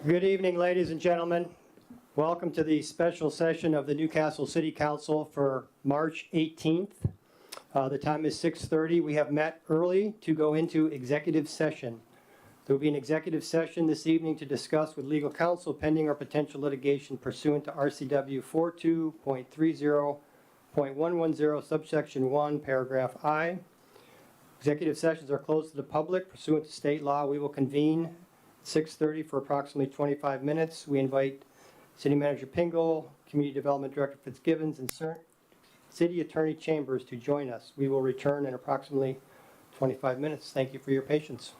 Good evening, ladies and gentlemen. Welcome to the special session of the Newcastle City Council for March 18th. The time is 6:30. We have met early to go into executive session. There will be an executive session this evening to discuss with legal counsel pending or potential litigation pursuant to RCW 42.30.110 subsection 1 paragraph I. Executive sessions are closed to the public pursuant to state law. We will convene 6:30 for approximately 25 minutes. We invite City Manager Pingle, Community Development Director Fitzgibbons, and City Attorney Chambers to join us. We will return in approximately 25 minutes. Thank you for your patience.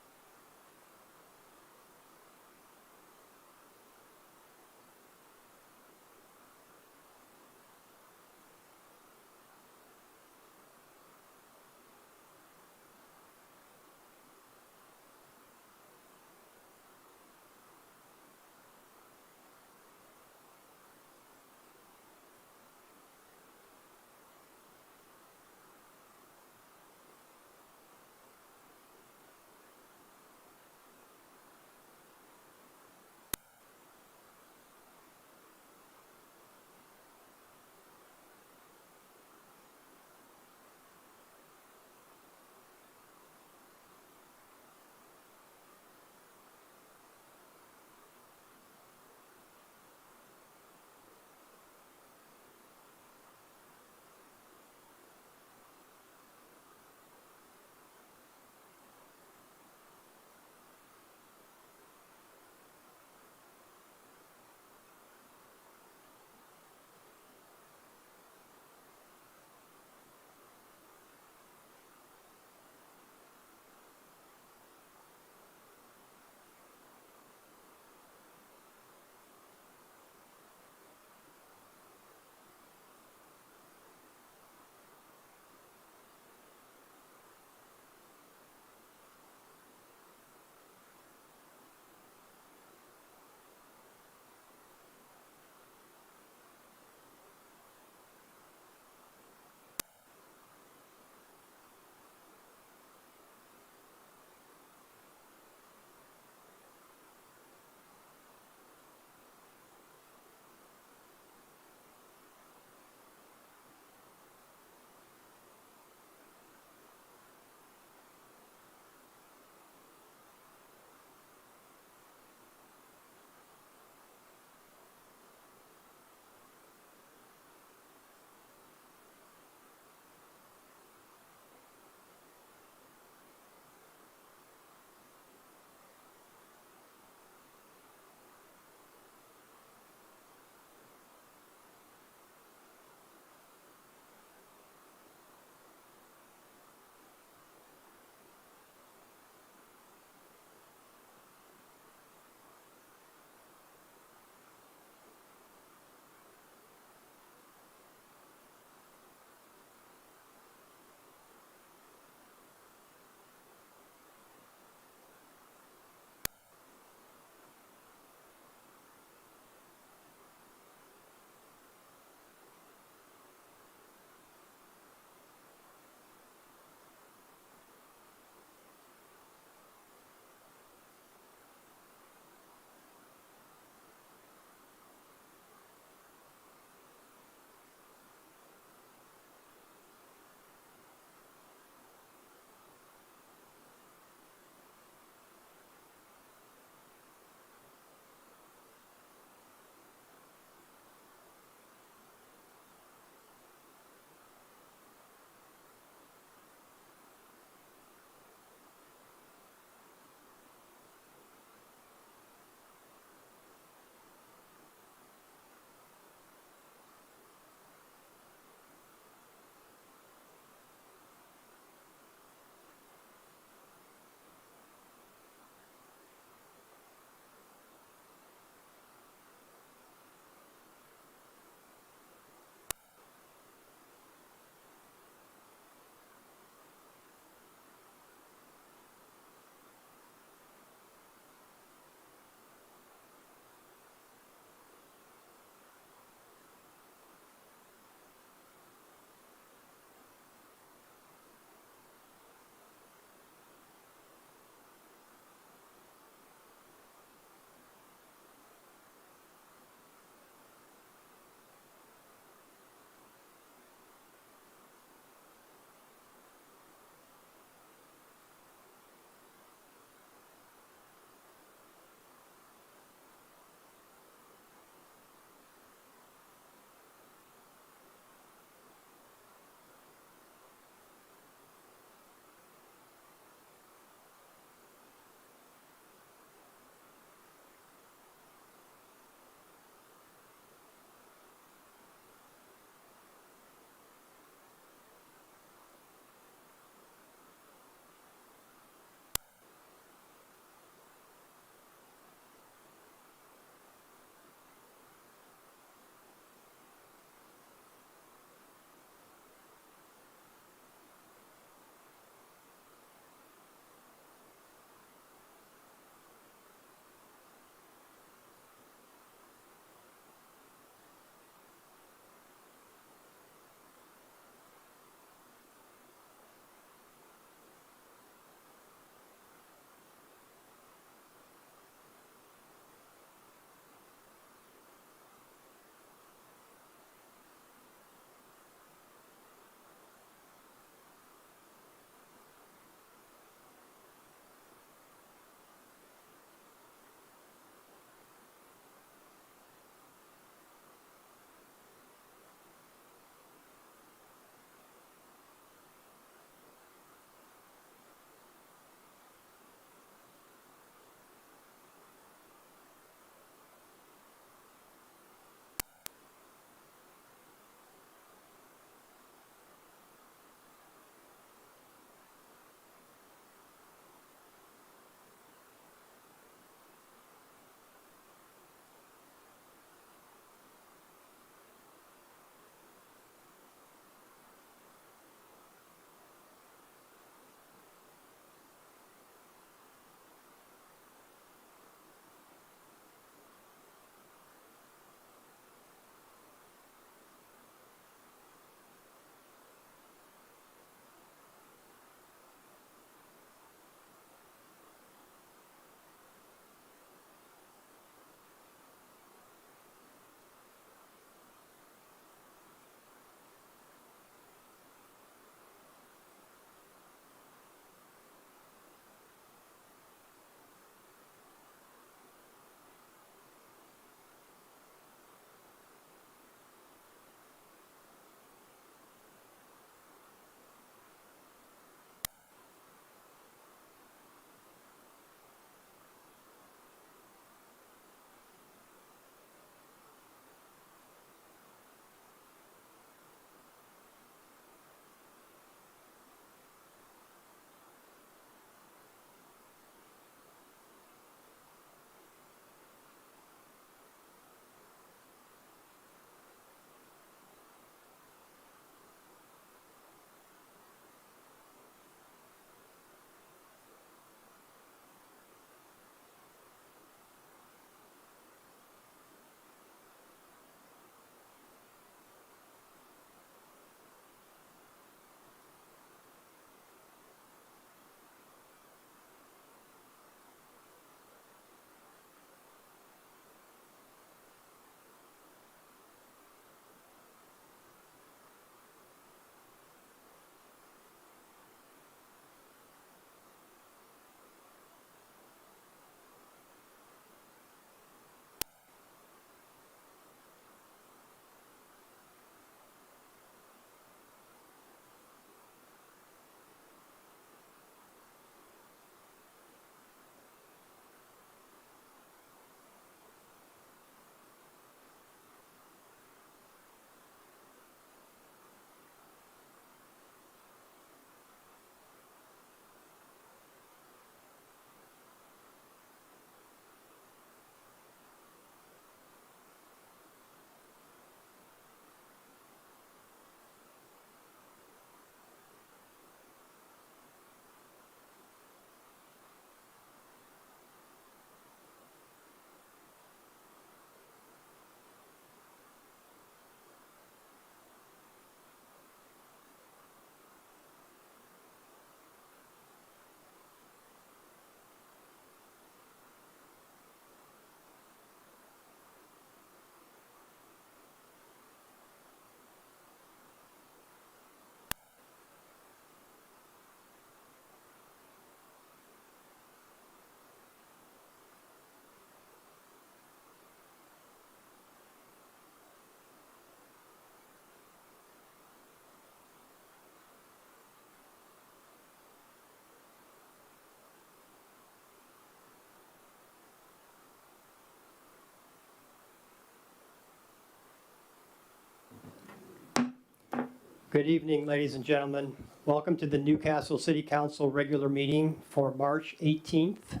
Good evening, ladies and gentlemen. Welcome to the Newcastle City Council regular meeting for March 18th.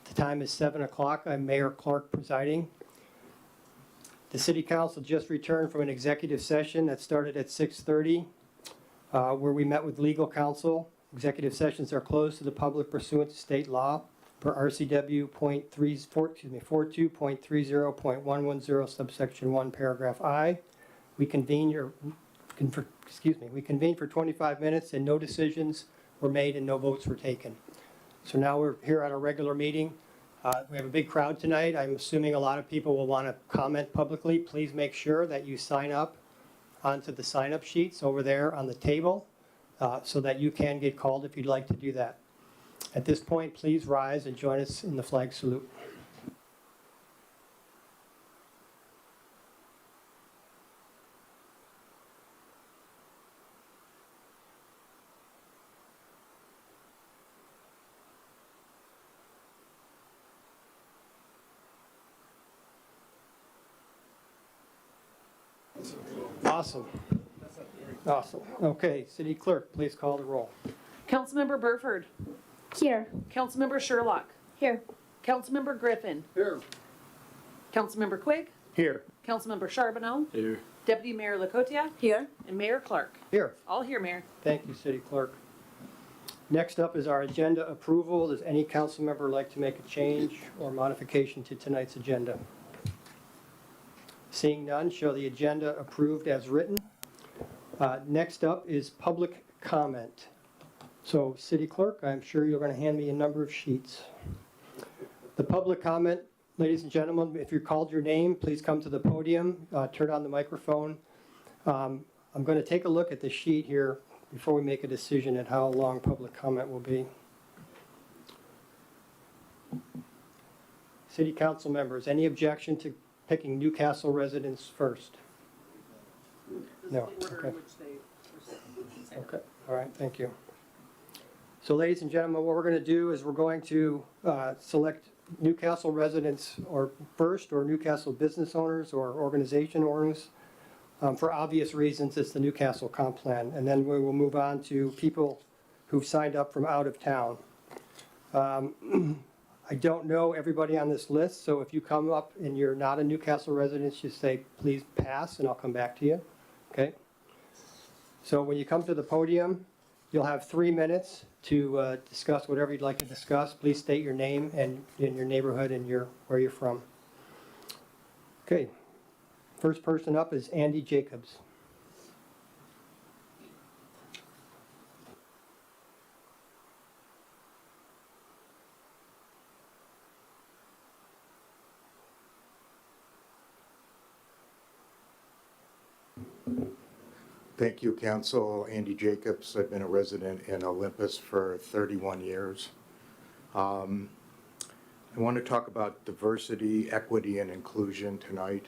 The time is 7 o'clock. I'm Mayor Clark presiding. The City Council just returned from an executive session that started at 6:30, where we met with legal counsel. Executive sessions are closed to the public pursuant to state law per RCW 42.30.110 subsection 1 paragraph I. We convened for 25 minutes and no decisions were made and no votes were taken. So now we're here at our regular meeting. We have a big crowd tonight. I'm assuming a lot of people will want to comment publicly. Please make sure that you sign up onto the sign-up sheets over there on the table so that you can get called if you'd like to do that. At this point, please rise and join us in the flag salute. Awesome. Awesome. Okay, City Clerk, please call the roll. Councilmember Burford. Here. Councilmember Sherlock. Here. Councilmember Griffin. Here. Councilmember Quigg. Here. Councilmember Charbonneau. Here. Deputy Mayor Lacotia. Here. And Mayor Clark. Here. All here, Mayor. Thank you, City Clerk. Next up is our agenda approval. Does any council member like to make a change or modification to tonight's agenda? Seeing none, show the agenda approved as written. Next up is public comment. So, City Clerk, I'm sure you're going to hand me a number of sheets. The public comment, ladies and gentlemen, if you called your name, please come to the podium, turn on the microphone. I'm going to take a look at the sheet here before we make a decision at how long public comment will be. City Council members, any objection to picking Newcastle residents first? No, okay. Okay, all right, thank you. So ladies and gentlemen, what we're going to do is we're going to select Newcastle residents or first, or Newcastle business owners or organization owners. For obvious reasons, it's the Newcastle Comp Plan. And then we will move on to people who've signed up from out of town. I don't know everybody on this list, so if you come up and you're not a Newcastle resident, just say, please pass, and I'll come back to you, okay? So when you come to the podium, you'll have 3 minutes to discuss whatever you'd like to discuss. Please state your name and in your neighborhood and where you're from. Okay, first person up is Andy Jacobs. Thank you, Council. Andy Jacobs. I've been a resident in Olympus for 31 years. I want to talk about diversity, equity, and inclusion tonight.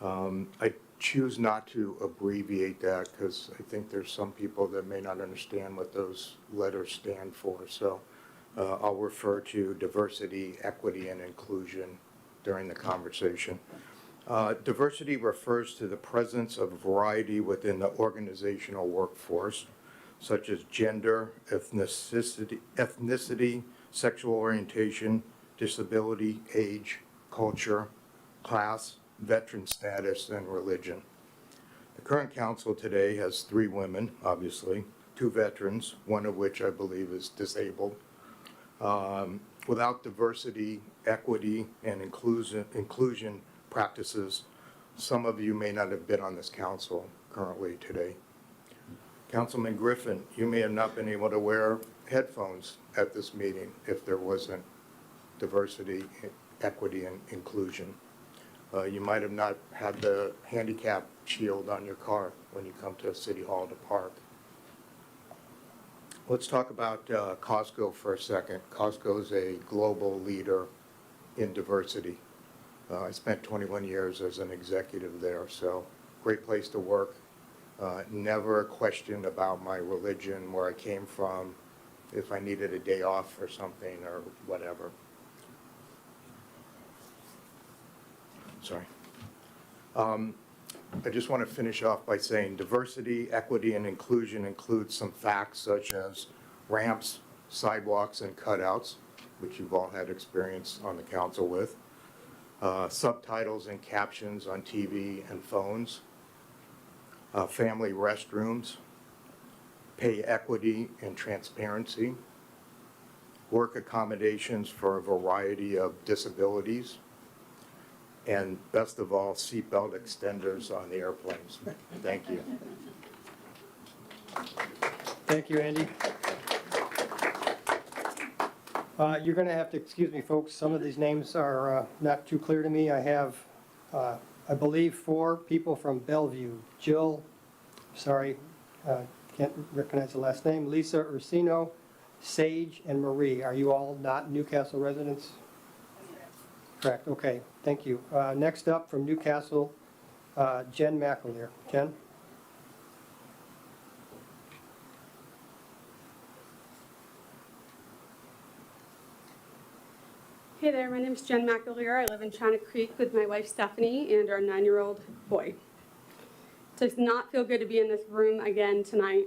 I choose not to abbreviate that because I think there's some people that may not understand what those letters stand for. So I'll refer to diversity, equity, and inclusion during the conversation. Diversity refers to the presence of variety within the organizational workforce, such as gender, ethnicity, sexual orientation, disability, age, culture, class, veteran status, and religion. The current council today has 3 women, obviously, 2 veterans, one of which I believe is disabled. Without diversity, equity, and inclusion practices, some of you may not have been on this council currently today. Councilman Griffin, you may have not been able to wear headphones at this meeting if there wasn't diversity, equity, and inclusion. You might have not had the handicap shield on your car when you come to City Hall to park. Let's talk about Costco for a second. Costco is a global leader in diversity. I spent 21 years as an executive there, so great place to work. Never a question about my religion, where I came from, if I needed a day off or something or whatever. Sorry. I just want to finish off by saying diversity, equity, and inclusion includes some facts such as ramps, sidewalks, and cutouts, which you've all had experience on the council with, subtitles and captions on TV and phones, family restrooms, pay equity and transparency, work accommodations for a variety of disabilities, and best of all, seatbelt extenders on the airplanes. Thank you. Thank you, Andy. You're going to have to excuse me, folks. Some of these names are not too clear to me. I have, I believe, 4 people from Bellevue. Jill, sorry, can't recognize the last name, Lisa Ursino, Sage, and Marie. Are you all not Newcastle residents? Correct, okay, thank you. Next up from Newcastle, Jen McAleer. Jen? Hey there, my name is Jen McAleer. I live in China Creek with my wife Stephanie and our 9-year-old boy. It does not feel good to be in this room again tonight.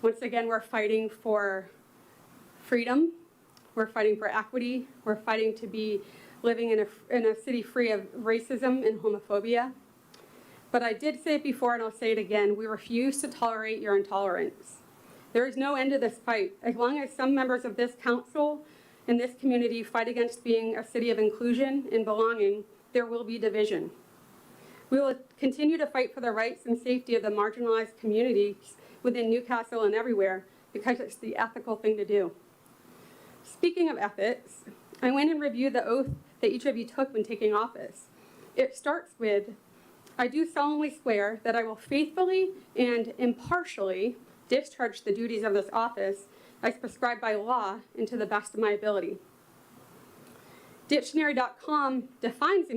Once again, we're fighting for freedom. We're fighting for equity. We're fighting to be living in a city free of racism and homophobia. But I did say it before and I'll say it again. We refuse to tolerate your intolerance. There is no end to this fight. As long as some members of this council and this community fight against being a city of inclusion and belonging, there will be division. We will continue to fight for the rights and safety of the marginalized communities within Newcastle and everywhere because it's the ethical thing to do. Speaking of ethics, I went and reviewed the oath that each of you took when taking office. It starts with, I do solemnly swear that I will faithfully and impartially discharge the duties of this office as prescribed by law and to the best of my ability. Dictionary.com defines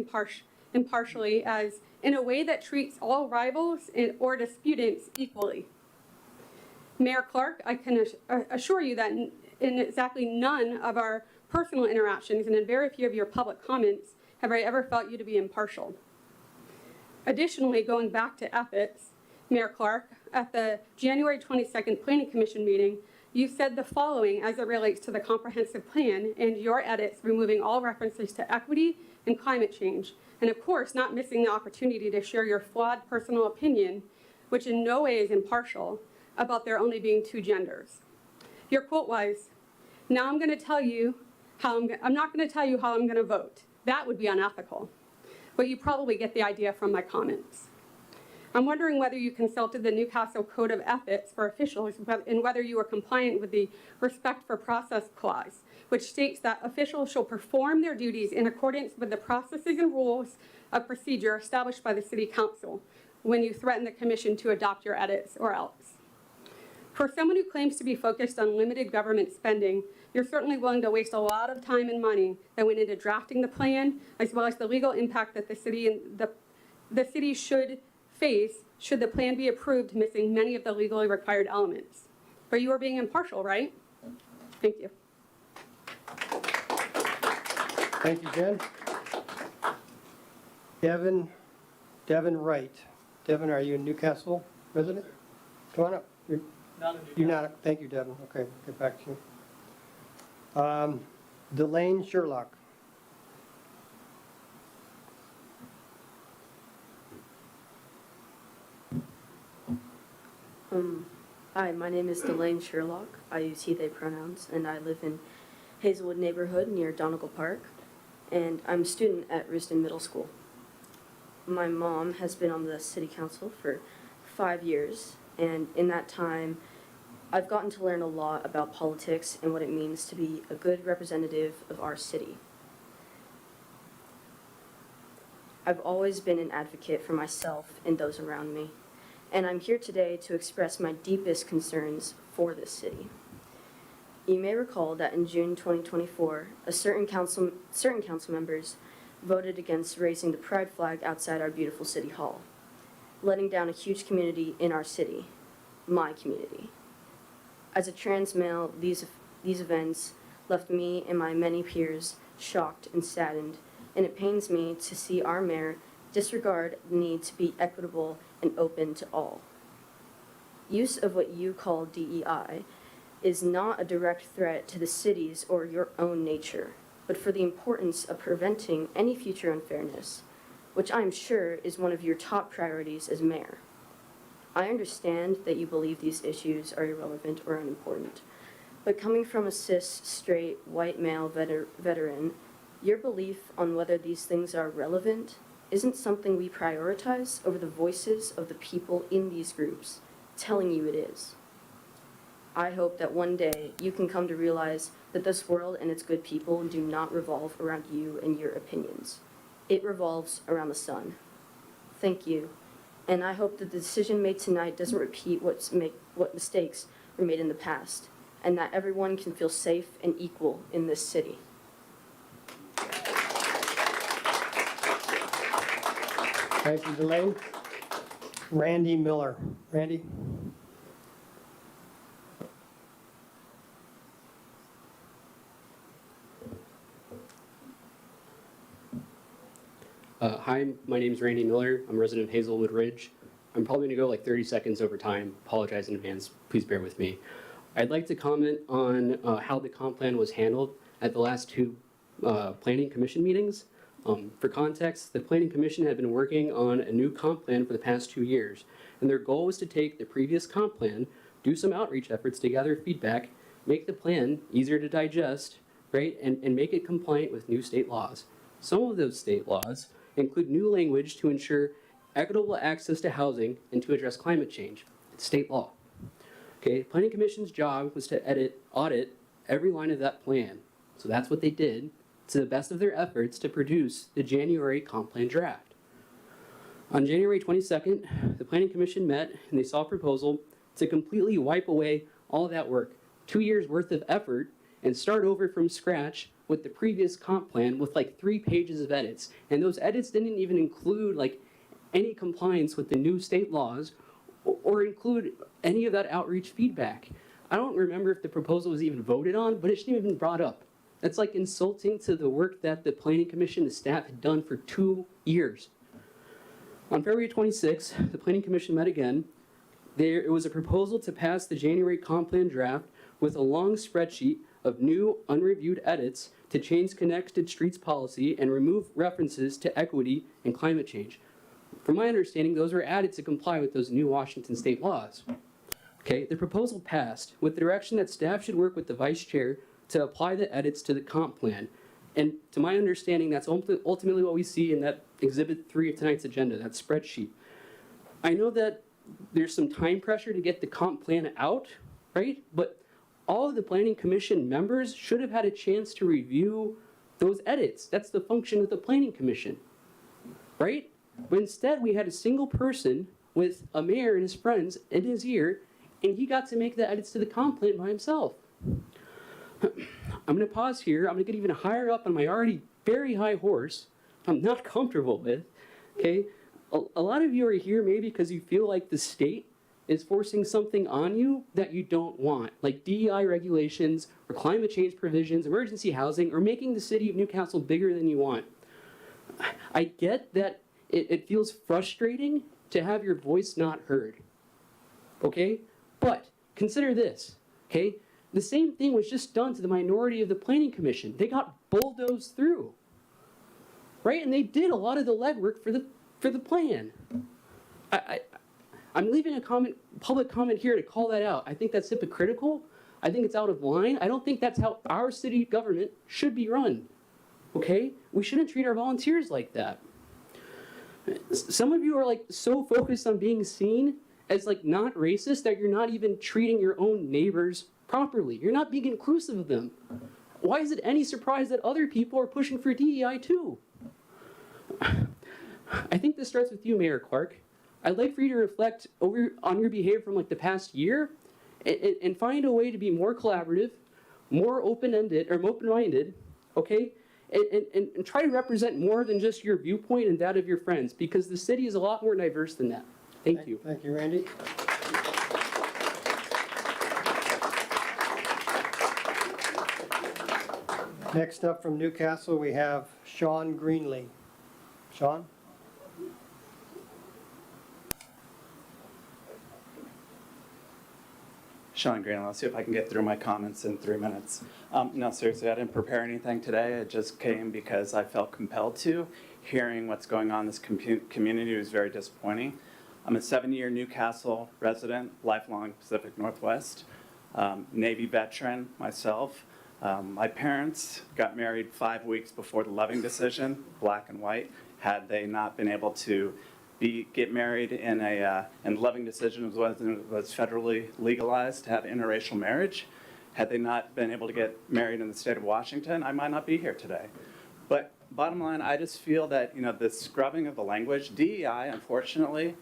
impartially as in a way that treats all rivals or disputants equally. Mayor Clark, I can assure you that in exactly none of our personal interactions and in very few of your public comments have I ever felt you to be impartial. Additionally, going back to ethics, Mayor Clark, at the January 22nd Planning Commission meeting, you said the following as it relates to the comprehensive plan and your edits removing all references to equity and climate change, and of course not missing the opportunity to share your flawed personal opinion, which in no way is impartial, about there only being 2 genders. Your quote was, now I'm going to tell you how I'm not going to tell you how I'm going to vote. That would be unethical. But you probably get the idea from my comments. I'm wondering whether you consulted the Newcastle Code of Ethics for officials and whether you are compliant with the Respect for Process Clause, which states that officials shall perform their duties in accordance with the processes and rules of procedure established by the City Council when you threaten the Commission to adopt your edits or else. For someone who claims to be focused on limited government spending, you're certainly willing to waste a lot of time and money that went into drafting the plan, as well as the legal impact that the city should face should the plan be approved, missing many of the legally required elements. But you are being impartial, right? Thank you. Thank you, Jen. Devin Wright. Devin, are you a Newcastle resident? Come on up. You're not, thank you, Devin. Okay, get back to you. Delane Sherlock. Hi, my name is Delane Sherlock. I use he, they pronouns, and I live in Hazelwood neighborhood near Donegal Park, and I'm a student at Rooston Middle School. My mom has been on the city council for 5 years, and in that time, I've gotten to learn a lot about politics and what it means to be a good representative of our city. I've always been an advocate for myself and those around me, and I'm here today to express my deepest concerns for this city. You may recall that in June 2024, certain council members voted against raising the pride flag outside our beautiful city hall, letting down a huge community in our city, my community. As a trans male, these events left me and my many peers shocked and saddened, and it pains me to see our mayor disregard the need to be equitable and open to all. Use of what you call DEI is not a direct threat to the city's or your own nature, but for the importance of preventing any future unfairness, which I'm sure is one of your top priorities as mayor. I understand that you believe these issues are irrelevant or unimportant, but coming from a cis, straight, white male veteran, your belief on whether these things are relevant isn't something we prioritize over the voices of the people in these groups telling you it is. I hope that one day you can come to realize that this world and its good people do not revolve around you and your opinions. It revolves around the sun. Thank you. And I hope that the decision made tonight doesn't repeat what mistakes were made in the past, and that everyone can feel safe and equal in this city. Thank you, Delane. Randy Miller. Randy? Hi, my name is Randy Miller. I'm a resident of Hazelwood Ridge. I'm probably going to go like 30 seconds over time. Apologize in advance. Please bear with me. I'd like to comment on how the comp plan was handled at the last two planning commission meetings. For context, the planning commission had been working on a new comp plan for the past 2 years, and their goal was to take the previous comp plan, do some outreach efforts to gather feedback, make the plan easier to digest, right, and make it compliant with new state laws. Some of those state laws include new language to ensure equitable access to housing and to address climate change. It's state law. Okay, Planning Commission's job was to audit every line of that plan. So that's what they did to the best of their efforts to produce the January comp plan draft. On January 22nd, the Planning Commission met and they saw a proposal to completely wipe away all of that work, 2 years worth of effort, and start over from scratch with the previous comp plan with like 3 pages of edits. And those edits didn't even include like any compliance with the new state laws or include any of that outreach feedback. I don't remember if the proposal was even voted on, but it shouldn't even been brought up. That's like insulting to the work that the Planning Commission and staff had done for 2 years. On February 26th, the Planning Commission met again. It was a proposal to pass the January comp plan draft with a long spreadsheet of new unreviewed edits to change connected streets policy and remove references to equity and climate change. From my understanding, those were added to comply with those new Washington state laws. Okay, the proposal passed with the direction that staff should work with the vice chair to apply the edits to the comp plan. And to my understanding, that's ultimately what we see in that Exhibit 3 of tonight's agenda, that spreadsheet. I know that there's some time pressure to get the comp plan out, right? But all of the Planning Commission members should have had a chance to review those edits. That's the function of the Planning Commission, right? But instead, we had a single person with a mayor and his friends in his ear, and he got to make the edits to the comp plan by himself. I'm going to pause here. I'm going to get even higher up on my already very high horse I'm not comfortable with, okay? A lot of you are here maybe because you feel like the state is forcing something on you that you don't want, like DEI regulations or climate change provisions, emergency housing, or making the city of Newcastle bigger than you want. I get that it feels frustrating to have your voice not heard, okay? But consider this, okay? The same thing was just done to the minority of the Planning Commission. They got bulldozed through, right? And they did a lot of the legwork for the plan. I'm leaving a public comment here to call that out. I think that's hypocritical. I think it's out of line. I don't think that's how our city government should be run, okay? We shouldn't treat our volunteers like that. Some of you are like so focused on being seen as like not racist that you're not even treating your own neighbors properly. You're not being inclusive of them. Why is it any surprise that other people are pushing for DEI too? I think this starts with you, Mayor Clark. I'd like for you to reflect on your behavior from like the past year and find a way to be more collaborative, more open-ended or open-minded, okay? And try to represent more than just your viewpoint and that of your friends, because the city is a lot more diverse than that. Thank you. Thank you, Randy. Next up from Newcastle, we have Sean Greenlee. Sean? Sean Green. I'll see if I can get through my comments in 3 minutes. No, seriously, I didn't prepare anything today. I just came because I felt compelled to. Hearing what's going on in this community was very disappointing. I'm a 7-year Newcastle resident, lifelong Pacific Northwest, Navy veteran myself. My parents got married 5 weeks before the Loving decision, black and white. Had they not been able to get married in and Loving decision was federally legalized to have interracial marriage. Had they not been able to get married in the state of Washington, I might not be here today. But bottom line, I just feel that the scrubbing of the language, DEI, unfortunately,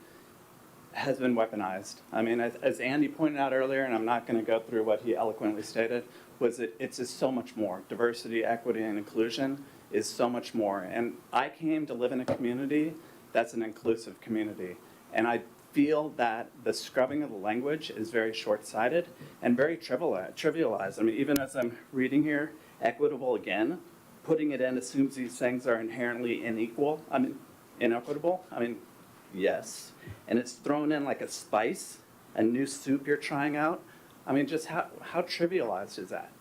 has been weaponized. I mean, as Andy pointed out earlier, and I'm not going to go through what he eloquently stated, it's just so much more. Diversity, equity, and inclusion is so much more. And I came to live in a community that's an inclusive community. And I feel that the scrubbing of the language is very short-sighted and very trivialized. I mean, even as I'm reading here, equitable again, putting it in assumes these things are inherently inequitable. I mean, yes. And it's thrown in like a spice, a new soup you're trying out. I mean, just how trivialized is that?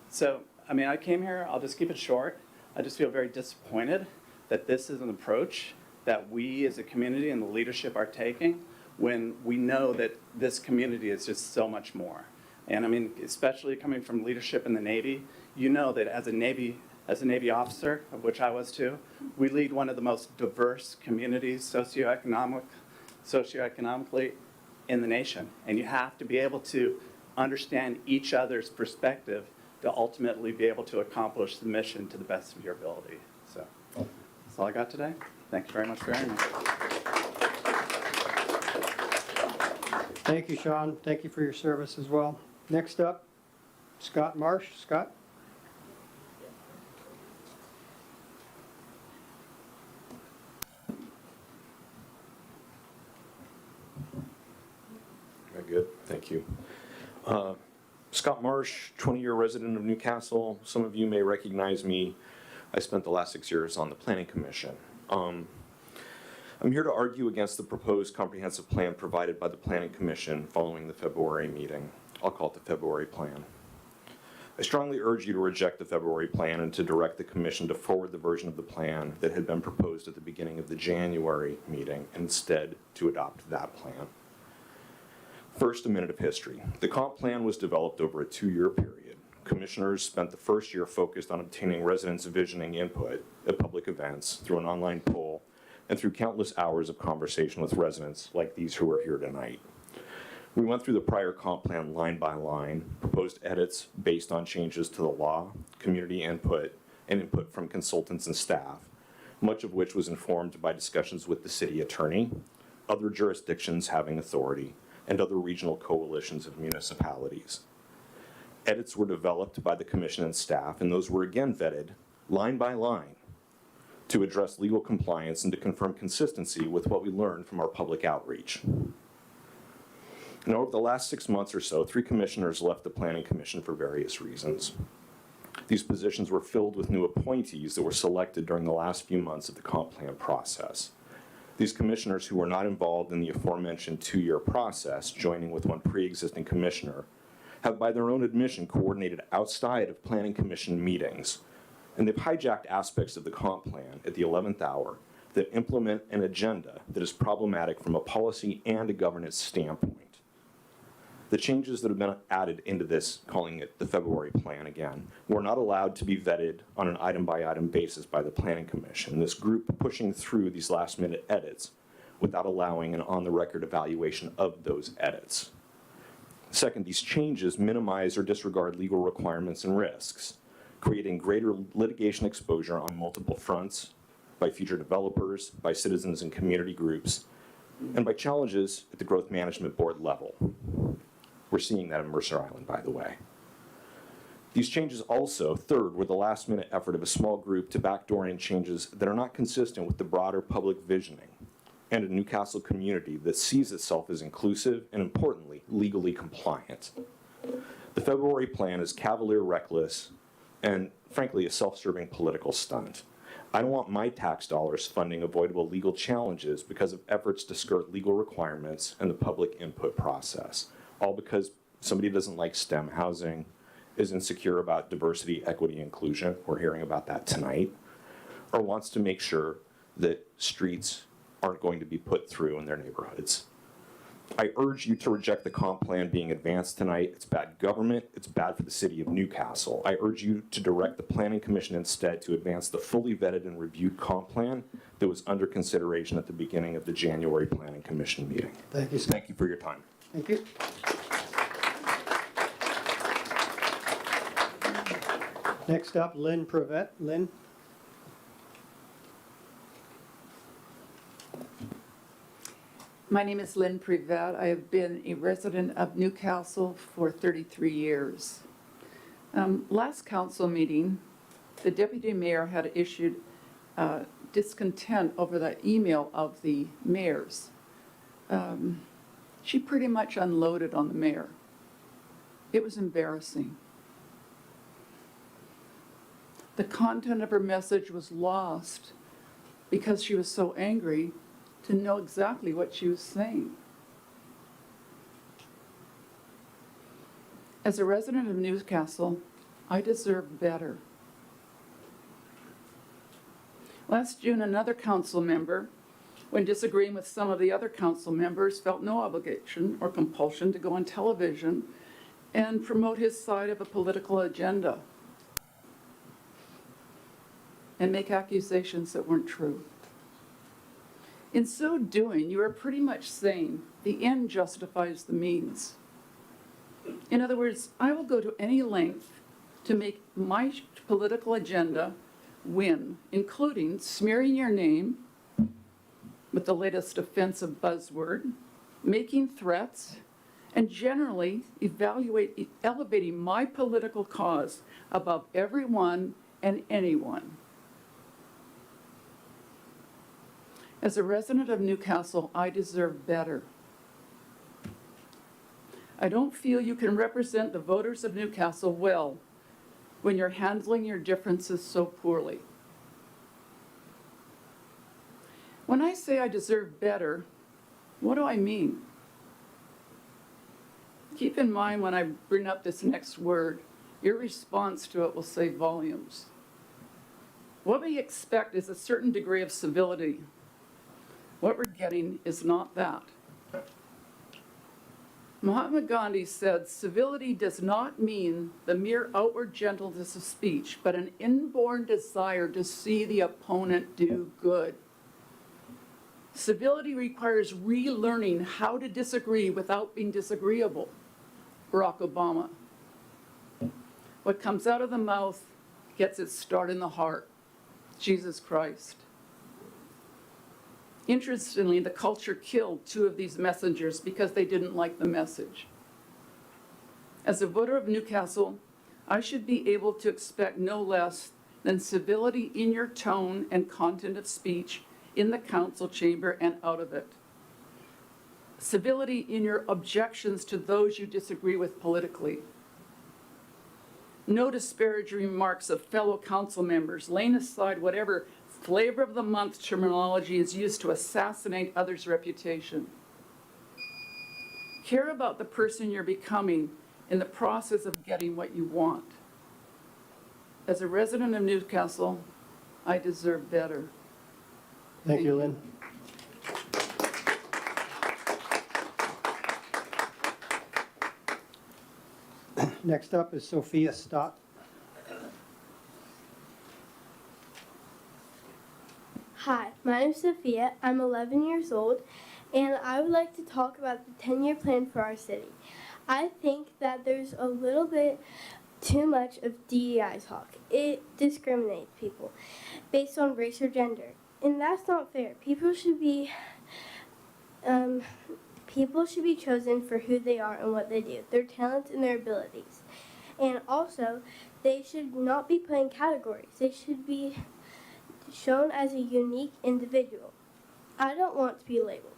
So, I mean, I came here, I'll just keep it short. I just feel very disappointed that this is an approach that we as a community and the leadership are taking when we know that this community is just so much more. And I mean, especially coming from leadership in the Navy, you know that as a Navy officer, of which I was too, we lead one of the most diverse communities socioeconomically in the nation. And you have to be able to understand each other's perspective to ultimately be able to accomplish the mission to the best of your ability. So that's all I got today. Thank you very much for hearing me. Thank you, Sean. Thank you for your service as well. Next up, Scott Marsh. Scott? Very good, thank you. Scott Marsh, 20-year resident of Newcastle. Some of you may recognize me. I spent the last 6 years on the Planning Commission. I'm here to argue against the proposed comprehensive plan provided by the Planning Commission following the February meeting. I'll call it the February plan. I strongly urge you to reject the February plan and to direct the Commission to forward the version of the plan that had been proposed at the beginning of the January meeting, and instead to adopt that plan. First, a minute of history. The comp plan was developed over a 2-year period. Commissioners spent the first year focused on obtaining residents' visioning input at public events through an online poll and through countless hours of conversation with residents like these who are here tonight. We went through the prior comp plan line by line, proposed edits based on changes to the law, community input, and input from consultants and staff, much of which was informed by discussions with the city attorney, other jurisdictions having authority, and other regional coalitions of municipalities. Edits were developed by the commission and staff, and those were again vetted line by line to address legal compliance and to confirm consistency with what we learned from our public outreach. Now, over the last 6 months or so, 3 commissioners left the Planning Commission for various reasons. These positions were filled with new appointees that were selected during the last few months of the comp plan process. These commissioners who were not involved in the aforementioned 2-year process, joining with one pre-existing commissioner, have by their own admission coordinated outside of Planning Commission meetings, and they've hijacked aspects of the comp plan at the 11th hour that implement an agenda that is problematic from a policy and a governance standpoint. The changes that have been added into this, calling it the February plan again, were not allowed to be vetted on an item-by-item basis by the Planning Commission. This group pushing through these last-minute edits without allowing an on-the-record evaluation of those edits. Second, these changes minimize or disregard legal requirements and risks, creating greater litigation exposure on multiple fronts by future developers, by citizens and community groups, and by challenges at the Growth Management Board level. We're seeing that in Mercer Island, by the way. These changes also, third, were the last-minute effort of a small group to backdoor in changes that are not consistent with the broader public visioning and a Newcastle community that sees itself as inclusive and, importantly, legally compliant. The February plan is cavalier, reckless, and, frankly, a self-serving political stunt. I don't want my tax dollars funding avoidable legal challenges because of efforts to skirt legal requirements and the public input process, all because somebody doesn't like STEM housing, is insecure about diversity, equity, inclusion, we're hearing about that tonight, or wants to make sure that streets aren't going to be put through in their neighborhoods. I urge you to reject the comp plan being advanced tonight. It's bad government. It's bad for the city of Newcastle. I urge you to direct the Planning Commission instead to advance the fully vetted and reviewed comp plan that was under consideration at the beginning of the January Planning Commission meeting. Thank you, Scott. Thank you for your time. Thank you. Next up, Lynn Prevet. Lynn? My name is Lynn Prevet. I have been a resident of Newcastle for 33 years. Last council meeting, the deputy mayor had issued discontent over the email of the mayor's. She pretty much unloaded on the mayor. It was embarrassing. The content of her message was lost because she was so angry to know exactly what she was saying. As a resident of Newcastle, I deserve better. Last June, another council member, when disagreeing with some of the other council members, felt no obligation or compulsion to go on television and promote his side of a political agenda and make accusations that weren't true. In so doing, you are pretty much saying the end justifies the means. In other words, I will go to any length to make my political agenda win, including smearing your name with the latest offensive buzzword, making threats, and generally elevating my political cause above everyone and anyone. As a resident of Newcastle, I deserve better. I don't feel you can represent the voters of Newcastle well when you're handling your differences so poorly. When I say I deserve better, what do I mean? Keep in mind when I bring up this next word, your response to it will say volumes. What we expect is a certain degree of civility. What we're getting is not that. Mahatma Gandhi said, civility does not mean the mere outward gentleness of speech, but an inborn desire to see the opponent do good. Civility requires relearning how to disagree without being disagreeable. Barack Obama. What comes out of the mouth gets its start in the heart. Jesus Christ. Interestingly, the culture killed two of these messengers because they didn't like the message. As a voter of Newcastle, I should be able to expect no less than civility in your tone and content of speech in the council chamber and out of it. Civility in your objections to those you disagree with politically. No disparaging remarks of fellow council members, laying aside whatever flavor of the month terminology is used to assassinate others' reputation. Care about the person you're becoming in the process of getting what you want. As a resident of Newcastle, I deserve better. Thank you, Lynn. Next up is Sophia Stott. Hi, my name is Sophia. I'm 11 years old, and I would like to talk about the 10-year plan for our city. I think that there's a little bit too much of DEI talk. It discriminates people based on race or gender, and that's not fair. People should be chosen for who they are and what they do, their talents and their abilities. And also, they should not be put in categories. They should be shown as a unique individual. I don't want to be labeled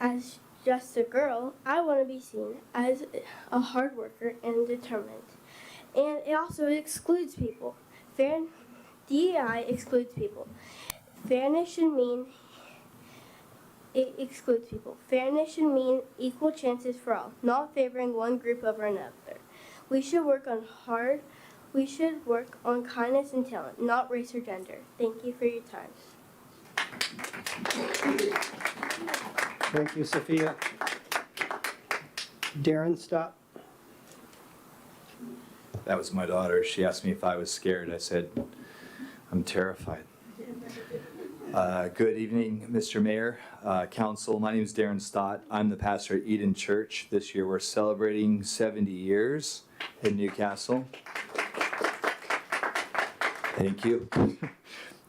as just a girl. I want to be seen as a hard worker and determined. And it also excludes people. DEI excludes people. Fairness should mean it excludes people. Fairness should mean equal chances for all, not favoring one group over another. We should work on kindness and talent, not race or gender. Thank you for your time. Thank you, Sophia. Darren, stop. That was my daughter. She asked me if I was scared. I said, I'm terrified. Good evening, Mr. Mayor, Council. My name is Darren Stott. I'm the pastor at Eden Church. This year we're celebrating 70 years in Newcastle. Thank you.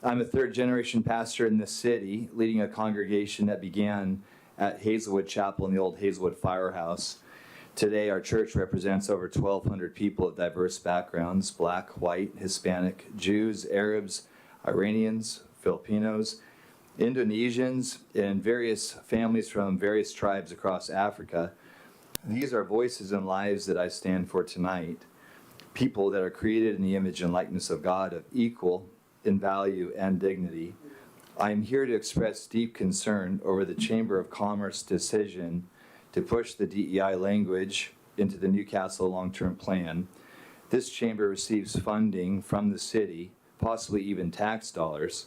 I'm a third-generation pastor in this city, leading a congregation that began at Hazelwood Chapel in the old Hazelwood Firehouse. Today, our church represents over 1,200 people of diverse backgrounds: Black, white, Hispanic, Jews, Arabs, Iranians, Filipinos, Indonesians, and various families from various tribes across Africa. These are voices and lives that I stand for tonight. People that are created in the image and likeness of God, of equal in value and dignity. I am here to express deep concern over the Chamber of Commerce decision to push the DEI language into the Newcastle long-term plan. This chamber receives funding from the city, possibly even tax dollars,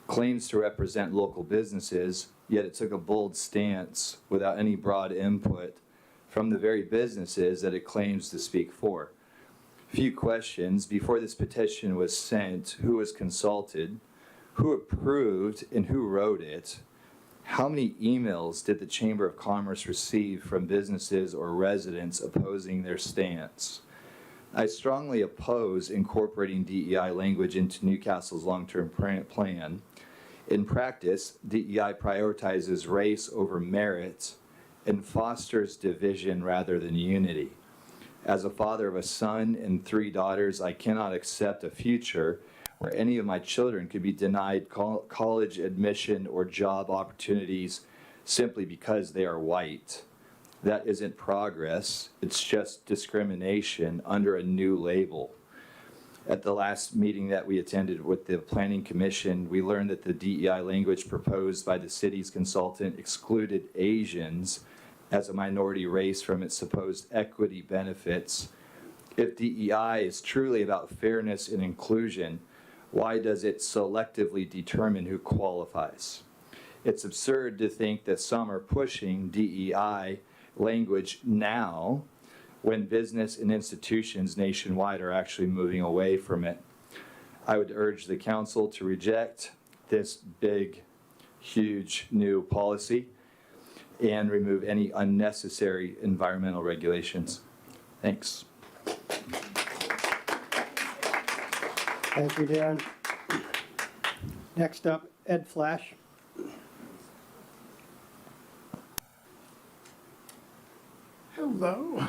claims to represent local businesses, yet it took a bold stance without any broad input from the very businesses that it claims to speak for. Few questions. Before this petition was sent, who was consulted, who approved, and who wrote it? How many emails did the Chamber of Commerce receive from businesses or residents opposing their stance? I strongly oppose incorporating DEI language into Newcastle's long-term plan. In practice, DEI prioritizes race over merit and fosters division rather than unity. As a father of a son and 3 daughters, I cannot accept a future where any of my children could be denied college admission or job opportunities simply because they are white. That isn't progress, it's just discrimination under a new label. At the last meeting that we attended with the Planning Commission, we learned that the DEI language proposed by the city's consultant excluded Asians as a minority race from its supposed equity benefits. If DEI is truly about fairness and inclusion, why does it selectively determine who qualifies? It's absurd to think that some are pushing DEI language now when business and institutions nationwide are actually moving away from it. I would urge the council to reject this big, huge new policy and remove any unnecessary environmental regulations. Thanks. Thank you, Darren. Next up, Ed Flash. Hello.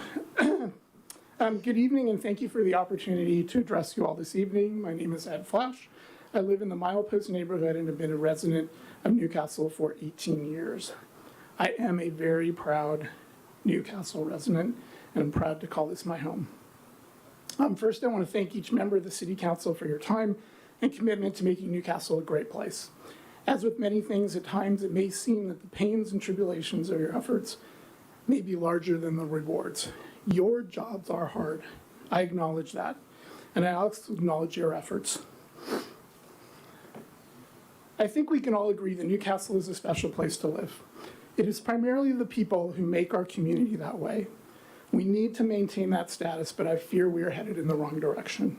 Good evening, and thank you for the opportunity to address you all this evening. My name is Ed Flash. I live in the Milepost neighborhood and have been a resident of Newcastle for 18 years. I am a very proud Newcastle resident, and I'm proud to call this my home. First, I want to thank each member of the City Council for your time and commitment to making Newcastle a great place. As with many things, at times it may seem that the pains and tribulations of your efforts may be larger than the rewards. Your jobs are hard. I acknowledge that, and I also acknowledge your efforts. I think we can all agree that Newcastle is a special place to live. It is primarily the people who make our community that way. We need to maintain that status, but I fear we are headed in the wrong direction.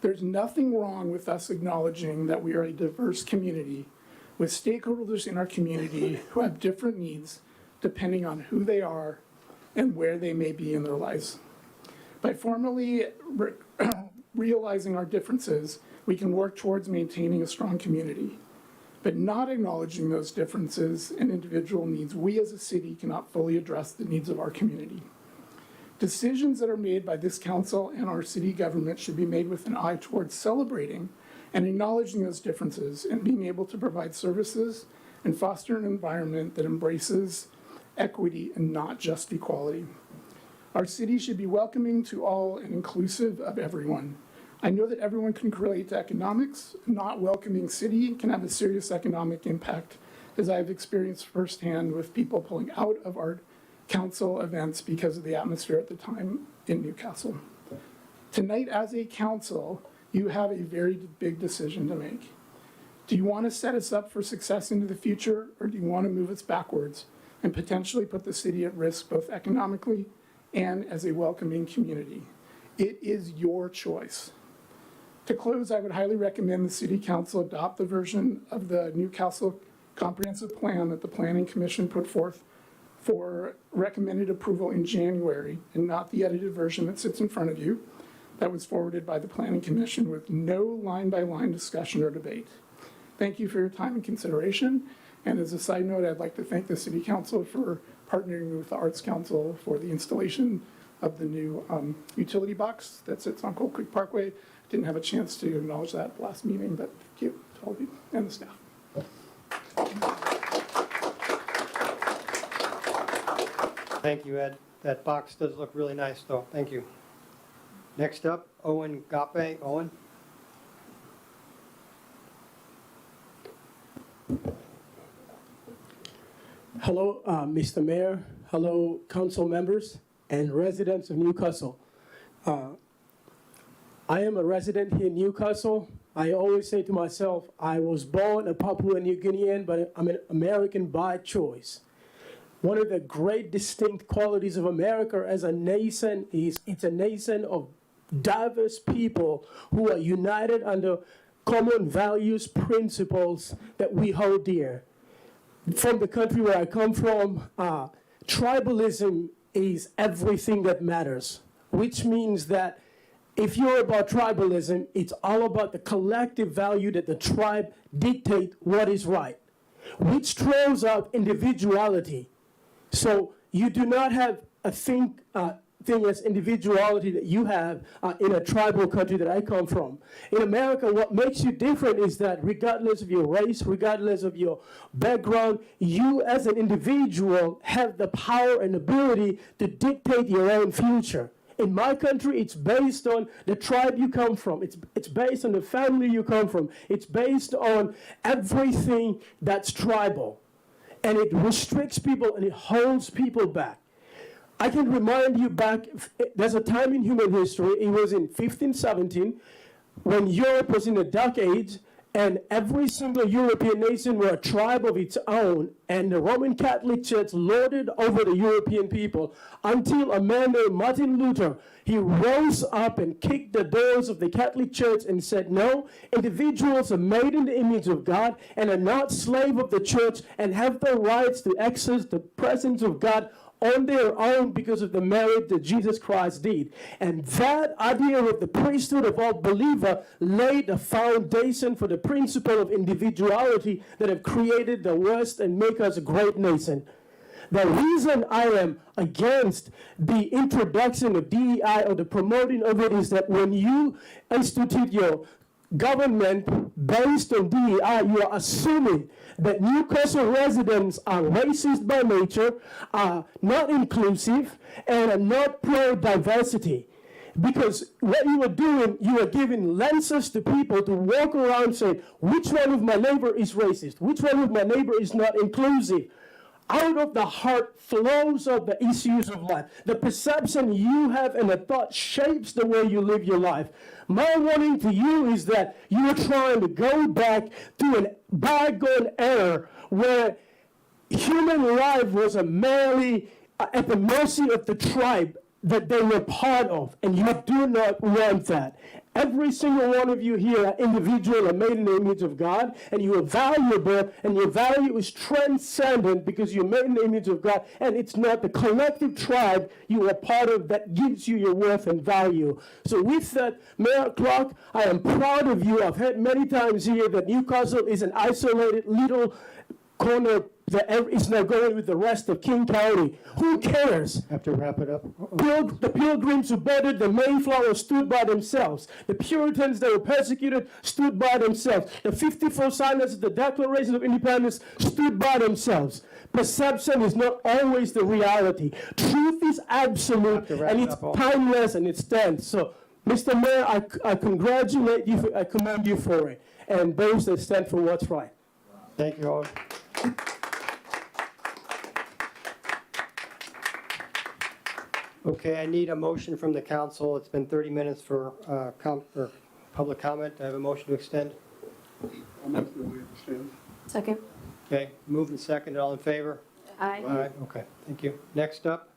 There's nothing wrong with us acknowledging that we are a diverse community with stakeholders in our community who have different needs depending on who they are and where they may be in their lives. By formally realizing our differences, we can work towards maintaining a strong community. But not acknowledging those differences and individual needs, we as a city cannot fully address the needs of our community. Decisions that are made by this council and our city government should be made with an eye towards celebrating and acknowledging those differences and being able to provide services and foster an environment that embraces equity and not just equality. Our city should be welcoming to all and inclusive of everyone. I know that everyone can relate to economics. Not welcoming city can have a serious economic impact as I've experienced firsthand with people pulling out of our council events because of the atmosphere at the time in Newcastle. Tonight, as a council, you have a very big decision to make. Do you want to set us up for success into the future, or do you want to move us backwards and potentially put the city at risk both economically and as a welcoming community? It is your choice. To close, I would highly recommend the City Council adopt the version of the Newcastle Comprehensive Plan that the Planning Commission put forth for recommended approval in January, and not the edited version that sits in front of you that was forwarded by the Planning Commission with no line-by-line discussion or debate. Thank you for your time and consideration. And as a side note, I'd like to thank the City Council for partnering with the Arts Council for the installation of the new utility box that sits on Cold Creek Parkway. Didn't have a chance to acknowledge that last meeting, but thank you to all of you and the staff. Thank you, Ed. That box does look really nice, though. Thank you. Next up, Owen Gape. Owen? Hello, Mr. Mayor. Hello, council members and residents of Newcastle. I am a resident here in Newcastle. I always say to myself, I was born a Papua New Guinean, but I'm an American by choice. One of the great distinct qualities of America as a nation is it's a nation of diverse people who are united under common values, principles that we hold dear. From the country where I come from, tribalism is everything that matters, which means that if you're about tribalism, it's all about the collective value that the tribe dictate what is right, which throws out individuality. So you do not have a thing as individuality that you have in a tribal country that I come from. In America, what makes you different is that regardless of your race, regardless of your background, you as an individual have the power and ability to dictate your own future. In my country, it's based on the tribe you come from. It's based on the family you come from. It's based on everything that's tribal. And it restricts people and it holds people back. I can remind you back, there's a time in human history, it was in 1517, when Europe was in the Dark Age, and every single European nation were a tribe of its own, and the Roman Catholic Church lorded over the European people until a man named Martin Luther, he rose up and kicked the doors of the Catholic Church and said, no, individuals are made in the image of God and are not slave of the church and have the rights to access the presence of God on their own because of the merit that Jesus Christ did. And that idea of the priesthood of all believer laid a foundation for the principle of individuality that have created the West and make us a great nation. The reason I am against the introduction of DEI or the promoting of it is that when you institute your government based on DEI, you are assuming that Newcastle residents are racist by nature, are not inclusive, and are not pro-diversity. Because what you are doing, you are giving lenses to people to walk around saying, which one of my neighbor is racist? Which one of my neighbor is not inclusive? Out of the heart flows of the issues of life. The perception you have and the thought shapes the way you live your life. My warning to you is that you are trying to go back to an bygone era where human life was merely at the mercy of the tribe that they were part of, and you do not want that. Every single one of you here are individual and made in the image of God, and you are valuable, and your value is transcendent because you're made in the image of God, and it's not the collective tribe you are part of that gives you your worth and value. So with that, Mayor Clark, I am proud of you. I've heard many times here that Newcastle is an isolated little corner that is now going with the rest of King County. Who cares? Have to wrap it up. The Pilgrims who boarded the Mayflower stood by themselves. The Puritans that were persecuted stood by themselves. The 54 signers of the Declaration of Independence stood by themselves. Perception is not always the reality. Truth is absolute, and it's timeless, and it stands. So, Mr. Mayor, I congratulate you, I commend you for it, and those that stand for what's right. Thank you all. Okay, I need a motion from the council. It's been 30 minutes for public comment. I have a motion to extend. Second. Okay, moved and seconded. All in favor? Aye. Aye, okay, thank you. Next up,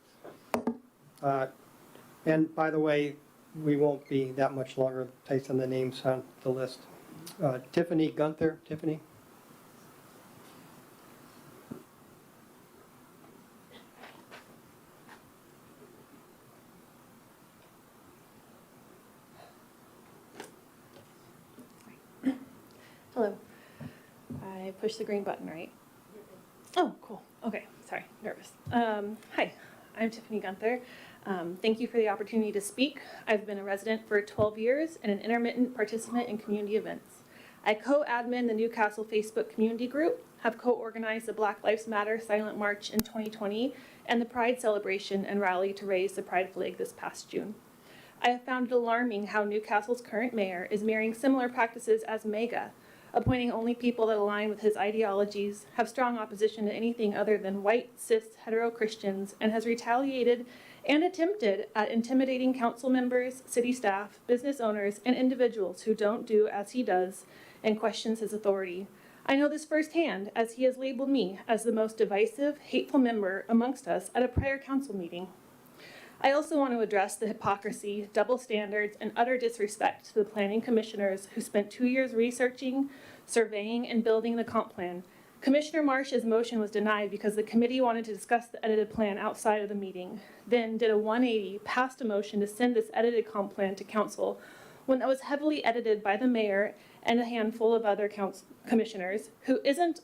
and by the way, we won't be that much longer based on the names on the list. Tiffany Gunther. Tiffany? Hello. I pushed the green button, right? Oh, cool. Okay, sorry, nervous. Hi, I'm Tiffany Gunther. Thank you for the opportunity to speak. I've been a resident for 12 years and an intermittent participant in community events. I co-admin the Newcastle Facebook community group, have co-organized the Black Lives Matter Silent March in 2020 and the Pride celebration and rally to raise the Pride flag this past June. I have found it alarming how Newcastle's current mayor is mirroring similar practices as MAGA, appointing only people that align with his ideologies, have strong opposition to anything other than white, cis, hetero Christians, and has retaliated and attempted at intimidating council members, city staff, business owners, and individuals who don't do as he does and questions his authority. I know this firsthand, as he has labeled me as the most divisive, hateful member amongst us at a prior council meeting. I also want to address the hypocrisy, double standards, and utter disrespect to the planning commissioners who spent 2 years researching, surveying, and building the comp plan. Commissioner Marsh's motion was denied because the committee wanted to discuss the edited plan outside of the meeting, then did a 180, passed a motion to send this edited comp plan to council when that was heavily edited by the mayor and a handful of other commissioners who isn't,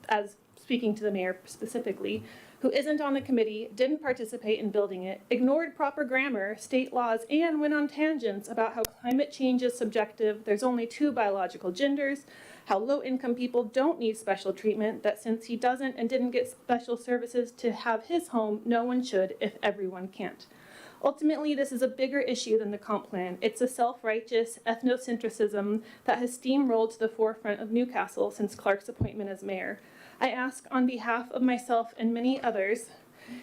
as speaking to the mayor specifically, who isn't on the committee, didn't participate in building it, ignored proper grammar, state laws, and went on tangents about how climate change is subjective, there's only 2 biological genders, how low-income people don't need special treatment, that since he doesn't and didn't get special services to have his home, no one should if everyone can't. Ultimately, this is a bigger issue than the comp plan. It's a self-righteous ethnocentrism that has steamrolled to the forefront of Newcastle since Clark's appointment as mayor. I ask on behalf of myself and many others,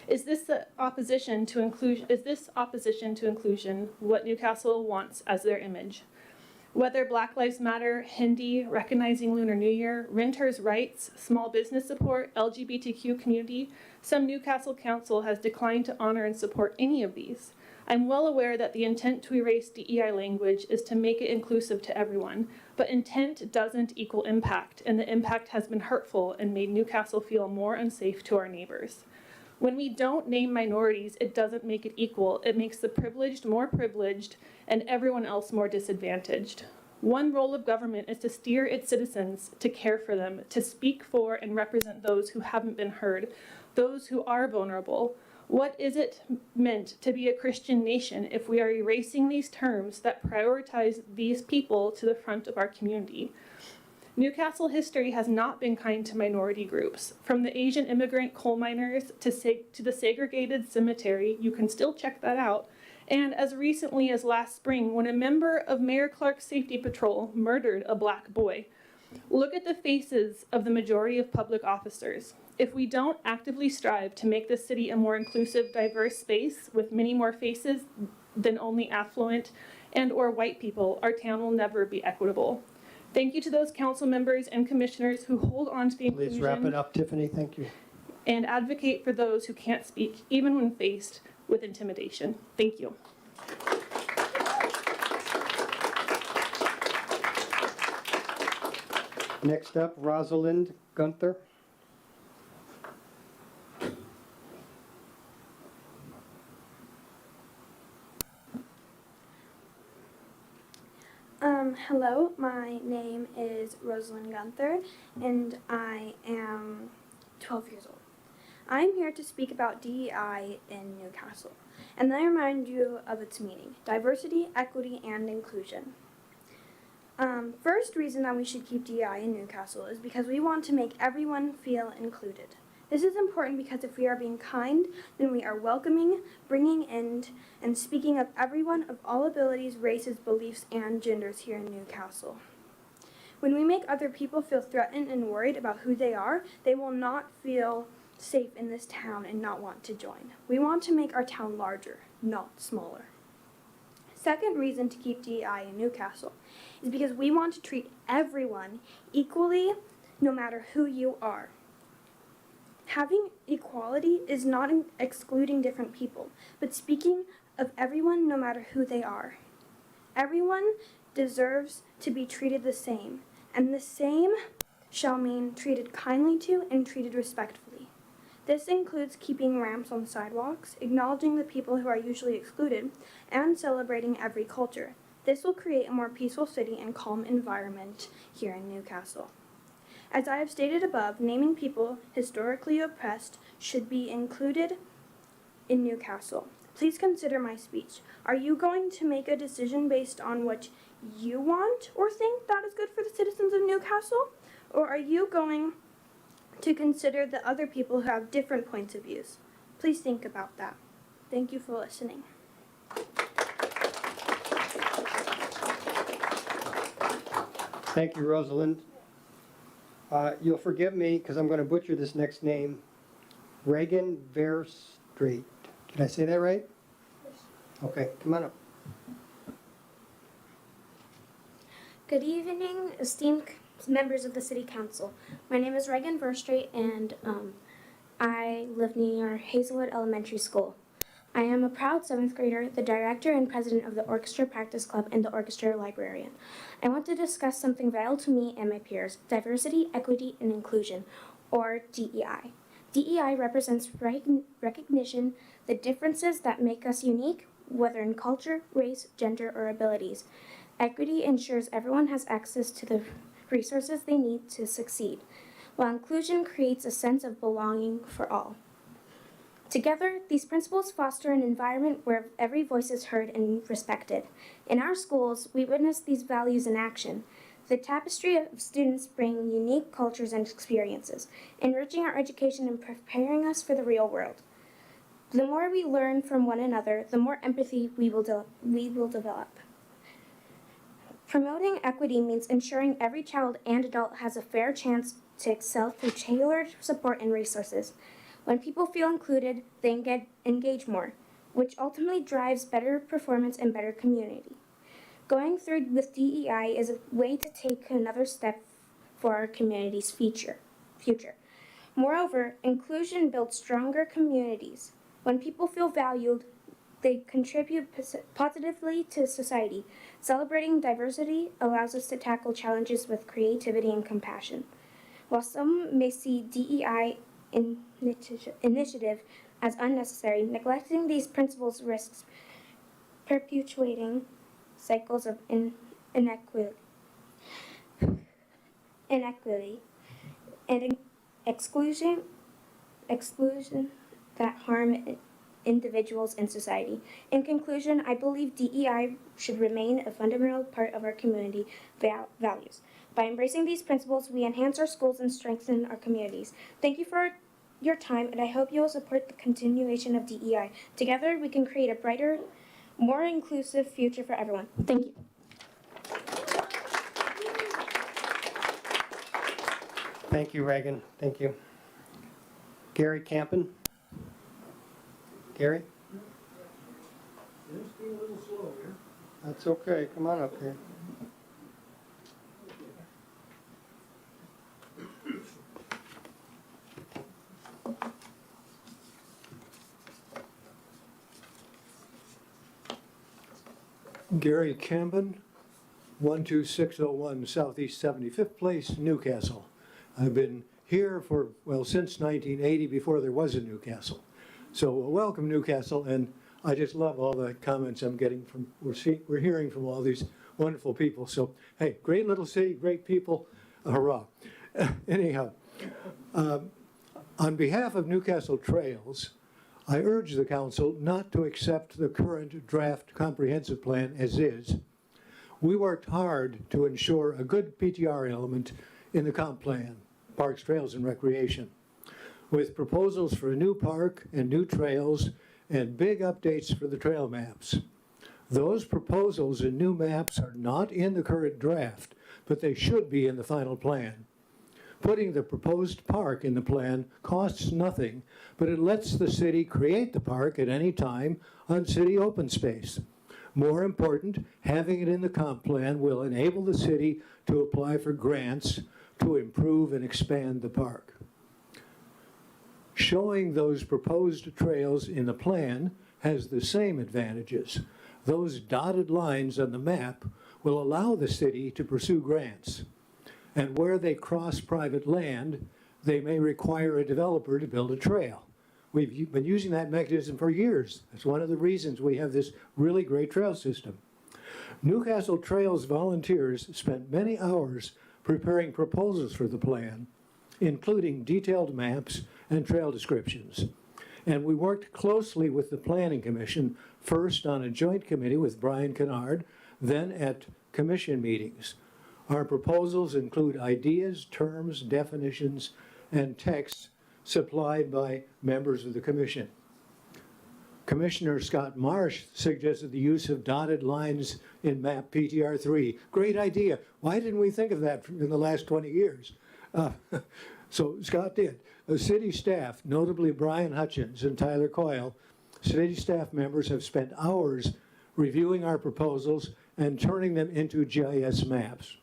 is this opposition to inclusion what Newcastle wants as their image? Whether Black Lives Matter, Hindi, recognizing Lunar New Year, renters' rights, small business support, LGBTQ community, some Newcastle Council has declined to honor and support any of these. I'm well aware that the intent to erase DEI language is to make it inclusive to everyone, but intent doesn't equal impact, and the impact has been hurtful and made Newcastle feel more unsafe to our neighbors. When we don't name minorities, it doesn't make it equal. It makes the privileged more privileged and everyone else more disadvantaged. One role of government is to steer its citizens, to care for them, to speak for and represent those who haven't been heard, those who are vulnerable. What is it meant to be a Christian nation if we are erasing these terms that prioritize these people to the front of our community? Newcastle history has not been kind to minority groups. From the Asian immigrant coal miners to the segregated cemetery, you can still check that out, and as recently as last spring when a member of Mayor Clark's safety patrol murdered a black boy. Look at the faces of the majority of public officers. If we don't actively strive to make this city a more inclusive, diverse space with many more faces than only affluent and or white people, our town will never be equitable. Thank you to those council members and commissioners who hold on to the inclusion. Please wrap it up, Tiffany. Thank you. And advocate for those who can't speak, even when faced with intimidation. Thank you. Next up, Rosalind Gunther. Hello, my name is Rosalind Gunther, and I am 12 years old. I'm here to speak about DEI in Newcastle, and then I remind you of its meaning: diversity, equity, and inclusion. First reason that we should keep DEI in Newcastle is because we want to make everyone feel included. This is important because if we are being kind, then we are welcoming, bringing in, and speaking of everyone of all abilities, races, beliefs, and genders here in Newcastle. When we make other people feel threatened and worried about who they are, they will not feel safe in this town and not want to join. We want to make our town larger, not smaller. Second reason to keep DEI in Newcastle is because we want to treat everyone equally, no matter who you are. Having equality is not excluding different people, but speaking of everyone no matter who they are. Everyone deserves to be treated the same, and the same shall mean treated kindly to and treated respectfully. This includes keeping ramps on sidewalks, acknowledging the people who are usually excluded, and celebrating every culture. This will create a more peaceful city and calm environment here in Newcastle. As I have stated above, naming people historically oppressed should be included in Newcastle. Please consider my speech. Are you going to make a decision based on what you want or think that is good for the citizens of Newcastle? Or are you going to consider the other people who have different points of views? Please think about that. Thank you for listening. Thank you, Rosalind. You'll forgive me because I'm going to butcher this next name. Reagan Verstreet. Did I say that right? Okay, come on up. Good evening, esteemed members of the City Council. My name is Reagan Verstreet, and I live near Hazelwood Elementary School. I am a proud 7th grader, the director and president of the Orchestra Practice Club, and the orchestra librarian. I want to discuss something vital to me and my peers: diversity, equity, and inclusion, or DEI. DEI represents recognition, the differences that make us unique, whether in culture, race, gender, or abilities. Equity ensures everyone has access to the resources they need to succeed, while inclusion creates a sense of belonging for all. Together, these principles foster an environment where every voice is heard and respected. In our schools, we witness these values in action. The tapestry of students bring unique cultures and experiences, enriching our education and preparing us for the real world. The more we learn from one another, the more empathy we will develop. Promoting equity means ensuring every child and adult has a fair chance to excel through tailored support and resources. When people feel included, they engage more, which ultimately drives better performance and better community. Going through with DEI is a way to take another step for our community's future. Moreover, inclusion builds stronger communities. When people feel valued, they contribute positively to society. Celebrating diversity allows us to tackle challenges with creativity and compassion. While some may see DEI initiative as unnecessary, neglecting these principles risks perpetuating cycles of inequity and exclusion that harm individuals and society. In conclusion, I believe DEI should remain a fundamental part of our community values. By embracing these principles, we enhance our schools and strengthen our communities. Thank you for your time, and I hope you will support the continuation of DEI. Together, we can create a brighter, more inclusive future for everyone. Thank you. Thank you, Reagan. Thank you. Gary Campen. Gary? Just be a little slow here. That's okay. Come on up here. Gary Campen, 12601 Southeast 75th Place, Newcastle. I've been here for, well, since 1980, before there was a Newcastle. So welcome, Newcastle, and I just love all the comments I'm getting from, we're hearing from all these wonderful people. So, hey, great little city, great people, hurrah. Anyhow, on behalf of Newcastle Trails, I urge the council not to accept the current draft comprehensive plan as is. We worked hard to ensure a good PTR element in the comp plan, Parks, Trails, and Recreation, with proposals for a new park and new trails and big updates for the trail maps. Those proposals and new maps are not in the current draft, but they should be in the final plan. Putting the proposed park in the plan costs nothing, but it lets the city create the park at any time on city open space. More important, having it in the comp plan will enable the city to apply for grants to improve and expand the park. Showing those proposed trails in the plan has the same advantages. Those dotted lines on the map will allow the city to pursue grants. And where they cross private land, they may require a developer to build a trail. We've been using that mechanism for years. That's one of the reasons we have this really great trail system. Newcastle Trails volunteers spent many hours preparing proposals for the plan, including detailed maps and trail descriptions. And we worked closely with the Planning Commission, first on a joint committee with Brian Kennard, then at commission meetings. Our proposals include ideas, terms, definitions, and texts supplied by members of the commission. Commissioner Scott Marsh suggested the use of dotted lines in map PTR 3. Great idea. Why didn't we think of that in the last 20 years? So Scott did. The city staff, notably Brian Hutchins and Tyler Coyle, city staff members have spent hours reviewing our proposals and turning them into GIS maps.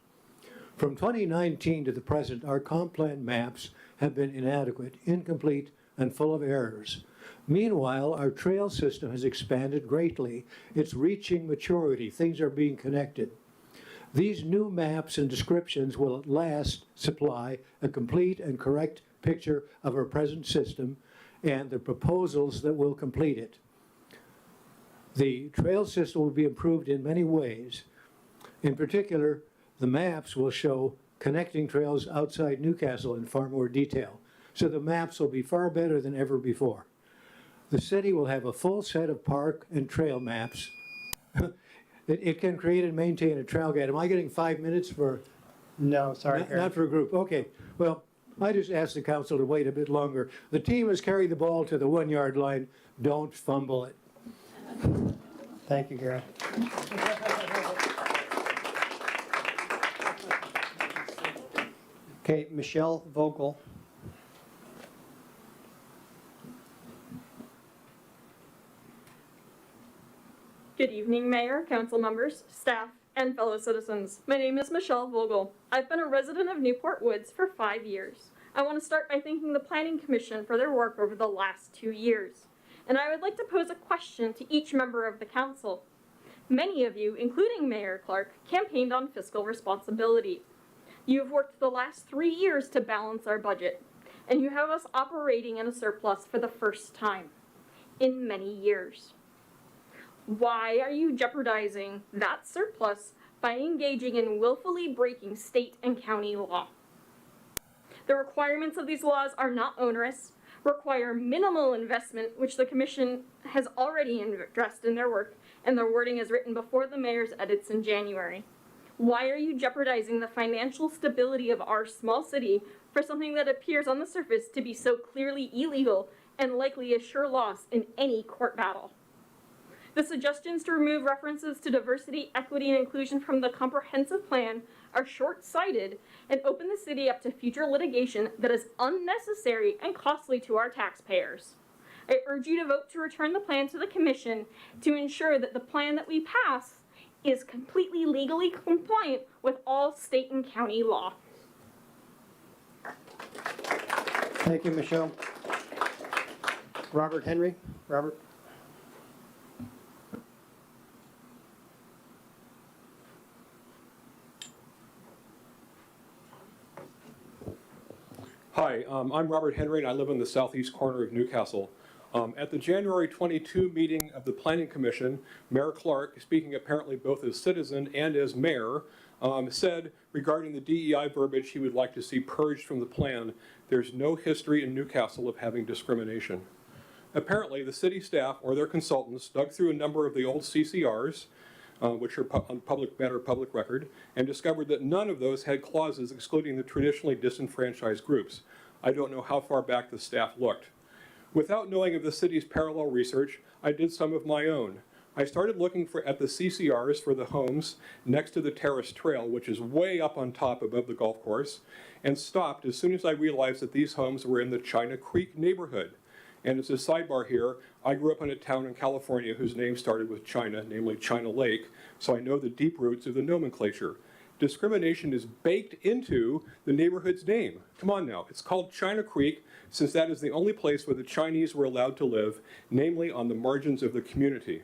From 2019 to the present, our comp plan maps have been inadequate, incomplete, and full of errors. Meanwhile, our trail system has expanded greatly. It's reaching maturity. Things are being connected. These new maps and descriptions will at last supply a complete and correct picture of our present system and the proposals that will complete it. The trail system will be improved in many ways. In particular, the maps will show connecting trails outside Newcastle in far more detail. So the maps will be far better than ever before. The city will have a full set of park and trail maps. It can create and maintain a trail guide. Am I getting 5 minutes for? No, sorry. Not for a group. Okay. Well, I just asked the council to wait a bit longer. The team has carried the ball to the 1 yard line. Don't fumble it. Thank you, Gary. Okay, Michelle Vogel. Good evening, Mayor, council members, staff, and fellow citizens. My name is Michelle Vogel. I've been a resident of Newport Woods for 5 years. I want to start by thanking the Planning Commission for their work over the last 2 years. And I would like to pose a question to each member of the council. Many of you, including Mayor Clark, campaigned on fiscal responsibility. You have worked the last 3 years to balance our budget, and you have us operating in a surplus for the first time in many years. Why are you jeopardizing that surplus by engaging in willfully breaking state and county law? The requirements of these laws are not onerous, require minimal investment, which the Commission has already addressed in their work, and their wording is written before the mayor's edits in January. Why are you jeopardizing the financial stability of our small city for something that appears on the surface to be so clearly illegal and likely a sure loss in any court battle? The suggestions to remove references to diversity, equity, and inclusion from the comprehensive plan are short-sighted and open the city up to future litigation that is unnecessary and costly to our taxpayers. I urge you to vote to return the plan to the Commission to ensure that the plan that we pass is completely legally compliant with all state and county law. Thank you, Michelle. Robert Henry. Robert. Hi, I'm Robert Henry, and I live in the southeast corner of Newcastle. At the January 22 meeting of the Planning Commission, Mayor Clark, speaking apparently both as citizen and as mayor, said regarding the DEI verbiage he would like to see purged from the plan, there's no history in Newcastle of having discrimination. Apparently, the city staff or their consultants dug through a number of the old CCRs, which are on public record, and discovered that none of those had clauses excluding the traditionally disenfranchised groups. I don't know how far back the staff looked. Without knowing of the city's parallel research, I did some of my own. I started looking at the CCRs for the homes next to the Terrace Trail, which is way up on top above the golf course, and stopped as soon as I realized that these homes were in the China Creek neighborhood. And as a sidebar here, I grew up in a town in California whose name started with China, namely China Lake, so I know the deep roots of the nomenclature. Discrimination is baked into the neighborhood's name. Come on now, it's called China Creek since that is the only place where the Chinese were allowed to live, namely on the margins of the community.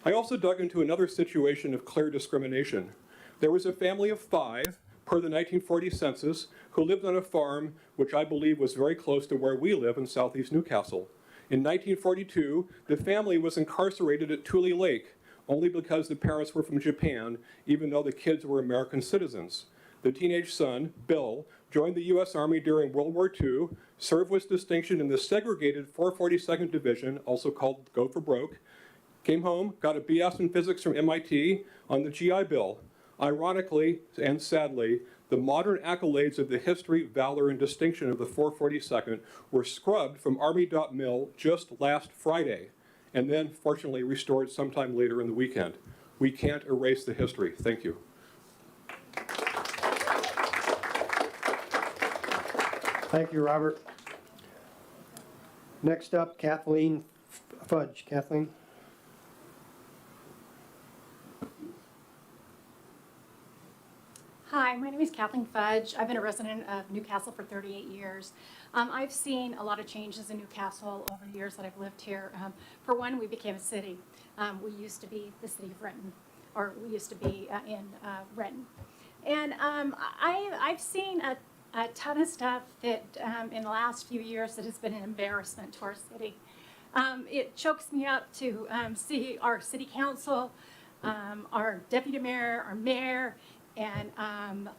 I also dug into another situation of clear discrimination. There was a family of 5, per the 1940 census, who lived on a farm which I believe was very close to where we live in southeast Newcastle. In 1942, the family was incarcerated at Tule Lake, only because the parents were from Japan, even though the kids were American citizens. The teenage son, Bill, joined the U.S. Army during World War II, served with distinction in the segregated 442nd Division, also called Go for Broke, came home, got a BS in physics from MIT on the GI Bill. Ironically and sadly, the modern accolades of the history, valor, and distinction of the 442nd were scrubbed from Army.mil just last Friday, and then fortunately restored sometime later in the weekend. We can't erase the history. Thank you. Thank you, Robert. Next up, Kathleen Fudge. Kathleen? Hi, my name is Kathleen Fudge. I've been a resident of Newcastle for 38 years. I've seen a lot of changes in Newcastle over the years that I've lived here. For one, we became a city. We used to be the city of Renton, or we used to be in Renton. And I've seen a ton of stuff that in the last few years that has been an embarrassment to our city. It chokes me up to see our city council, our deputy mayor, our mayor, and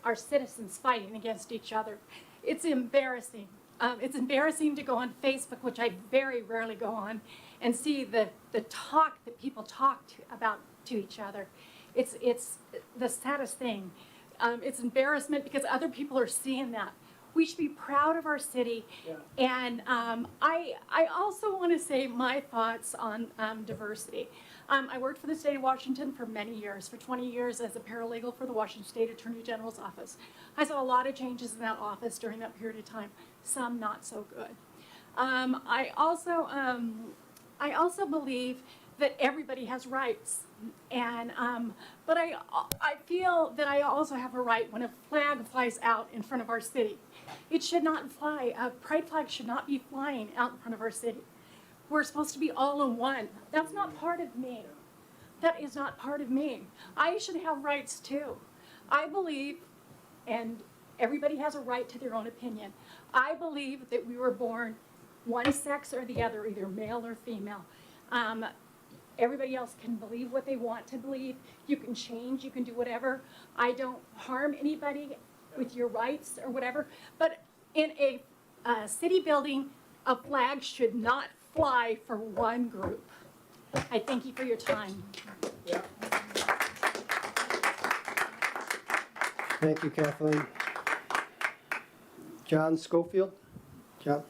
our citizens fighting against each other. It's embarrassing. It's embarrassing to go on Facebook, which I very rarely go on, and see the talk that people talk about to each other. It's the saddest thing. It's embarrassment because other people are seeing that. We should be proud of our city. Yeah. And I also want to say my thoughts on diversity. I worked for the state of Washington for many years, for 20 years as a paralegal for the Washington State Attorney General's office. I saw a lot of changes in that office during that period of time, some not so good. I also believe that everybody has rights. And, but I feel that I also have a right when a flag flies out in front of our city. It should not fly. A pride flag should not be flying out in front of our city. We're supposed to be all in one. That's not part of me. That is not part of me. I should have rights too. I believe, and everybody has a right to their own opinion, I believe that we were born one sex or the other, either male or female. Everybody else can believe what they want to believe. You can change, you can do whatever. I don't harm anybody with your rights or whatever. But in a city building, a flag should not fly for one group. I thank you for your time. Yeah. Thank you, Kathleen. John Schofield. John?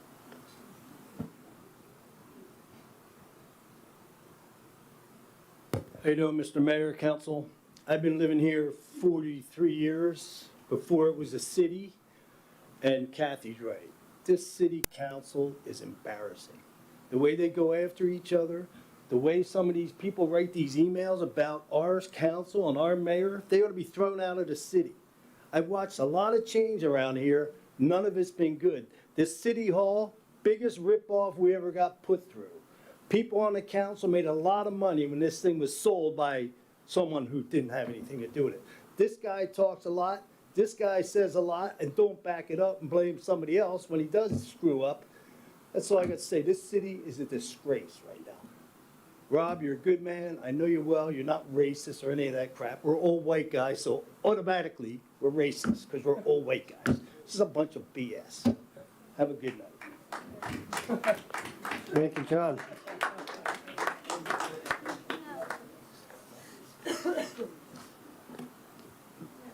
How you doing, Mr. Mayor, Council? I've been living here 43 years, before it was a city, and Kathy's right. This city council is embarrassing. The way they go after each other, the way some of these people write these emails about our council and our mayor, they ought to be thrown out of the city. I've watched a lot of change around here. None of it's been good. This city hall, biggest ripoff we ever got put through. People on the council made a lot of money when this thing was sold by someone who didn't have anything to do with it. This guy talks a lot, this guy says a lot, and don't back it up and blame somebody else when he does screw up. That's all I got to say. This city is a disgrace right now. Rob, you're a good man. I know you well. You're not racist or any of that crap. We're all white guys, so automatically we're racist because we're all white guys. This is a bunch of BS. Have a good night. Thank you, John.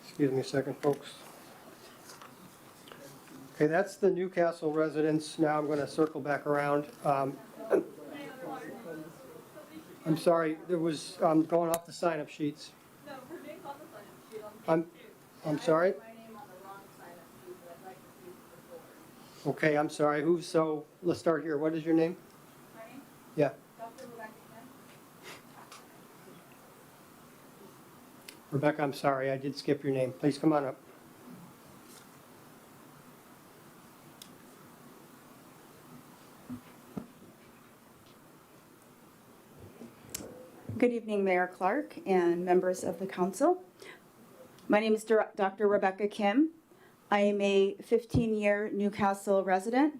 Excuse me a second, folks. Okay, that's the Newcastle residents. Now I'm going to circle back around. I'm sorry, there was, going off the sign-up sheets. No, her name's on the sign-up sheet on page I'm sorry? My name on the wrong sign-up sheet, but I'd like to see it before. Okay, I'm sorry, let's start here. What is your name? My name? Yeah. Dr. Rebecca Kim. Rebecca, I'm sorry, I did skip your name. Please come on up. Good evening, Mayor Clark and members of the council. My name is Dr. Rebecca Kim. I am a 15-year Newcastle resident.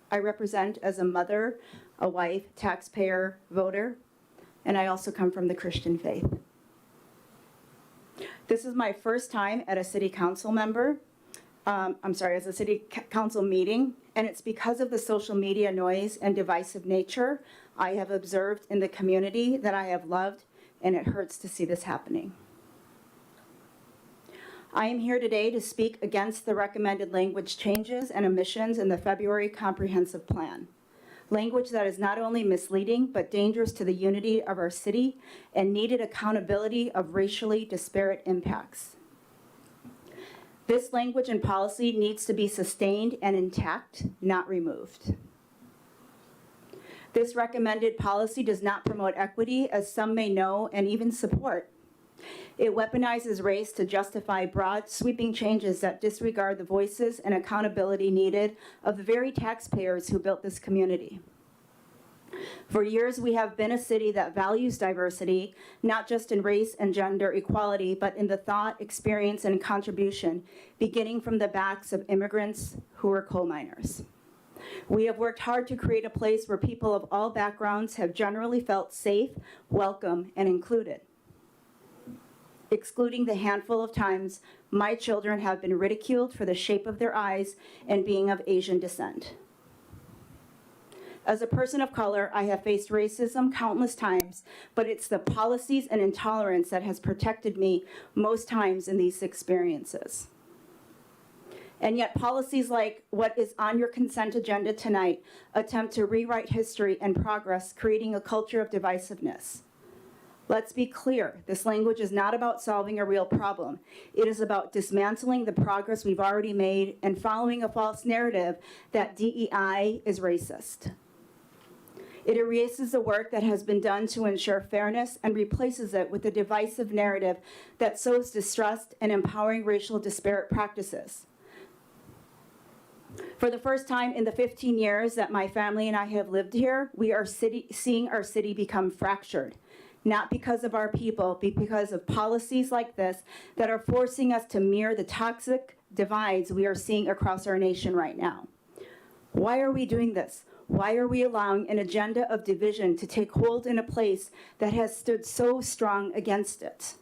I represent as a mother, a wife, taxpayer, voter, and I also come from the Christian faith. This is my first time at a city council as a city council meeting, and it's because of the social media noise and divisive nature I have observed in the community that I have loved, and it hurts to see this happening. I am here today to speak against the recommended language changes and omissions in the February Comprehensive Plan. Language that is not only misleading, but dangerous to the unity of our city and needed accountability of racially disparate impacts. This language and policy needs to be sustained and intact, not removed. This recommended policy does not promote equity, as some may know and even support. It weaponizes race to justify broad, sweeping changes that disregard the voices and accountability needed of the very taxpayers who built this community. For years, we have been a city that values diversity, not just in race and gender equality, but in the thought, experience, and contribution, beginning from the backs of immigrants who were coal miners. We have worked hard to create a place where people of all backgrounds have generally felt safe, welcome, and included. Excluding the handful of times my children have been ridiculed for the shape of their eyes and being of Asian descent. As a person of color, I have faced racism countless times, but it's the policies and intolerance that has protected me most times in these experiences. And yet policies like what is on your consent agenda tonight attempt to rewrite history and progress, creating a culture of divisiveness. Let's be clear, this language is not about solving a real problem. It is about dismantling the progress we've already made and following a false narrative that DEI is racist. It erases the work that has been done to ensure fairness and replaces it with a divisive narrative that sows distrust and empowering racial disparate practices. For the first time in the 15 years that my family and I have lived here, we are seeing our city become fractured, not because of our people, but because of policies like this that are forcing us to mirror the toxic divides we are seeing across our nation right now. Why are we doing this? Why are we allowing an agenda of division to take hold in a place that has stood so strong against it?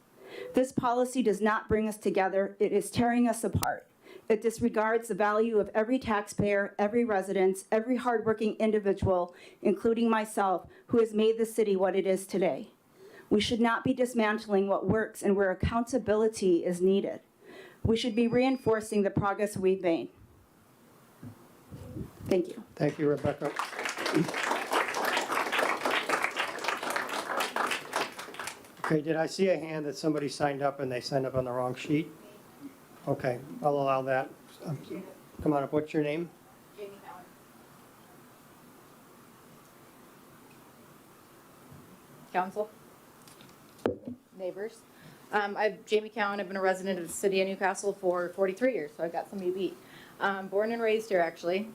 This policy does not bring us together, it is tearing us apart. It disregards the value of every taxpayer, every resident, every hardworking individual, including myself, who has made the city what it is today. We should not be dismantling what works and where accountability is needed. We should be reinforcing the progress we've made. Thank you. Thank you, Rebecca. Okay, did I see a hand that somebody signed up and they signed up on the wrong sheet? Okay, I'll allow that. Come on up, what's your name? Jamie Cowan. Council, neighbors. I'm Jamie Cowan. I've been a resident of the city of Newcastle for 43 years, so I've got some beat. Born and raised here, actually.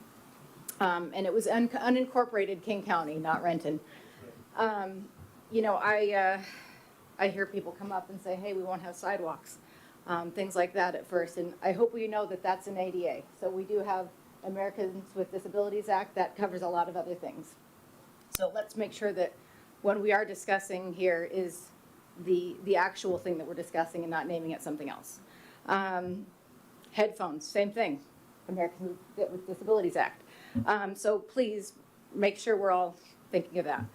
And it was unincorporated King County, not Renton. You know, I hear people come up and say, hey, we won't have sidewalks. Things like that at first, and I hope you know that that's an ADA. So we do have Americans with Disabilities Act that covers a lot of other things. So let's make sure that when we are discussing here is the actual thing that we're discussing and not naming it something else. Headphones, same thing, Americans with Disabilities Act. So please make sure we're all thinking of that.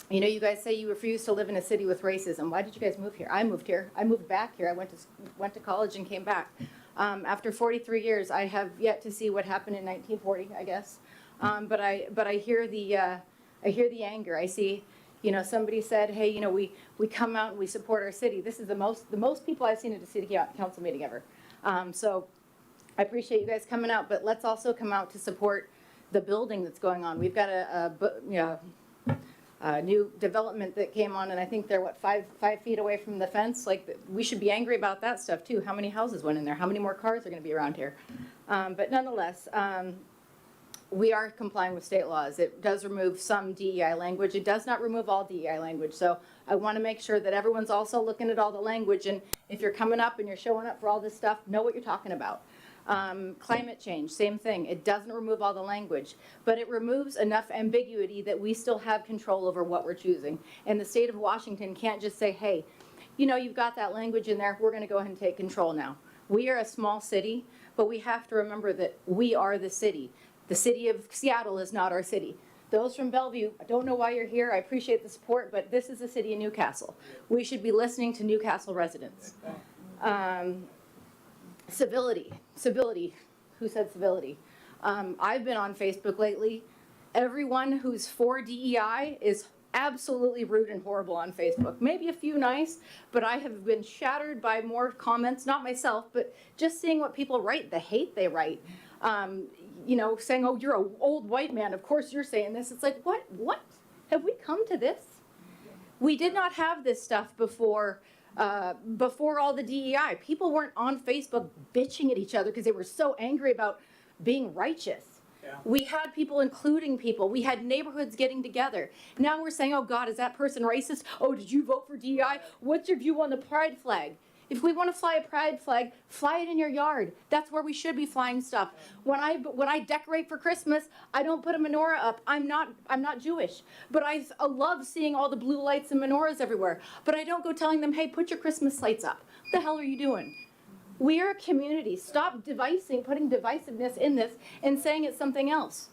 You know, you guys say you refuse to live in a city with racism. Why did you guys move here? I moved here. I moved back here. I went to college and came back. After 43 years, I have yet to see what happened in 1940, I guess. But I hear the anger. I see, You know, somebody said, hey, you know, we come out and we support our city. This is the most people I've seen at a city council meeting ever. So I appreciate you guys coming out, but let's also come out to support the building that's going on. We've got a new development that came on, and I think they're, what, 5 feet away from the fence? Like, we should be angry about that stuff, too. How many houses went in there? How many more cars are going to be around here? But nonetheless, we are complying with state laws. It does remove some DEI language. It does not remove all DEI language. So I want to make sure that everyone's also looking at all the language, and if you're coming up and you're showing up for all this stuff, know what you're talking about. Climate change, same thing. It doesn't remove all the language, but it removes enough ambiguity that we still have control over what we're choosing. And the state of Washington can't just say, hey, you know, you've got that language in there, we're going to go ahead and take control now. We are a small city, but we have to remember that we are the city. The city of Seattle is not our city. Those from Bellevue, I don't know why you're here, I appreciate the support, but this is the city of Newcastle. We should be listening to Newcastle residents. Civility, who said civility? I've been on Facebook lately. Everyone who's for DEI is absolutely rude and horrible on Facebook. Maybe a few nice, but I have been shattered by more comments, not myself, but just seeing what people write, the hate they write. You know, saying, oh, you're an old white man, of course you're saying this. It's like, what? Have we come to this? We did not have this stuff before all the DEI. People weren't on Facebook bitching at each other because they were so angry about being righteous. Yeah. We had people including people. We had neighborhoods getting together. Now we're saying, oh God, is that person racist? Oh, did you vote for DEI? What's your view on the pride flag? If we want to fly a pride flag, fly it in your yard. That's where we should be flying stuff. When I decorate for Christmas, I don't put a menorah up. I'm not Jewish, but I love seeing all the blue lights and menorahs everywhere. But I don't go telling them, hey, put your Christmas lights up. What the hell are you doing? We are a community. Stop putting divisiveness in this and saying it's something else.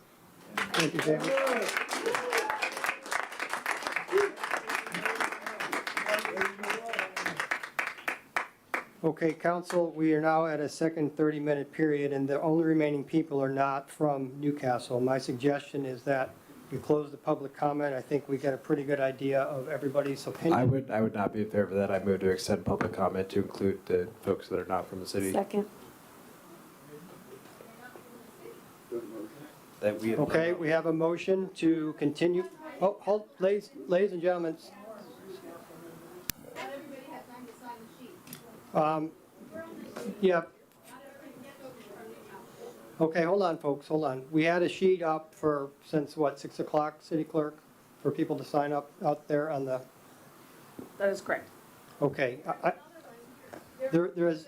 Thank you, Jamie. Okay, council, we are now at a second 30-minute period, and the only remaining people are not from Newcastle. My suggestion is that we close the public comment. I think we get a pretty good idea of everybody's opinion. I would not be in favor of that. I move to extend public comment to include the folks that are not from the city. Second. Okay, we have a motion to continue. Oh, hold, ladies and gentlemen. Yeah. Okay, hold on, folks, hold on. We had a sheet up since what, 6 o'clock, City Clerk, for people to sign up out there on the, That is correct. okay. There is.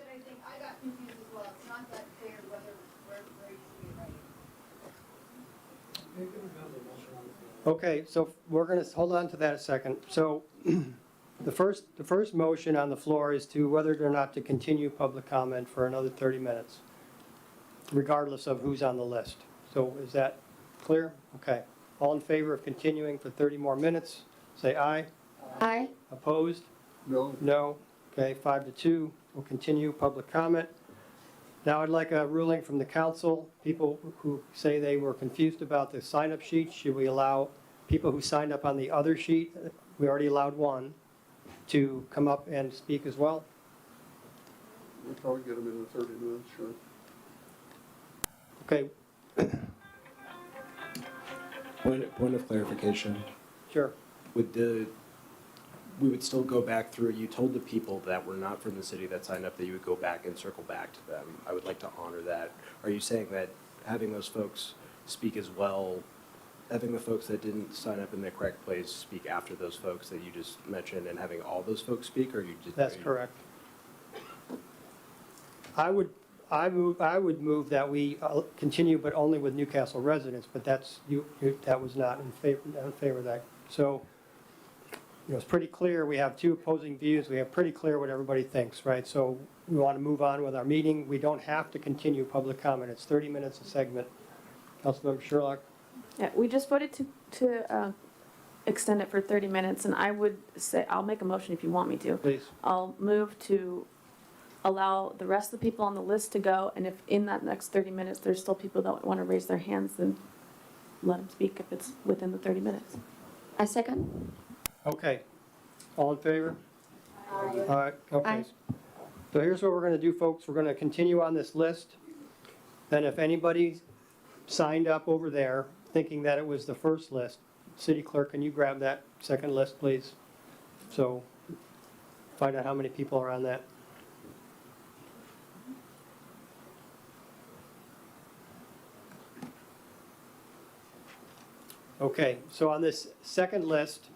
Okay, so we're going to hold on to that a second. So the first motion on the floor is to whether or not to continue public comment for another 30 minutes, regardless of who's on the list. So is that clear? Okay. All in favor of continuing for 30 more minutes, say aye. Aye. Opposed? No. No. Okay, 5-2. We'll continue public comment. Now I'd like a ruling from the council. People who say they were confused about the sign-up sheet, should we allow people who signed up on the other sheet, we already allowed one, to come up and speak as well? We'll probably get them in the 30 minutes, sure. Okay. Point of clarification. Sure. We would still go back through, you told the people that were not from the city that signed up that you would go back and circle back to them. I would like to honor that. Are you saying that having those folks speak as well, having the folks that didn't sign up in the correct place speak after those folks that you just mentioned, and having all those folks speak, or you just? That's correct. I would move that we continue, but only with Newcastle residents, but that was not in favor of that. So, it's pretty clear, we have two opposing views, we have pretty clear what everybody thinks, right? So we want to move on with our meeting. We don't have to continue public comment. It's 30 minutes a segment. Councilmember Sherlock? Yeah, we just voted to extend it for 30 minutes, and I would say, I'll make a motion if you want me to. Please. I'll move to allow the rest of the people on the list to go, and if in that next 30 minutes, there's still people that want to raise their hands, then let them speak if it's within the 30 minutes. I second. Okay. All in favor? Aye. Okay. So here's what we're going to do, folks. We're going to continue on this list. Then if anybody signed up over there thinking that it was the first list, City Clerk, can you grab that second list, please? So find out how many people are on that. Okay, so on this second list,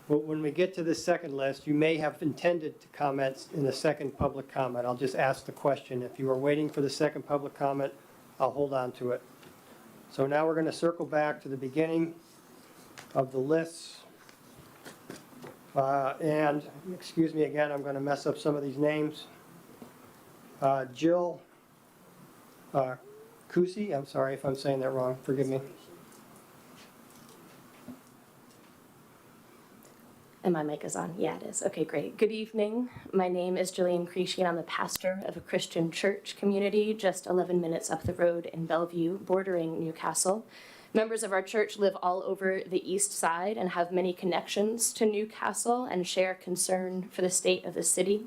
when we get to this second list, you may have intended to comment in the second public comment. I'll just ask the question. If you are waiting for the second public comment, I'll hold on to it. So now we're going to circle back to the beginning of the lists. And, excuse me again, I'm going to mess up some of these names. Jill Kusi, I'm sorry if I'm saying that wrong, forgive me. And my mic is on. Yeah, it is. Okay, great. Good evening. My name is Jillian Creasy, and I'm the pastor of a Christian church community just 11 minutes up the road in Bellevue, bordering Newcastle. Members of our church live all over the east side and have many connections to Newcastle and share concern for the state of the city.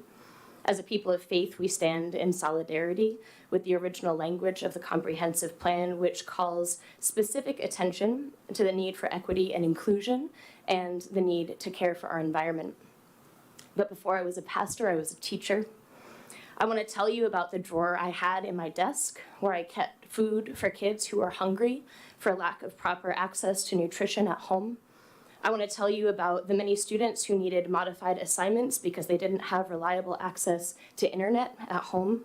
As a people of faith, we stand in solidarity with the original language of the comprehensive plan, which calls specific attention to the need for equity and inclusion and the need to care for our environment. But before I was a pastor, I was a teacher. I want to tell you about the drawer I had in my desk where I kept food for kids who are hungry for lack of proper access to nutrition at home. I want to tell you about the many students who needed modified assignments because they didn't have reliable access to internet at home.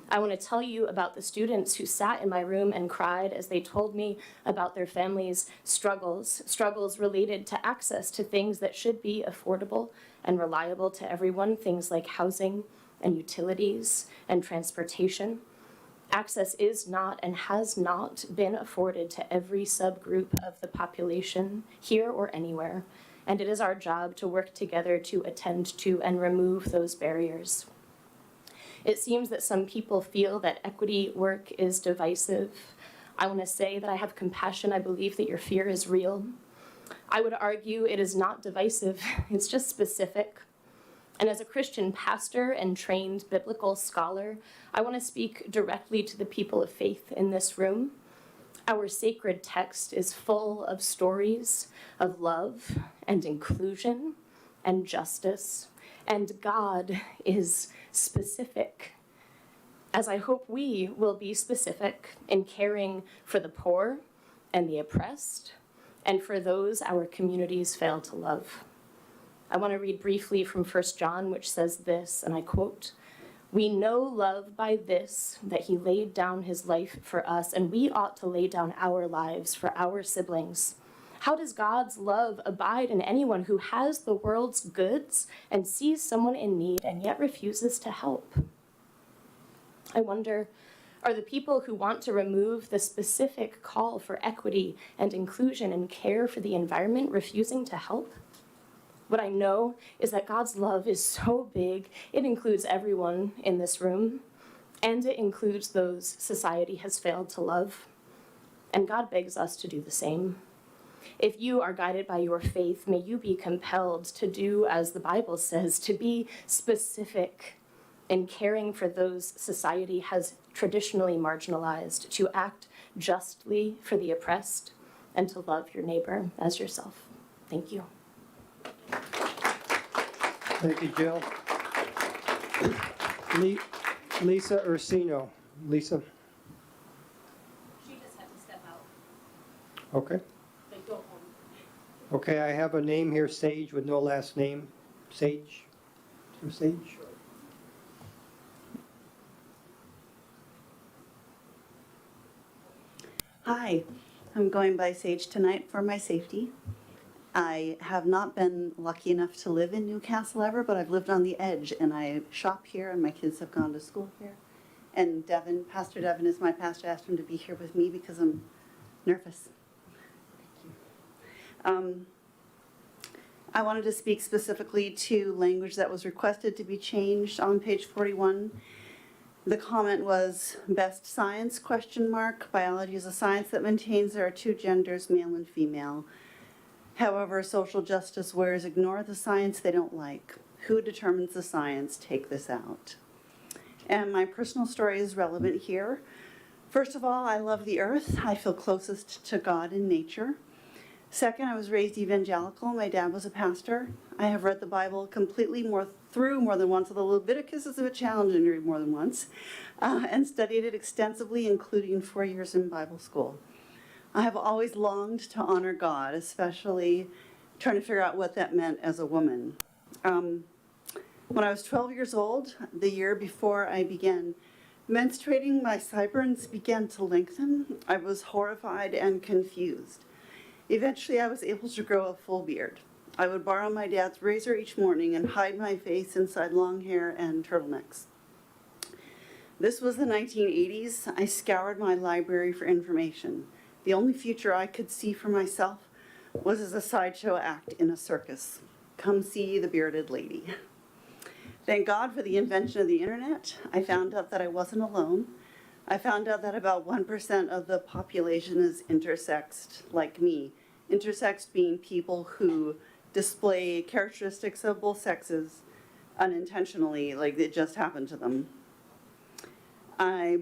I want to tell you about the students who sat in my room and cried as they told me about their families' struggles related to access to things that should be affordable and reliable to everyone, things like housing and utilities and transportation. Access is not and has not been afforded to every subgroup of the population here or anywhere, and it is our job to work together to attend to and remove those barriers. It seems that some people feel that equity work is divisive. I want to say that I have compassion. I believe that your fear is real. I would argue it is not divisive, it's just specific. And as a Christian pastor and trained biblical scholar, I want to speak directly to the people of faith in this room. Our sacred text is full of stories of love and inclusion and justice, and God is specific, as I hope we will be specific in caring for the poor and the oppressed, and for those our communities fail to love. I want to read briefly from 1 John, which says this, and I quote, "We know love by this, that he laid down his life for us, and we ought to lay down our lives for our siblings. How does God's love abide in anyone who has the world's goods and sees someone in need and yet refuses to help?" I wonder, are the people who want to remove the specific call for equity and inclusion and care for the environment refusing to help? What I know is that God's love is so big, it includes everyone in this room, and it includes those society has failed to love. And God begs us to do the same. If you are guided by your faith, may you be compelled to do as the Bible says, to be specific in caring for those society has traditionally marginalized, to act justly for the oppressed, and to love your neighbor as yourself. Thank you. Thank you, Jill. Lisa Ursino. Lisa? She just had to step out. Okay. They don't want Okay, I have a name here, Sage, with no last name. Sage? Or Sage? Hi, I'm going by Sage tonight for my safety. I have not been lucky enough to live in Newcastle ever, but I've lived on the edge, and I shop here, and my kids have gone to school here. And Devin, Pastor Devin is my pastor, asked him to be here with me because I'm nervous. I wanted to speak specifically to language that was requested to be changed on page 41. The comment was best science, ? Biology is a science that maintains there are two genders, male and female. However, social justice warriors ignore the science they don't like. Who determines the science? Take this out. And my personal story is relevant here. First of all, I love the earth. I feel closest to God and nature. Second, I was raised evangelical. My dad was a pastor. I have read the Bible completely more than once, although Leviticus is a bit challenging to read more than once, and studied it extensively, including 4 years in Bible school. I have always longed to honor God, especially trying to figure out what that meant as a woman. When I was 12 years old, the year before I began menstruating, my sideburns began to lengthen. I was horrified and confused. Eventually, I was able to grow a full beard. I would borrow my dad's razor each morning and hide my face inside long hair and turtlenecks. This was the 1980s. I scoured my library for information. The only future I could see for myself was as a sideshow act in a circus. Come see the bearded lady. Thank God for the invention of the internet. I found out that I wasn't alone. I found out that about 1% of the population is intersexed, like me. Intersexed being people who display characteristics of both sexes unintentionally, like it just happened to them. I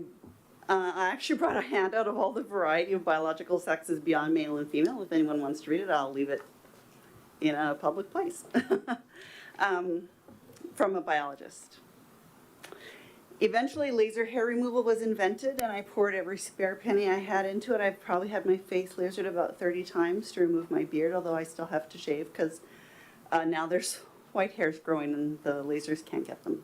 actually brought a handout of all the variety of biological sexes beyond male and female. If anyone wants to read it, I'll leave it in a public place. From a biologist. Eventually, laser hair removal was invented, and I poured every spare penny I had into it. I've probably had my face lasered about 30 times to remove my beard, although I still have to shave because now there's white hairs growing and the lasers can't get them.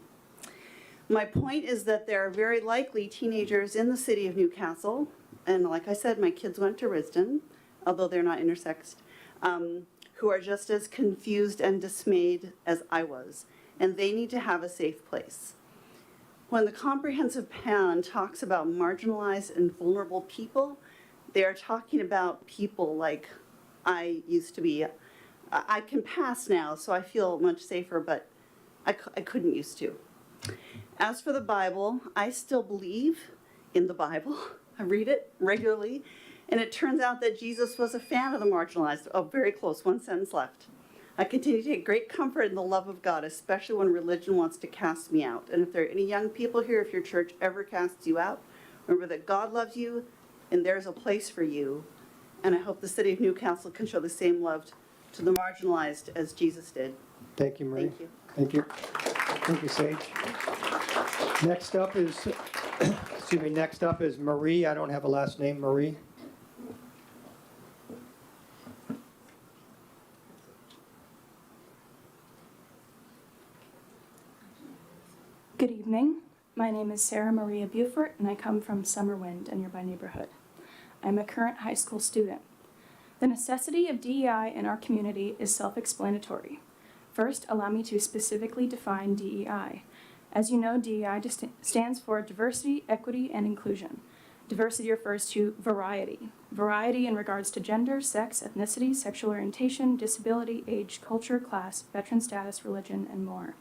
My point is that there are very likely teenagers in the city of Newcastle, and like I said, my kids went to Risdon, although they're not intersexed, who are just as confused and dismayed as I was, and they need to have a safe place. When the comprehensive plan talks about marginalized and vulnerable people, they are talking about people like I used to be. I can pass now, so I feel much safer, but I couldn't used to. As for the Bible, I still believe in the Bible. I read it regularly, and it turns out that Jesus was a fan of the marginalized. Oh, very close, one sentence left. I continue to take great comfort in the love of God, especially when religion wants to cast me out. And if there are any young people here, if your church ever casts you out, remember that God loves you and there's a place for you. And I hope the city of Newcastle can show the same love to the marginalized as Jesus did. Thank you, Marie. Thank you. Thank you. Thank you, Sage. Next up is, next up is Marie. I don't have a last name, Marie. Good evening. My name is Sarah Maria Beaufort, and I come from Summerwind, a nearby neighborhood. I'm a current high school student. The necessity of DEI in our community is self-explanatory. First, allow me to specifically define DEI. As you know, DEI stands for diversity, equity, and inclusion. Diversity refers to variety. Variety in regards to gender, sex, ethnicity, sexual orientation, disability, age, culture, class, veteran status, religion, and more.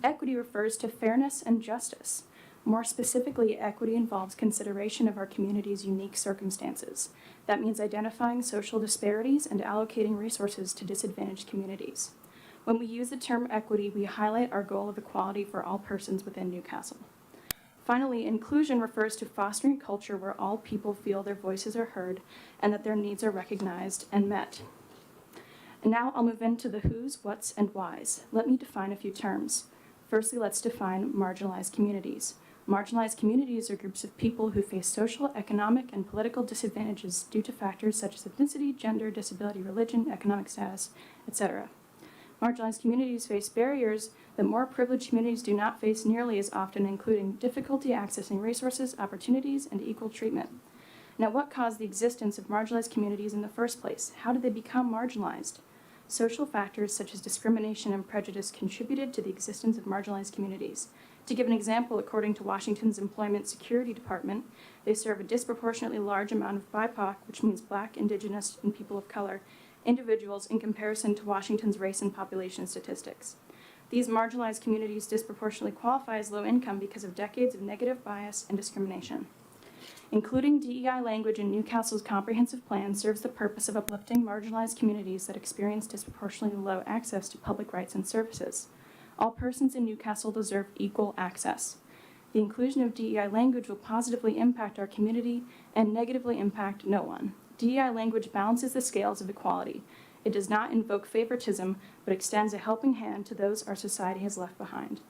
Equity refers to fairness and justice. More specifically, equity involves consideration of our community's unique circumstances. That means identifying social disparities and allocating resources to disadvantaged communities. When we use the term equity, we highlight our goal of equality for all persons within Newcastle. Finally, inclusion refers to fostering a culture where all people feel their voices are heard and that their needs are recognized and met. And now I'll move into the who's, what's, and why's. Let me define a few terms. Firstly, let's define marginalized communities. Marginalized communities are groups of people who face social, economic, and political disadvantages due to factors such as ethnicity, gender, disability, religion, economic status, etc. Marginalized communities face barriers that more privileged communities do not face nearly as often, including difficulty accessing resources, opportunities, and equal treatment. Now, what caused the existence of marginalized communities in the first place? How did they become marginalized? Social factors such as discrimination and prejudice contributed to the existence of marginalized communities. To give an example, according to Washington's Employment Security Department, they serve a disproportionately large amount of BIPOC, which means Black, Indigenous, and people of color, individuals in comparison to Washington's race and population statistics. These marginalized communities disproportionately qualify as low income because of decades of negative bias and discrimination. Including DEI language in Newcastle's comprehensive plan serves the purpose of uplifting marginalized communities that experience disproportionately low access to public rights and services. All persons in Newcastle deserve equal access. The inclusion of DEI language will positively impact our community and negatively impact no one. DEI language balances the scales of equality. It does not invoke favoritism, but extends a helping hand to those our society has left behind.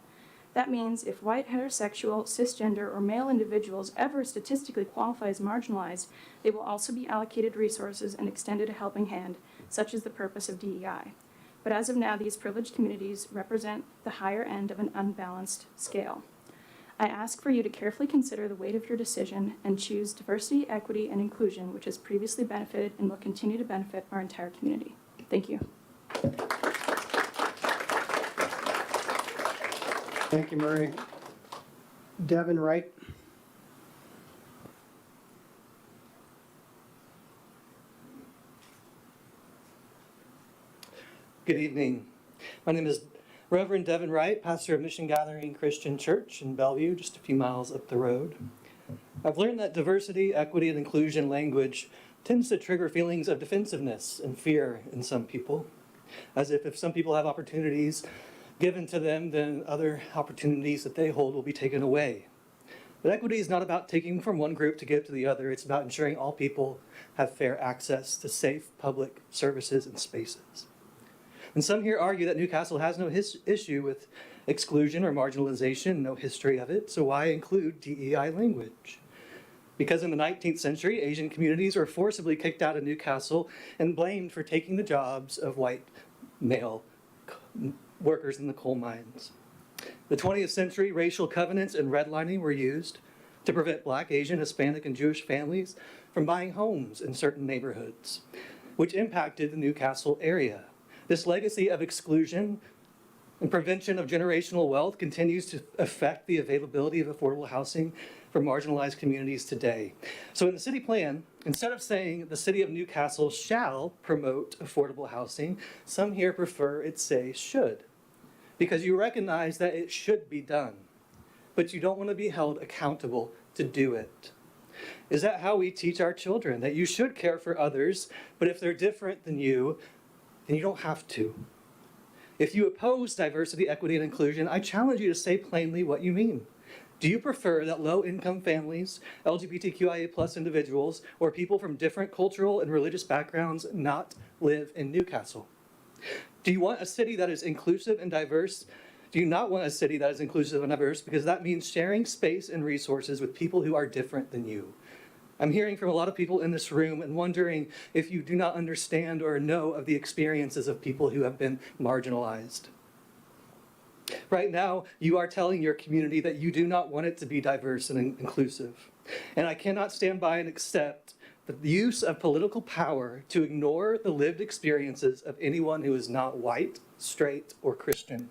That means if white, heterosexual, cisgender, or male individuals ever statistically qualify as marginalized, they will also be allocated resources and extended a helping hand, such as the purpose of DEI. But as of now, these privileged communities represent the higher end of an unbalanced scale. I ask for you to carefully consider the weight of your decision and choose diversity, equity, and inclusion, which has previously benefited and will continue to benefit our entire community. Thank you. Thank you, Murray. Devin Wright. Good evening. My name is Reverend Devin Wright, pastor of Mission Gathering Christian Church in Bellevue, just a few miles up the road. I've learned that diversity, equity, and inclusion language tends to trigger feelings of defensiveness and fear in some people, as if some people have opportunities given to them, then other opportunities that they hold will be taken away. But equity is not about taking from one group to give to the other. It's about ensuring all people have fair access to safe public services and spaces. And some here argue that Newcastle has no issue with exclusion or marginalization, no history of it, so why include DEI language? Because in the 19th century, Asian communities were forcibly kicked out of Newcastle and blamed for taking the jobs of white male workers in the coal mines. The 20th century racial covenants and redlining were used to prevent Black, Asian, Hispanic, and Jewish families from buying homes in certain neighborhoods, which impacted the Newcastle area. This legacy of exclusion and prevention of generational wealth continues to affect the availability of affordable housing for marginalized communities today. So in the city plan, instead of saying the city of Newcastle shall promote affordable housing, some here prefer it say should, because you recognize that it should be done, but you don't want to be held accountable to do it. Is that how we teach our children? That you should care for others, but if they're different than you, then you don't have to. If you oppose diversity, equity, and inclusion, I challenge you to say plainly what you mean. Do you prefer that low-income families, LGBTQIA+ individuals, or people from different cultural and religious backgrounds not live in Newcastle? Do you want a city that is inclusive and diverse? Do you not want a city that is inclusive and diverse? Because that means sharing space and resources with people who are different than you. I'm hearing from a lot of people in this room and wondering if you do not understand or know of the experiences of people who have been marginalized. Right now, you are telling your community that you do not want it to be diverse and inclusive. And I cannot stand by and accept the use of political power to ignore the lived experiences of anyone who is not white, straight, or Christian.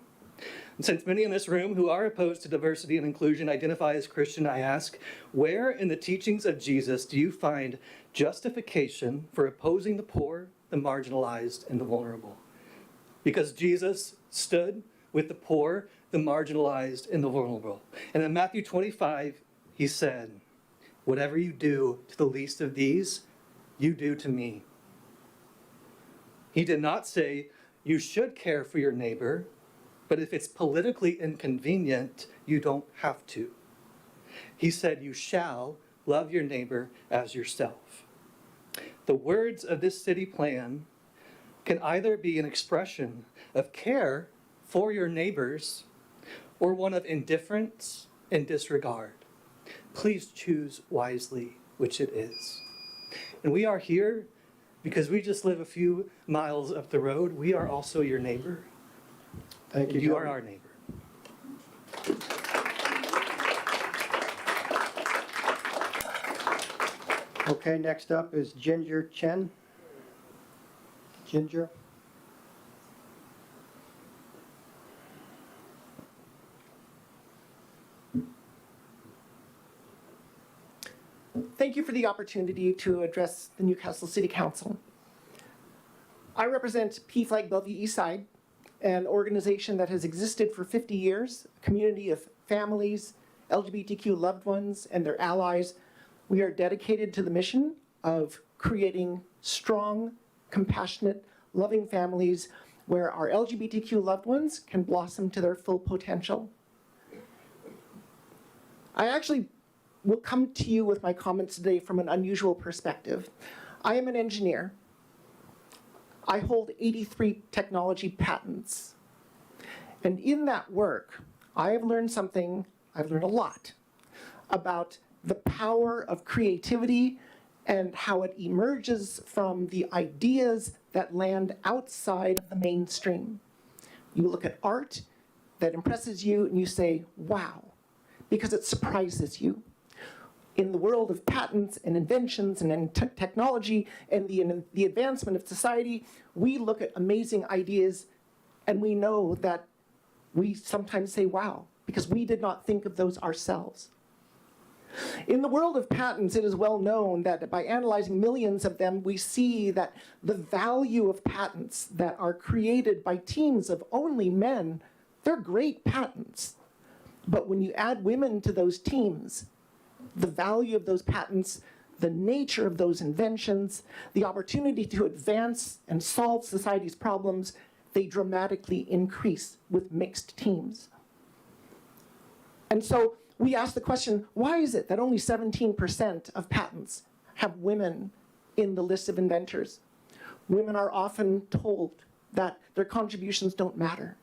And since many in this room who are opposed to diversity and inclusion identify as Christian, I ask, where in the teachings of Jesus do you find justification for opposing the poor, the marginalized, and the vulnerable? Because Jesus stood with the poor, the marginalized, and the vulnerable. And in Matthew 25, he said, whatever you do to the least of these, you do to me. He did not say you should care for your neighbor, but if it's politically inconvenient, you don't have to. He said you shall love your neighbor as yourself. The words of this city plan can either be an expression of care for your neighbors or one of indifference and disregard. Please choose wisely which it is. And we are here because we just live a few miles up the road. We are also your neighbor. Thank you. You are our neighbor. Okay, next up is Ginger Chen. Ginger. Thank you for the opportunity to address the Newcastle City Council. I represent P-Flag Bellevue Eastside, an organization that has existed for 50 years, a community of families, LGBTQ loved ones, and their allies We are dedicated to the mission of creating strong, compassionate, loving families where our LGBTQ loved ones can blossom to their full potential. I actually will come to you with my comments today from an unusual perspective. I am an engineer. I hold 83 technology patents. And in that work, I have learned something, I've learned a lot about the power of creativity and how it emerges from the ideas that land outside of the mainstream. You look at art that impresses you and you say, wow, because it surprises you. In the world of patents and inventions and in technology and the advancement of society, we look at amazing ideas and we know that we sometimes say, wow, because we did not think of those ourselves. In the world of patents, it is well known that by analyzing millions of them, we see that the value of patents that are created by teams of only men, they're great patents. But when you add women to those teams, the value of those patents, the nature of those inventions, the opportunity to advance and solve society's problems, they dramatically increase with mixed teams. And so we ask the question, why is it that only 17% of patents have women in the list of inventors? Women are often told that their contributions don't matter,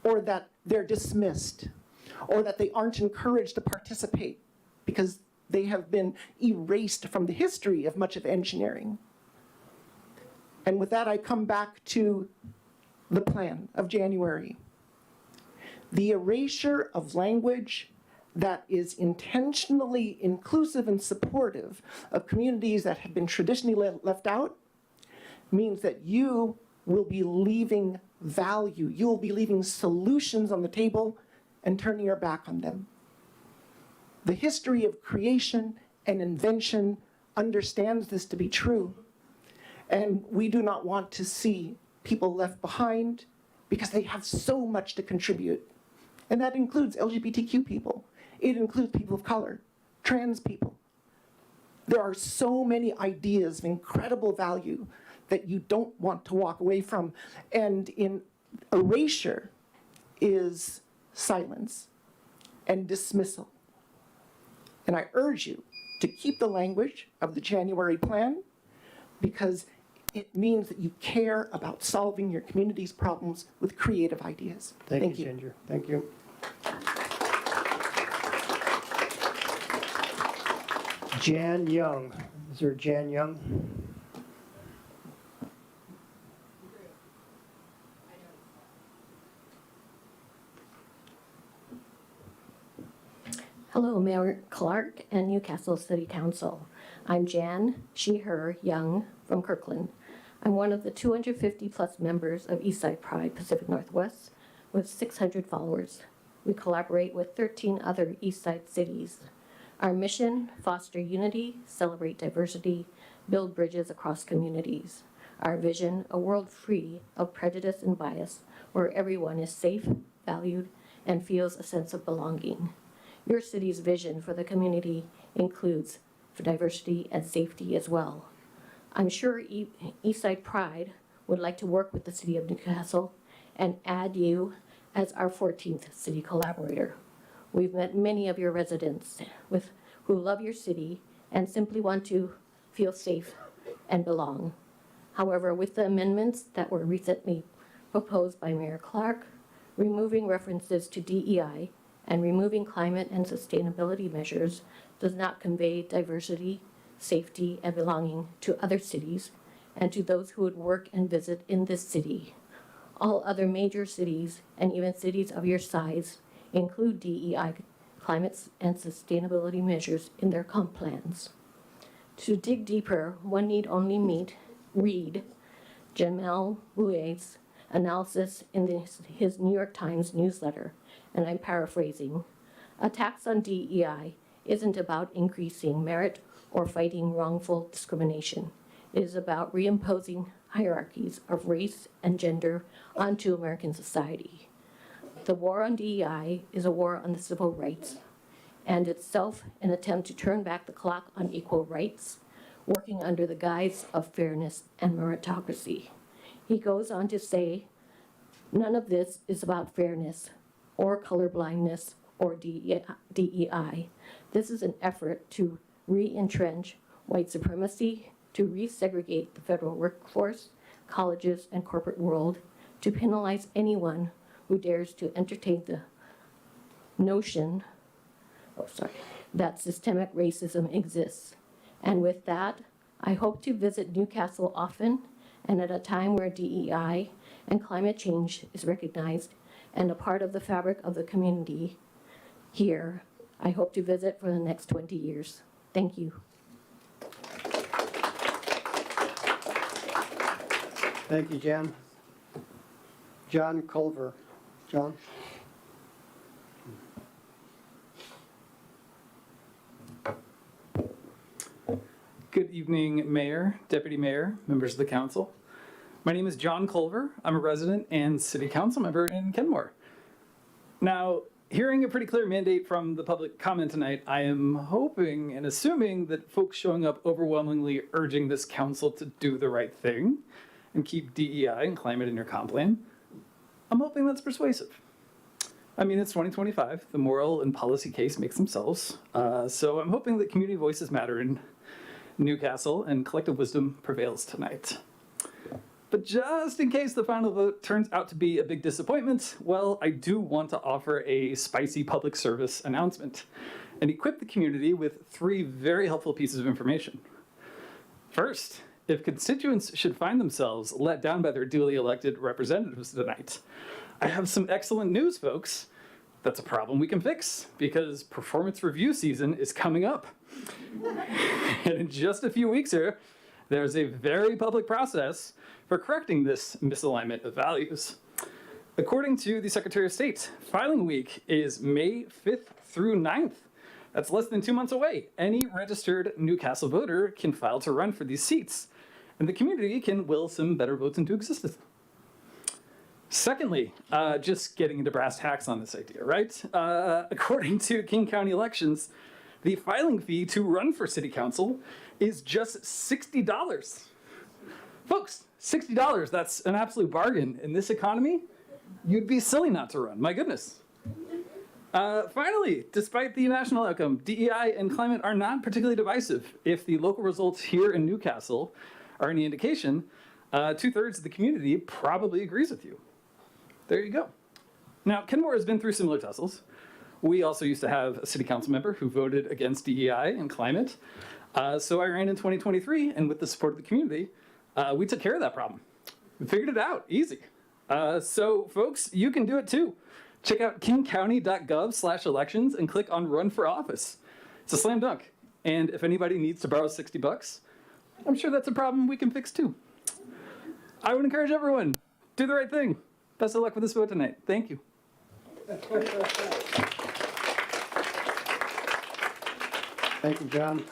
or that they're dismissed, or that they aren't encouraged to participate because they have been erased from the history of much of engineering. And with that, I come back to the plan of January. The erasure of language that is intentionally inclusive and supportive of communities that have been traditionally left out means that you will be leaving value, you will be leaving solutions on the table and turning your back on them. The history of creation and invention understands this to be true, and we do not want to see people left behind because they have so much to contribute. And that includes LGBTQ people. It includes people of color, trans people. There are so many ideas of incredible value that you don't want to walk away from. And in erasure is silence and dismissal. And I urge you to keep the language of the January plan because it means that you care about solving your community's problems with creative ideas. Thank you, Ginger. Thank you. Jan Young. Is there Jan Young? Hello, Mayor Clark and Newcastle City Council. I'm Jan, she, her, Young from Kirkland. I'm one of the 250 plus members of Eastside Pride Pacific Northwest with 600 followers. We collaborate with 13 other Eastside cities. Our mission, foster unity, celebrate diversity, build bridges across communities. Our vision, a world free of prejudice and bias, where everyone is safe, valued, and feels a sense of belonging. Your city's vision for the community includes for diversity and safety as well. I'm sure Eastside Pride would like to work with the City of Newcastle and add you as our 14th city collaborator. We've met many of your residents who love your city and simply want to feel safe and belong. However, with the amendments that were recently proposed by Mayor Clark, removing references to DEI and removing climate and sustainability measures does not convey diversity, safety, and belonging to other cities and to those who would work and visit in this city. All other major cities, and even cities of your size, include DEI, climate and sustainability measures in their comp plans. To dig deeper, one need only read Jamel Bouet's analysis in his New York Times newsletter, and I'm paraphrasing. A tax on DEI isn't about increasing merit or fighting wrongful discrimination. It is about reimposing hierarchies of race and gender onto American society. The war on DEI is a war on the civil rights. and itself an attempt to turn back the clock on equal rights, working under the guise of fairness and meritocracy. He goes on to say, none of this is about fairness or colorblindness or DEI. This is an effort to re-entrench white supremacy, to resegregate the federal workforce, colleges, and corporate world, to penalize anyone who dares to entertain the notion that systemic racism exists. And with that, I hope to visit Newcastle often and at a time where DEI and climate change is recognized and a part of the fabric of the community here. I hope to visit for the next 20 years. Thank you. Thank you, Jan. John Culver. John? Good evening, Mayor, Deputy Mayor, members of the council. My name is John Culver. I'm a resident and city council member in Kenmore. Now, hearing a pretty clear mandate from the public comment tonight, I am hoping and assuming that folks showing up overwhelmingly urging this council to do the right thing and keep DEI and climate in your comp plan. I'm hoping that's persuasive. I mean, it's 2025. The moral and policy case makes themselves. So I'm hoping that community voices matter in Newcastle and collective wisdom prevails tonight. But just in case the final vote turns out to be a big disappointment, well, I do want to offer a spicy public service announcement and equip the community with 3 very helpful pieces of information. First, if constituents should find themselves let down by their duly elected representatives tonight, I have some excellent news, folks. That's a problem we can fix because performance review season is coming up. And in just a few weeks here, there's a very public process for correcting this misalignment of values. According to the Secretary of State, filing week is May 5th through 9th. That's less than 2 months away. Any registered Newcastle voter can file to run for these seats, and the community can will some better votes into existence. Secondly, just getting into brass tacks on this idea, right? According to King County elections, the filing fee to run for city council is just $60. Folks, $60, that's an absolute bargain. In this economy, you'd be silly not to run, my goodness. Finally, despite the national outcome, DEI and climate are not particularly divisive. If the local results here in Newcastle are any indication, 2/3 of the community probably agrees with you. There you go. Now, Kenmore has been through similar tussles. We also used to have a city council member who voted against DEI and climate. So I ran in 2023, and with the support of the community, we took care of that problem. We figured it out, easy. So folks, you can do it too. Check out kingcounty.gov/elections and click on Run for Office. It's a slam dunk. And if anybody needs to borrow $60, I'm sure that's a problem we can fix too. I would encourage everyone, do the right thing. Best of luck with this vote tonight. Thank you. Thank you, John.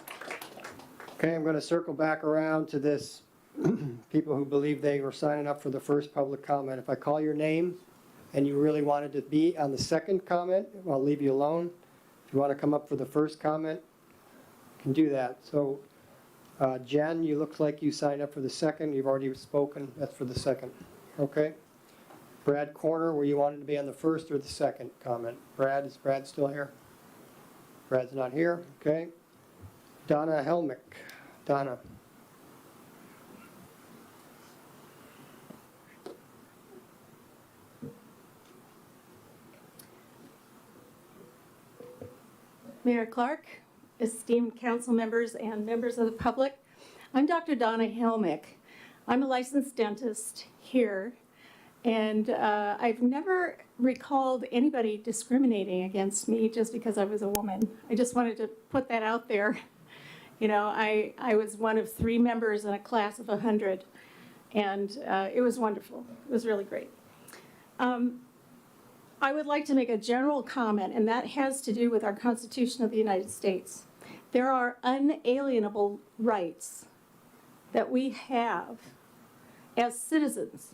Okay, I'm going to circle back around to this people who believe they were signing up for the first public comment. If I call your name and you really wanted to be on the second comment, I'll leave you alone. If you want to come up for the first comment, you can do that. So, Jen, you look like you signed up for the second. You've already spoken. That's for the second. Okay. Brad Corner, were you wanted to be on the first or the second comment? Brad, is Brad still here? Brad's not here. Okay. Donna Helmick. Donna. Mayor Clark, esteemed council members and members of the public, I'm Dr. Donna Helmick. I'm a licensed dentist here, and I've never recalled anybody discriminating against me just because I was a woman. I just wanted to put that out there. You know, I was one of 3 members in a class of 100, and it was wonderful. It was really great. I would like to make a general comment, and that has to do with our Constitution of the United States. There are unalienable rights that we have as citizens,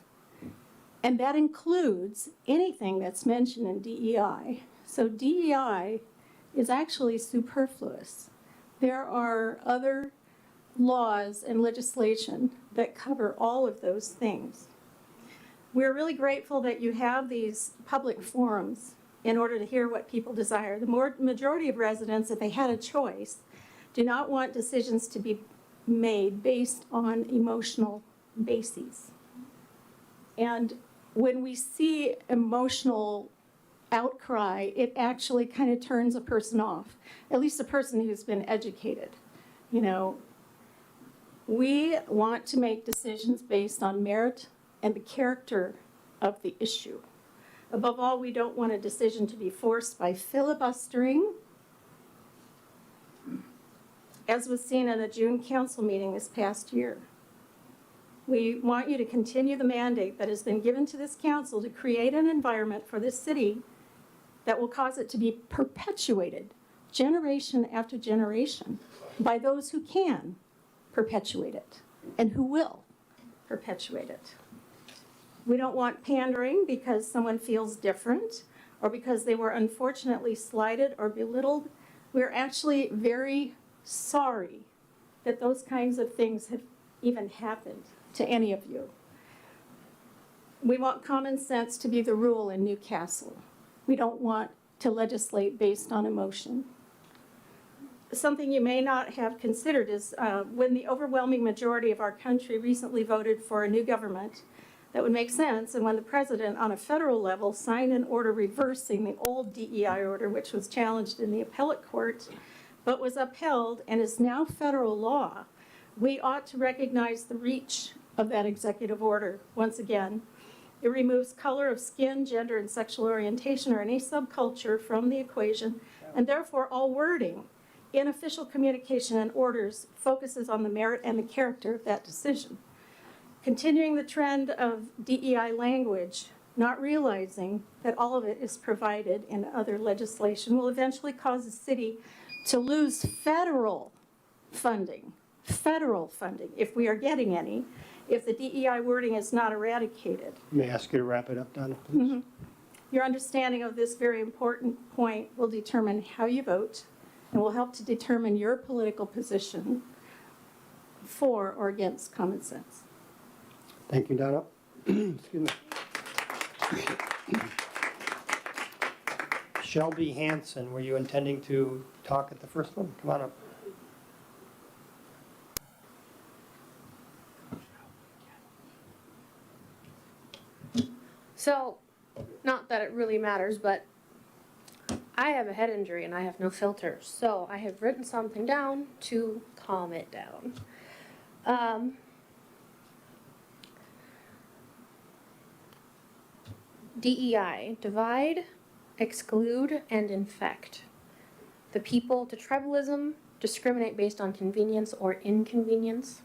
and that includes anything that's mentioned in DEI. So DEI is actually superfluous. There are other laws and legislation that cover all of those things. We're really grateful that you have these public forums in order to hear what people desire. The majority of residents, if they had a choice, do not want decisions to be made based on emotional bases. And when we see emotional outcry, it actually kind of turns a person off, at least a person who's been educated. You know, we want to make decisions based on merit and the character of the issue. Above all, we don't want a decision to be forced by filibustering, as was seen in the June council meeting this past year. We want you to continue the mandate that has been given to this council to create an environment for this city that will cause it to be perpetuated generation after generation by those who can perpetuate it and who will perpetuate it. We don't want pandering because someone feels different or because they were unfortunately slighted or belittled. We're actually very sorry that those kinds of things have even happened to any of you. We want common sense to be the rule in Newcastle. We don't want to legislate based on emotion. Something you may not have considered is when the overwhelming majority of our country recently voted for a new government that would make sense, and when the president on a federal level signed an order reversing the old DEI order, which was challenged in the appellate court, but was upheld and is now federal law, we ought to recognize the reach of that executive order once again. It removes color of skin, gender, and sexual orientation or any subculture from the equation, and therefore all wording in official communication and orders focuses on the merit and the character of that decision. Continuing the trend of DEI language, not realizing that all of it is provided in other legislation, will eventually cause the city to lose federal funding, if we are getting any, if the DEI wording is not eradicated. May I ask you to wrap it up, Donna, please? Your understanding of this very important point will determine how you vote and will help to determine your political position for or against common sense. Thank you, Donna. Excuse me. Shelby Hanson, were you intending to talk at the first one? Come on up. So, not that it really matters, but I have a head injury and I have no filter. So I have written something down to calm it down. DEI, divide, exclude, and infect. The people to tribalism, discriminate based on convenience or inconvenience.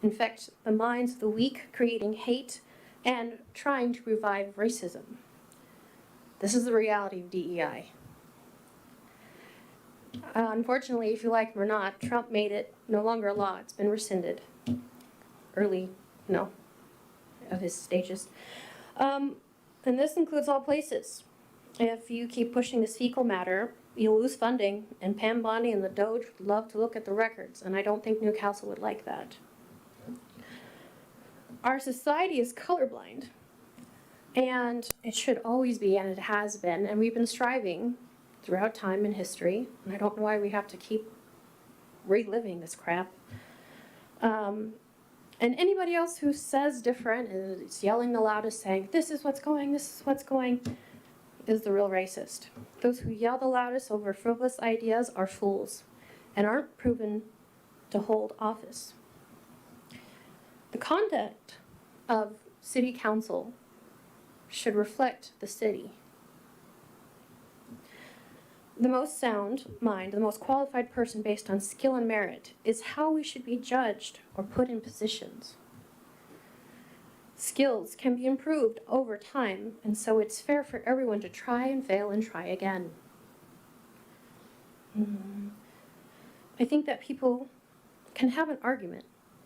Infect the minds of the weak, creating hate and trying to revive racism. This is the reality of DEI. Unfortunately, if you like it or not, Trump made it no longer a law. It's been rescinded. Of his stages. And this includes all places. If you keep pushing this fecal matter, you'll lose funding, and Pam Bondi and the Doge would love to look at the records, and I don't think Newcastle would like that. Our society is colorblind, and it should always be, and it has been, and we've been striving throughout time and history, and I don't know why we have to keep reliving this crap. And anybody else who says different and is yelling the loudest saying, this is what's going, is the real racist. Those who yell the loudest over frivolous ideas are fools and aren't proven to hold office. The conduct of city council should reflect the city. The most sound mind, the most qualified person based on skill and merit is how we should be judged or put in positions. Skills can be improved over time, and so it's fair for everyone to try and fail and try again. I think that people can have an argument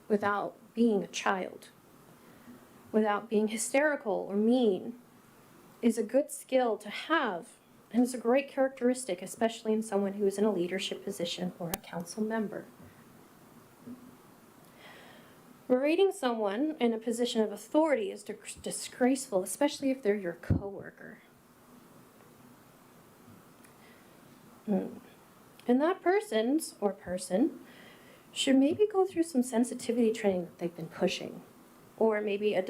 without being a child, without being hysterical or mean, is a good skill to have and it's a great characteristic, especially in someone who is in a leadership position or a council member. Berating someone in a position of authority is disgraceful, especially if they're your coworker. And that person should maybe go through some sensitivity training that they've been pushing, or maybe a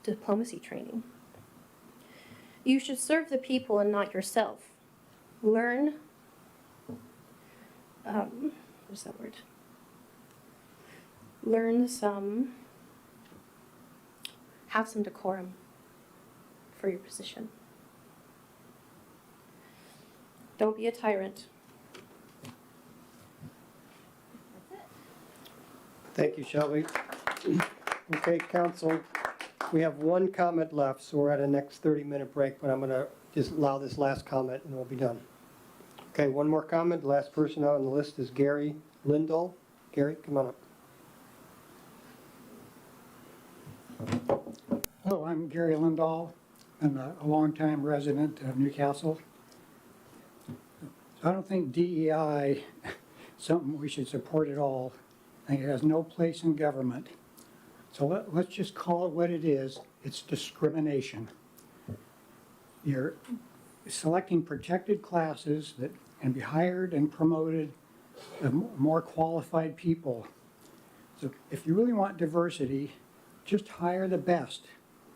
diplomacy training. You should serve the people and not yourself. Learn, what's that word? Have some decorum for your position. Don't be a tyrant. Thank you, Shelby. Okay, council, we have one comment left, so we're at a next 30-minute break, but I'm going to just allow this last comment and we'll be done. Okay, one more comment. The last person out on the list is Gary Lindahl. Gary, come on up. Hello, I'm Gary Lindahl. I'm a longtime resident of Newcastle. I don't think DEI is something we should support at all. I think it has no place in government. So let's just call it what it is. It's discrimination. You're selecting protected classes that can be hired and promoted more qualified people. So if you really want diversity, just hire the best.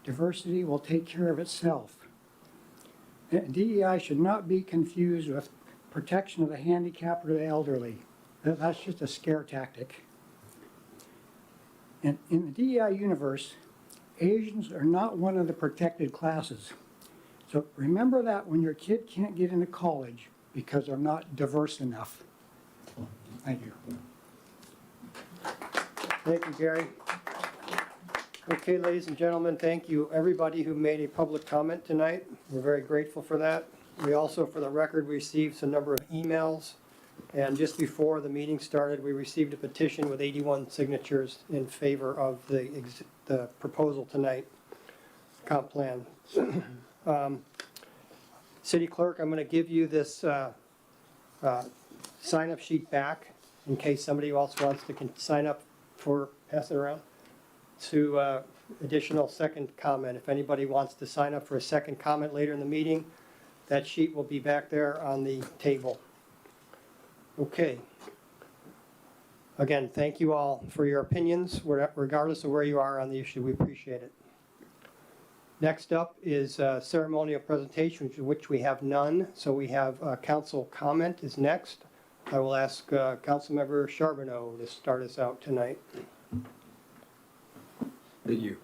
Diversity will take care of itself. And DEI should not be confused with protection of the handicapped or the elderly. That's just a scare tactic. And in the DEI universe, Asians are not one of the protected classes. So remember that when your kid can't get into college because they're not diverse enough. Thank you. Thank you, Gary. Okay, ladies and gentlemen, thank you everybody who made a public comment tonight. We're very grateful for that. We also, for the record, received a number of emails. And just before the meeting started, we received a petition with 81 signatures in favor of the proposal tonight, comp plan. City Clerk, I'm going to give you this sign-up sheet back in case somebody else wants to sign up for, pass it around, to additional second comment. If anybody wants to sign up for a second comment later in the meeting, that sheet will be back there on the table. Okay. Again, thank you all for your opinions, regardless of where you are on the issue. We appreciate it. Next up is ceremonial presentation, which we have none. So we have council comment is next. I will ask Councilmember Charbonneau to start us out tonight. Thank you.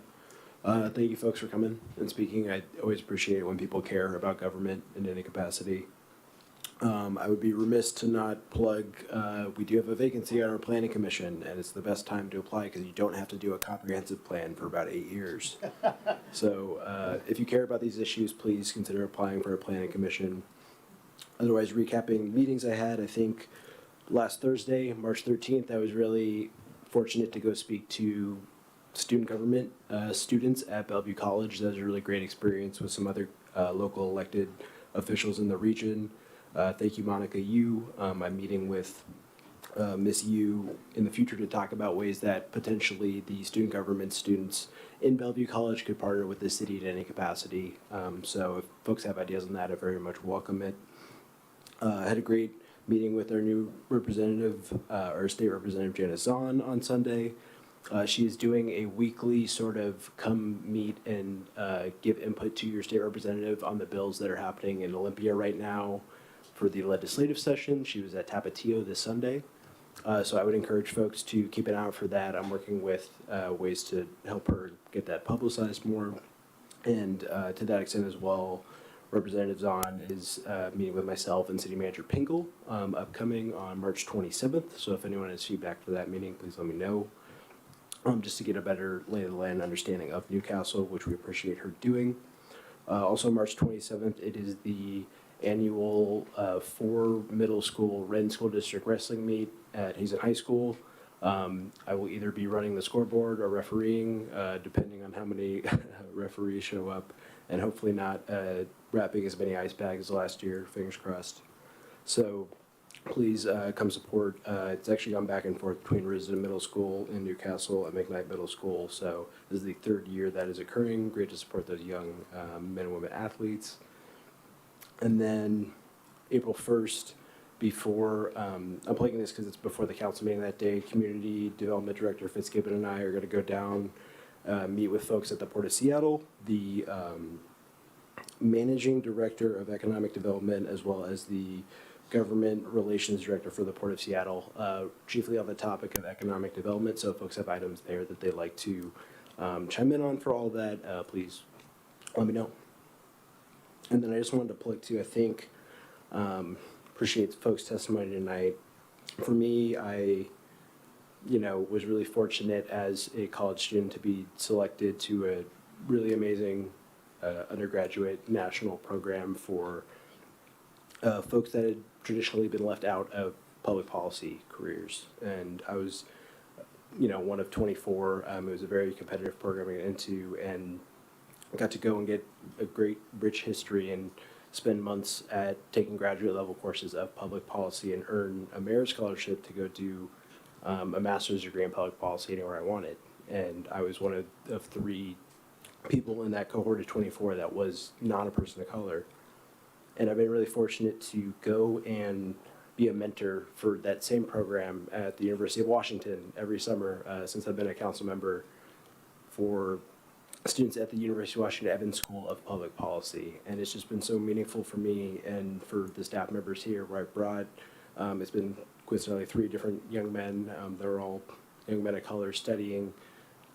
Thank you folks for coming and speaking. I always appreciate it when people care about government in any capacity. I would be remiss to not plug, we do have a vacancy on our planning commission, and it's the best time to apply because you don't have to do a comprehensive plan for about 8 years. So if you care about these issues, please consider applying for a planning commission. Otherwise, recapping meetings I had, I think last Thursday, March 13th, I was really fortunate to go speak to student government students at Bellevue College. That was a really great experience with some other local elected officials in the region. Thank you, Monica Yu. I'm meeting with Miss Yu in the future to talk about ways that potentially the student government students in Bellevue College could partner with the city in any capacity. So if folks have ideas on that, I very much welcome it. I had a great meeting with our new representative, our state representative, Janice Zahn, on Sunday. She is doing a weekly sort of come meet and give input to your state representative on the bills that are happening in Olympia right now for the legislative session. She was at Tapatio this Sunday. So I would encourage folks to keep an eye out for that. I'm working with ways to help her get that publicized more. And to that extent as well, Representative Zahn is meeting with myself and City Manager Pingle upcoming on March 27th. So if anyone has feedback for that meeting, please let me know. Just to get a better lay of the land understanding of Newcastle, which we appreciate her doing. Also March 27th, it is the annual 4 middle school Wren School District wrestling meet at Hazen High School. I will either be running the scoreboard or refereeing, depending on how many referees show up, and hopefully not wrapping as many ice bags as last year, fingers crossed. So please come support. It's actually gone back and forth between Risden Middle School in Newcastle and McKnight Middle School. So this is the third year that is occurring. Great to support those young men and women athletes. And then April 1st, before, I'm plugging this because it's before the council meeting that day, Community Development Director Fitzgibbon and I are going to go down, meet with folks at the Port of Seattle, the Managing Director of Economic Development, as well as the Government Relations Director for the Port of Seattle, chiefly on the topic of economic development. So if folks have items there that they'd like to chime in on for all that, please let me know. And then I just wanted to plug too, I think, appreciate folks' testimony tonight. For me, I, was really fortunate as a college student to be selected to a really amazing undergraduate national program for folks that had traditionally been left out of public policy careers. And I was, one of 24. It was a very competitive program to get into, and I got to go and get a great, rich history and spend months at taking graduate level courses of public policy and earn a merit scholarship to go do a master's degree in public policy anywhere I wanted. And I was one of 3 people in that cohort of 24 that was not a person of color. And I've been really fortunate to go and be a mentor for that same program at the University of Washington every summer since I've been a council member for students at the University of Washington Evans School of Public Policy. And it's just been so meaningful for me and for the staff members here where I brought, it's been coincidentally 3 different young men. They're all young men of color studying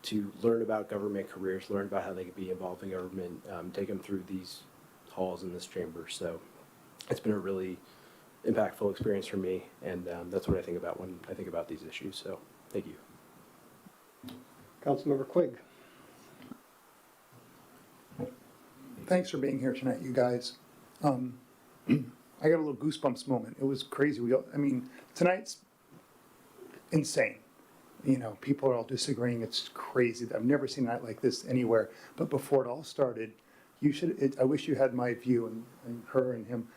to learn about government careers, learn about how they could be involved in government, take them through these halls in this chamber. So it's been a really impactful experience for me, and that's what I think about when I think about these issues. So thank you. Councilmember Quigg. Thanks for being here tonight, you guys. I got a little goosebumps moment. It was crazy. Tonight's insane. People are all disagreeing. It's crazy. I've never seen a night like this anywhere. But before it all started, I wish you had my view and her and him.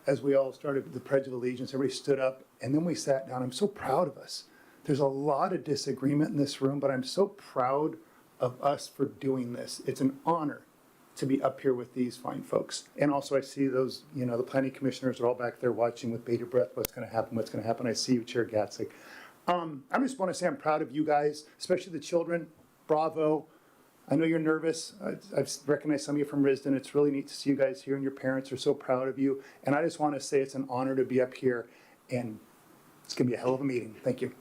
As we all started the Pledge of Allegiance, everybody stood up, and then we sat down. I'm so proud of us. There's a lot of disagreement in this room, but I'm so proud of us for doing this. It's an honor to be up here with these fine folks. And also I see those, the planning commissioners are all back there watching with bated breath what's going to happen. I see you, Chair Gatzig. I just want to say I'm proud of you guys, especially the children. Bravo. I know you're nervous. I've recognized some of you from Risden. It's really neat to see you guys here, and your parents are so proud of you. And I just want to say it's an honor to be up here, and it's going to be a hell of a meeting. Thank you.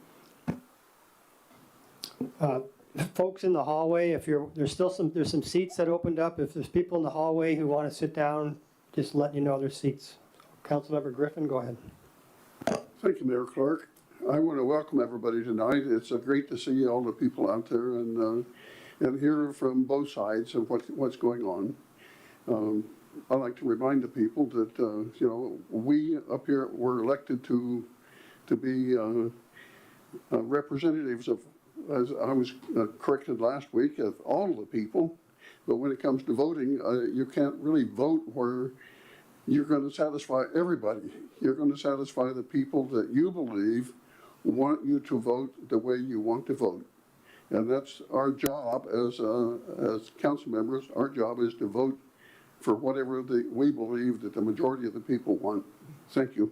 Folks in the hallway, there's some seats that opened up. If there's people in the hallway who want to sit down, just letting you know there's seats. Councilmember Griffin, go ahead. Thank you, Mayor Clark. I want to welcome everybody tonight. It's great to see all the people out there and hear from both sides of what's going on. I'd like to remind the people that we up here were elected to be representatives of, as I was corrected last week, of all the people. But when it comes to voting, you can't really vote where you're going to satisfy everybody. You're going to satisfy the people that you believe want you to vote the way you want to vote. And that's our job as council members. Our job is to vote for whatever we believe that the majority of the people want. Thank you.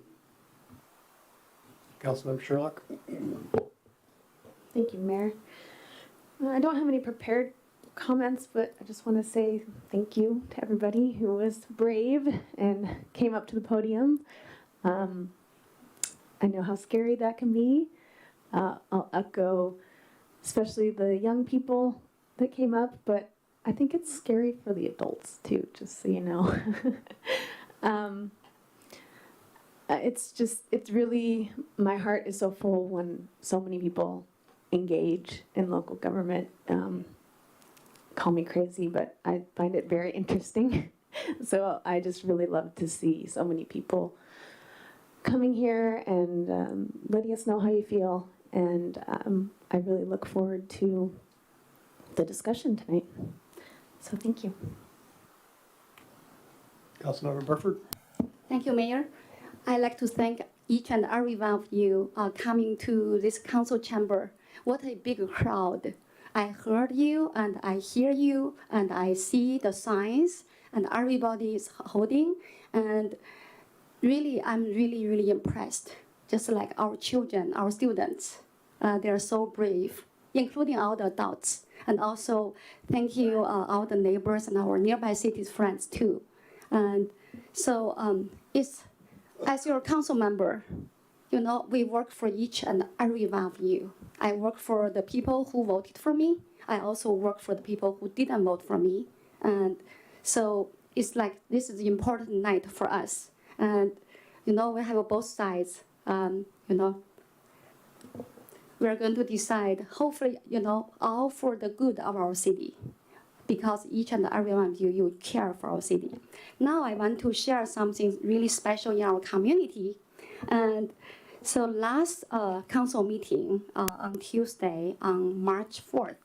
Councilmember Sherlock. Thank you, Mayor. I don't have any prepared comments, but I just want to say thank you to everybody who was brave and came up to the podium. I know how scary that can be. I'll echo especially the young people that came up, but I think it's scary for the adults too, just so you know. It's really, my heart is so full when so many people engage in local government. Call me crazy, but I find it very interesting. So I just really love to see so many people coming here and letting us know how you feel. And I really look forward to the discussion tonight. So thank you. Councilmember Burford? Thank you, Mayor. I'd like to thank each and every one of you coming to this council chamber. What a big crowd. I heard you and I hear you and I see the signs and everybody is holding. And really, I'm really impressed. Just like our children, our students, they're so brave, including all the adults. And also, thank you all the neighbors and our nearby cities friends too. And so it's, as your council member, you know, we work for each and every one of you. I work for the people who voted for me. I also work for the people who didn't vote for me. And so it's like this is an important night for us. And, you know, we have both sides, you know. We're going to decide, hopefully, you know, all for the good of our city, because each and every one of you, you care for our city. Now I want to share something really special in our community. And so last council meeting on Tuesday, on March 4th,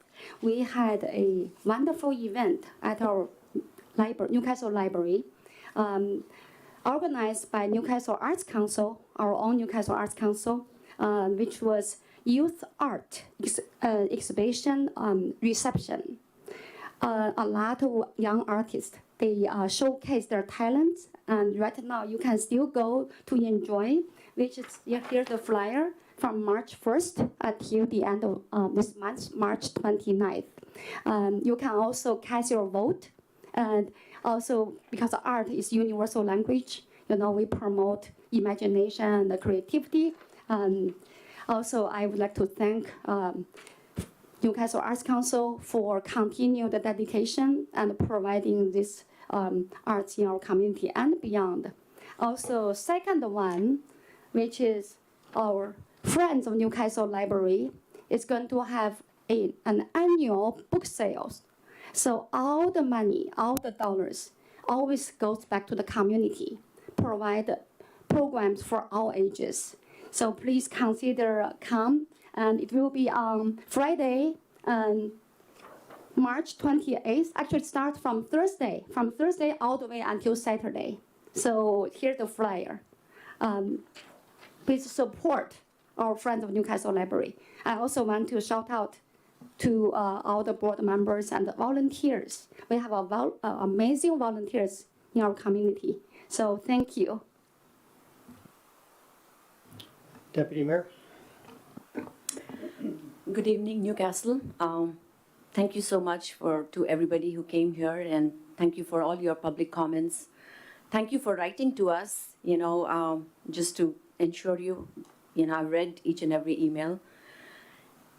we had a wonderful event at our library, Newcastle Library, organized by Newcastle Arts Council, our own Newcastle Arts Council, which was youth art exhibition reception. A lot of young artists, they showcase their talents, and right now you can still go to enjoy, which is, here's the flyer from March 1st until the end of this month, March 29th. You can also cast your vote, and also because art is universal language, you know, we promote imagination and creativity. Also, I would like to thank Newcastle Arts Council for continued dedication and providing this arts in our community and beyond. Also, second one, which is our Friends of Newcastle Library, is going to have an annual book sales. So all the money, all the dollars, always goes back to the community, provide programs for all ages. So please consider come, and it will be on Friday, March 28th. Actually, it starts from Thursday all the way until Saturday. So here's the flyer. Please support our Friends of Newcastle Library. I also want to shout out to all the board members and the volunteers. We have amazing volunteers in our community. So thank you. Deputy Mayor? Good evening, Newcastle. Thank you so much to everybody who came here, and thank you for all your public comments. Thank you for writing to us, you know, just to ensure you, you know, I've read each and every email.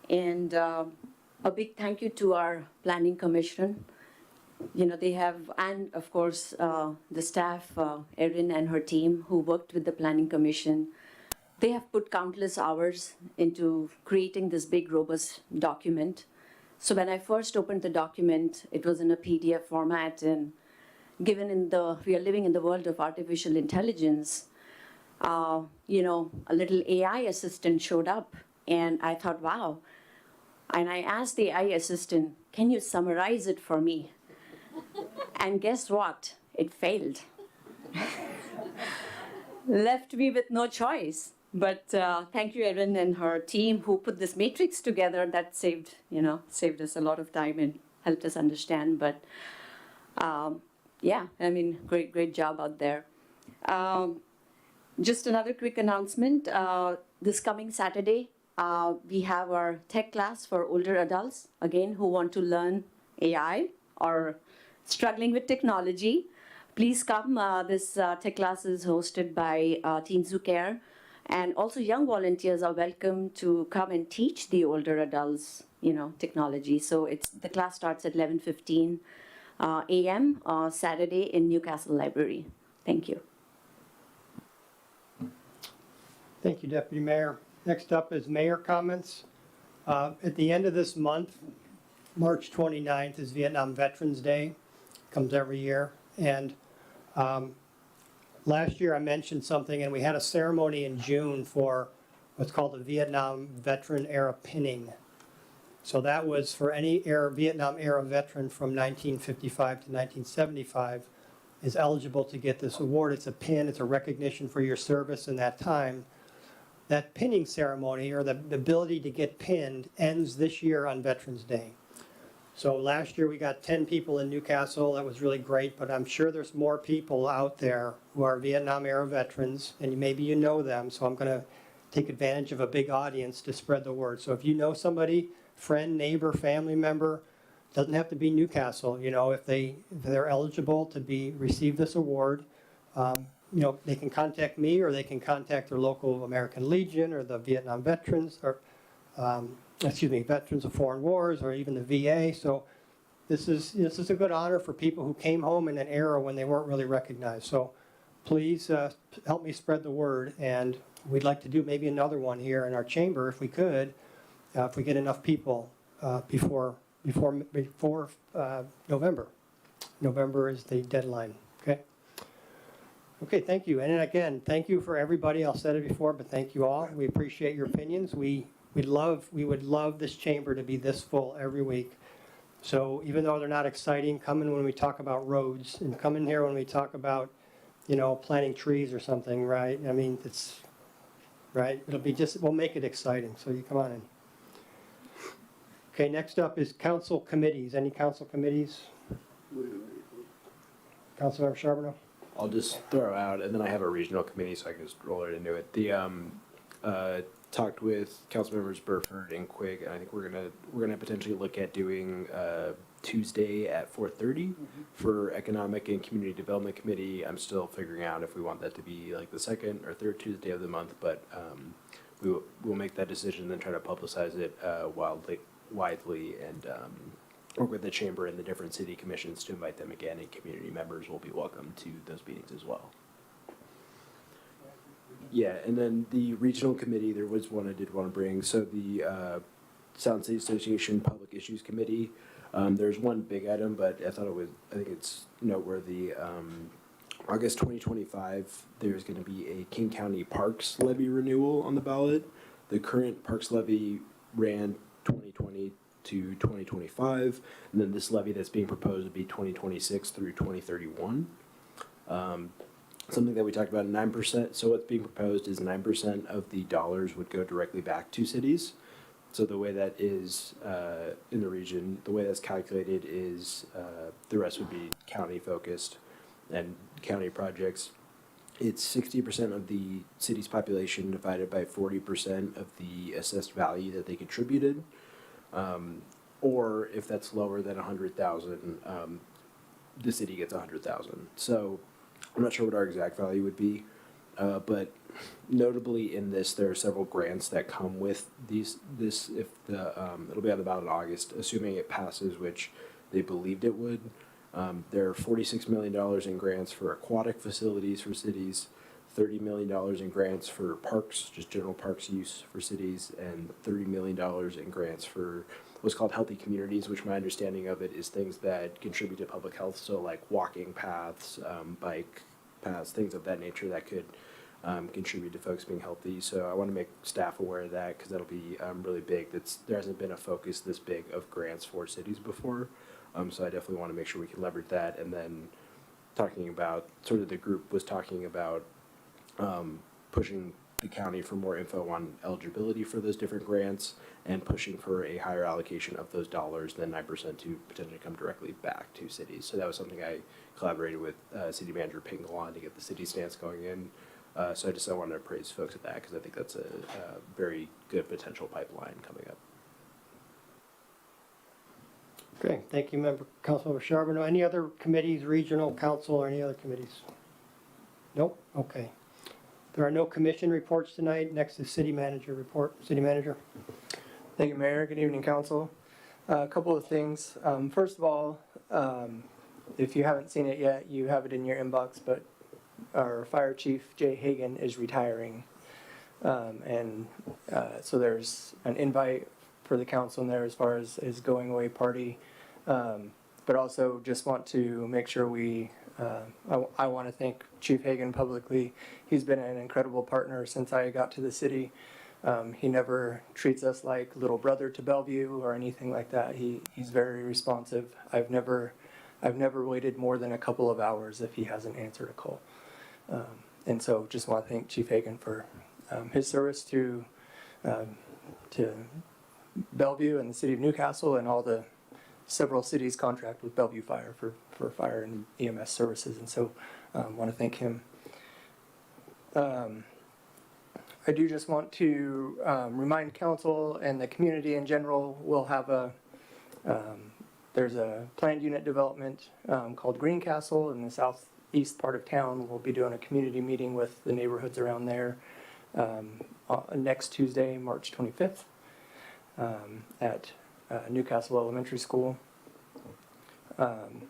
And a big thank you to our Planning Commission. You know, they have, and of course, the staff, Erin and her team who worked with the Planning Commission. They have put countless hours into creating this big, robust document. So when I first opened the document, it was in a PDF format, and given we are living in the world of artificial intelligence, you know, a little AI assistant showed up, and I thought, wow. And I asked the AI assistant, can you summarize it for me? And guess what? It failed. Left me with no choice. But thank you, Erin and her team who put this matrix together. That saved us a lot of time and helped us understand. But yeah, I mean, great job out there. Just another quick announcement. This coming Saturday, we have our tech class for older adults, again, who want to learn AI or struggling with technology. Please come. This tech class is hosted by Teens Who Care. And also young volunteers are welcome to come and teach the older adults, you know, technology. So the class starts at 11:15 a.m. Saturday in Newcastle Library. Thank you. Thank you, Deputy Mayor. Next up is mayor comments. At the end of this month, March 29th, is Vietnam Veterans Day. Comes every year. And last year I mentioned something, and we had a ceremony in June for what's called a Vietnam Veteran Era Pinning. So that was for any Vietnam era veteran from 1955 to 1975 is eligible to get this award. It's a pin, it's a recognition for your service in that time. That pinning ceremony, or the ability to get pinned, ends this year on Veterans Day. So last year we got 10 people in Newcastle. That was really great, but I'm sure there's more people out there who are Vietnam era veterans, and maybe you know them, so I'm going to take advantage of a big audience to spread the word. So if you know somebody, friend, neighbor, family member, doesn't have to be Newcastle, you know, if they're eligible to receive this award, you know, they can contact me, or they can contact their local American Legion or the Vietnam Veterans, or Veterans of Foreign Wars, or even the VA. So this is a good honor for people who came home in an era when they weren't really recognized. So please help me spread the word, and we'd like to do maybe another one here in our chamber if we could, if we get enough people before November. November is the deadline. Okay. Okay, thank you. And then again, thank you for everybody. I'll said it before, but thank you all. We appreciate your opinions. We would love this chamber to be this full every week. So even though they're not exciting, come in when we talk about roads, and come in here when we talk about, you know, planting trees or something, right? I mean, it's, right? We'll make it exciting. So you come on in. Okay, next up is council committees. Any council committees? Councilmember Charbonneau? I'll just throw out, and then I have a regional committee, so I can just roll it into it. The talked with council members Burford and Quigg, and I think we're gonna potentially look at doing Tuesday at 4:30 for Economic and Community Development Committee. I'm still figuring out if we want that to be like the second or third Tuesday of the month, but we'll make that decision and then try to publicize it widely and work with the chamber and the different city commissions to invite them again, and community members will be welcome to those meetings as well. Yeah, and then the regional committee, there was one I did want to bring. So the Sound City Association Public Issues Committee, there's one big item, but I think it's noteworthy. August 2025, there's going to be a King County Parks Levy renewal on the ballot. The current Parks Levy ran 2020 to 2025, and then this levy that's being proposed would be 2026 through 2031. Something that we talked about, 9%. So what's being proposed is 9% of the dollars would go directly back to cities. So the way that is in the region, the way that's calculated is the rest would be county focused and county projects. It's 60% of the city's population divided by 40% of the assessed value that they contributed. Or if that's lower than 100,000, the city gets 100,000. So I'm not sure what our exact value would be, but notably in this, there are several grants that come with this. If it'll be on the ballot in August, assuming it passes, which they believed it would. There are $46 million in grants for aquatic facilities for cities, $30 million in grants for parks, just general parks use for cities, and $30 million in grants for what's called healthy communities, which my understanding of it is things that contribute to public health, so like walking paths, bike paths, things of that nature that could contribute to folks being healthy. So I want to make staff aware of that because that'll be really big. There hasn't been a focus this big of grants for cities before. So I definitely want to make sure we can leverage that. And then talking about, sort of the group was talking about pushing the county for more info on eligibility for those different grants and pushing for a higher allocation of those dollars than 9% to potentially come directly back to cities. So that was something I collaborated with City Manager Pingle on to get the city stance going in. So I wanted to praise folks at that because I think that's a very good potential pipeline coming up. Okay, thank you, Councilmember Charbonneau. Any other committees, regional council, or any other committees? Nope. Okay. There are no commission reports tonight. Next is city manager report. City manager. Thank you, Mayor. Good evening, council. A couple of things. First of all, if you haven't seen it yet, you have it in your inbox, but our fire chief, Jay Hagan, is retiring. So there's an invite for the council in there as far as his going away party. But also just want to make sure I want to thank Chief Hagan publicly. He's been an incredible partner since I got to the city. He never treats us like little brother to Bellevue or anything like that. He's very responsive. I've never waited more than a couple of hours if he hasn't answered a call. And so just want to thank Chief Hagan for his service to Bellevue and the city of Newcastle and all the several cities contract with Bellevue Fire for fire and EMS services. And so want to thank him. I do just want to remind council and the community in general, we'll have there's a planned unit development called Greencastle in the southeast part of town. We'll be doing a community meeting with the neighborhoods around there next Tuesday, March 25th at Newcastle Elementary School. And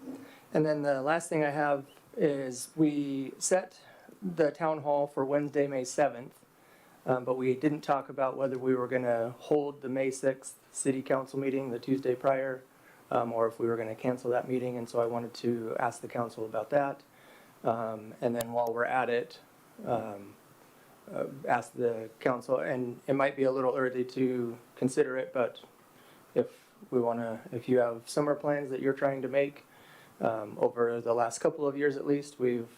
then the last thing I have is we set the town hall for Wednesday, May 7th. But we didn't talk about whether we were going to hold the May 6th city council meeting the Tuesday prior, or if we were going to cancel that meeting. And so I wanted to ask the council about that. And then while we're at it, ask the council, and it might be a little early to consider it, but if you have summer plans that you're trying to make, over the last couple of years at least, we've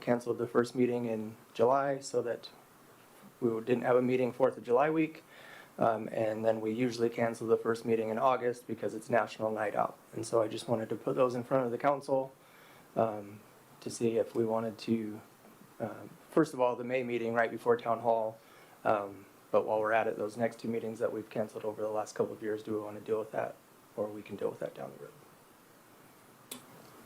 canceled the first meeting in July so that we didn't have a meeting 4th of July week, and then we usually cancel the first meeting in August because it's National Night Out. And so I just wanted to put those in front of the council to see if we wanted to, first of all, the May meeting right before Town Hall, but while we're at it, those next two meetings that we've canceled over the last couple of years, do we want to deal with that, or we can deal with that down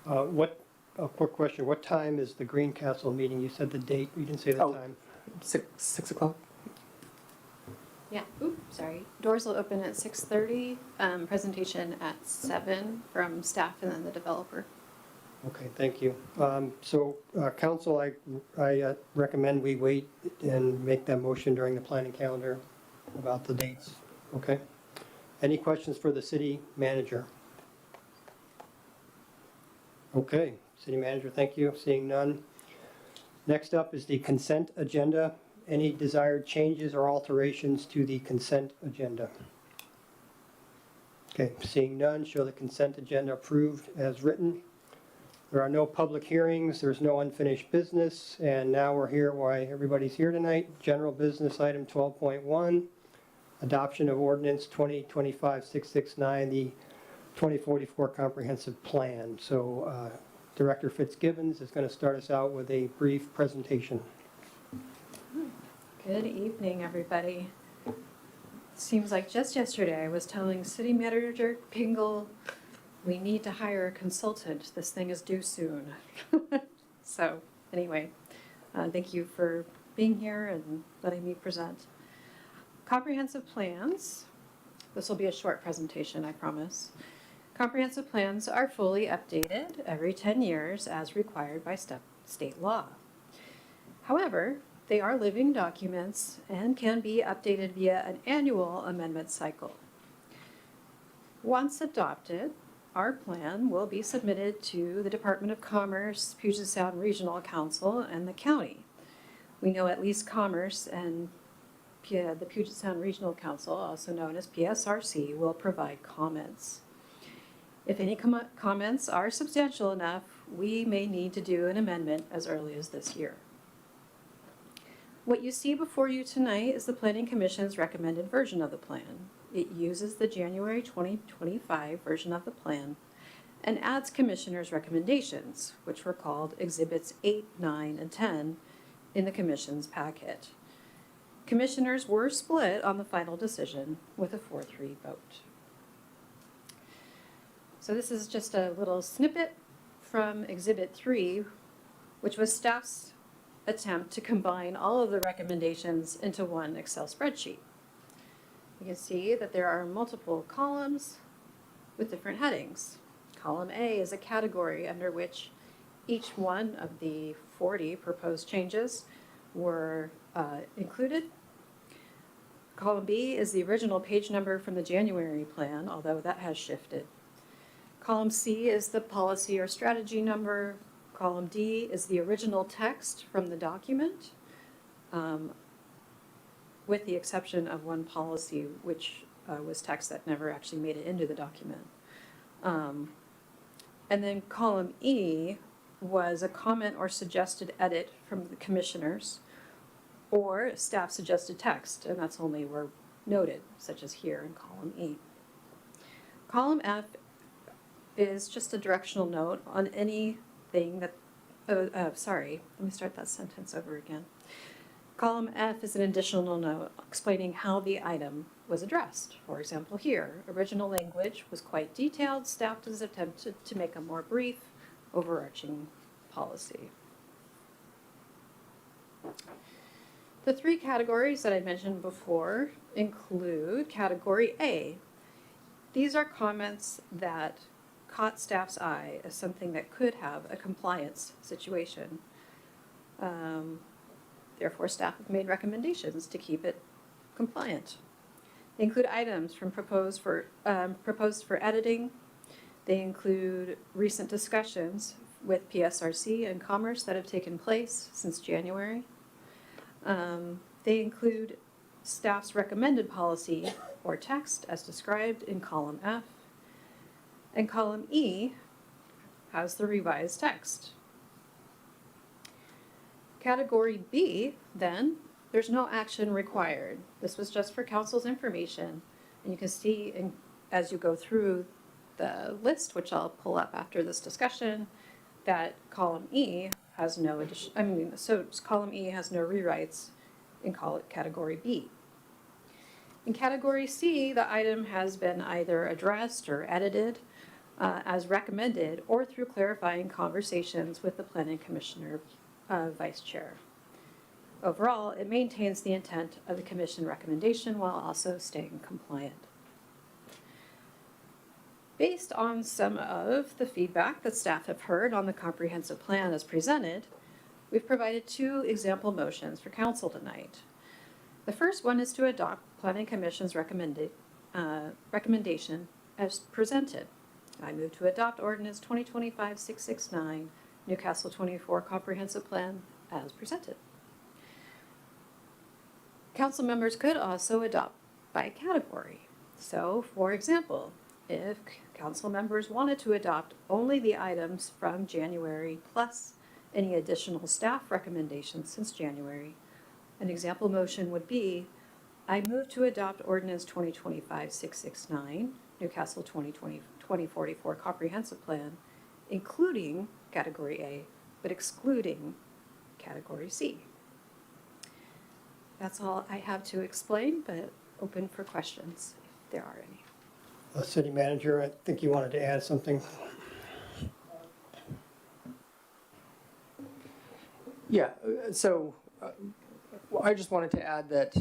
the road? A quick question, what time is the Greencastle meeting? You said the date, you didn't say the time. 6 o'clock. Yeah, sorry. Doors will open at 6:30, presentation at 7 from staff and then the developer. Okay, thank you. Council, I recommend we wait and make that motion during the planning calendar about the dates, okay? Any questions for the city manager? Okay, city manager, thank you. Seeing none. Next up is the consent agenda. Any desired changes or alterations to the consent agenda? Okay, seeing none, show the consent agenda approved as written. There are no public hearings, there's no unfinished business, and now we're here why everybody's here tonight. General business item 12.1, adoption of ordinance 2025-669, the 2044 comprehensive plan. So Director Fitzgibbons is going to start us out with a brief presentation. Good evening, everybody. Seems like just yesterday I was telling City Manager Pingle we need to hire a consultant. This thing is due soon. So anyway, thank you for being here and letting me present. Comprehensive plans. This will be a short presentation, I promise. Comprehensive plans are fully updated every 10 years as required by state law. However, they are living documents and can be updated via an annual amendment cycle. Once adopted, our plan will be submitted to the Department of Commerce, Puget Sound Regional Council, and the county. We know at least Commerce and the Puget Sound Regional Council, also known as PSRC, will provide comments. If any comments are substantial enough, we may need to do an amendment as early as this year. What you see before you tonight is the Planning Commission's recommended version of the plan. It uses the January 2025 version of the plan and adds Commissioner's recommendations, which were called Exhibits 8, 9, and 10 in the Commission's packet. Commissioners were split on the final decision with a 4-3 vote. So this is just a little snippet from Exhibit 3, which was staff's attempt to combine all of the recommendations into one Excel spreadsheet. You can see that there are multiple columns with different headings. Column A is a category under which each one of the 40 proposed changes were included. Column B is the original page number from the January plan, although that has shifted. Column C is the policy or strategy number. Column D is the original text from the document, with the exception of one policy, which was text that never actually made it into the document. And then column E was a comment or suggested edit from the commissioners or staff suggested text, and that's only where noted, such as here in column E. Column F is just a directional note on anything that, sorry, let me start that sentence over again. Column F is an additional note explaining how the item was addressed. For example, here, original language was quite detailed. Staff has attempted to make a more brief, overarching policy. The three categories that I mentioned before include category A. These are comments that caught staff's eye as something that could have a compliance situation. Therefore, staff have made recommendations to keep it compliant. They include items from proposed for editing. They include recent discussions with PSRC and Commerce that have taken place since January. They include staff's recommended policy or text as described in column F. And column E has the revised text. Category B, then, there's no action required. This was just for council's information. And you can see as you go through the list, which I'll pull up after this discussion, that column E has no addition, so column E has no rewrites in category B. In category C, the item has been either addressed or edited as recommended or through clarifying conversations with the planning commissioner vice chair. Overall, it maintains the intent of the commission recommendation while also staying compliant. Based on some of the feedback that staff have heard on the comprehensive plan as presented, we've provided 2 example motions for council tonight. The first one is to adopt Planning Commission's recommendation as presented. I move to adopt Ordinance 2025-669, Newcastle 24 Comprehensive Plan as presented. Council members could also adopt by category. So, for example, if council members wanted to adopt only the items from January plus any additional staff recommendations since January, an example motion would be, I move to adopt Ordinance 2025-669, Newcastle 2044 Comprehensive Plan, including Category A, but excluding Category C. That's all I have to explain, but open for questions if there are any. City Manager, I think you wanted to add something. Yeah, so I just wanted to add that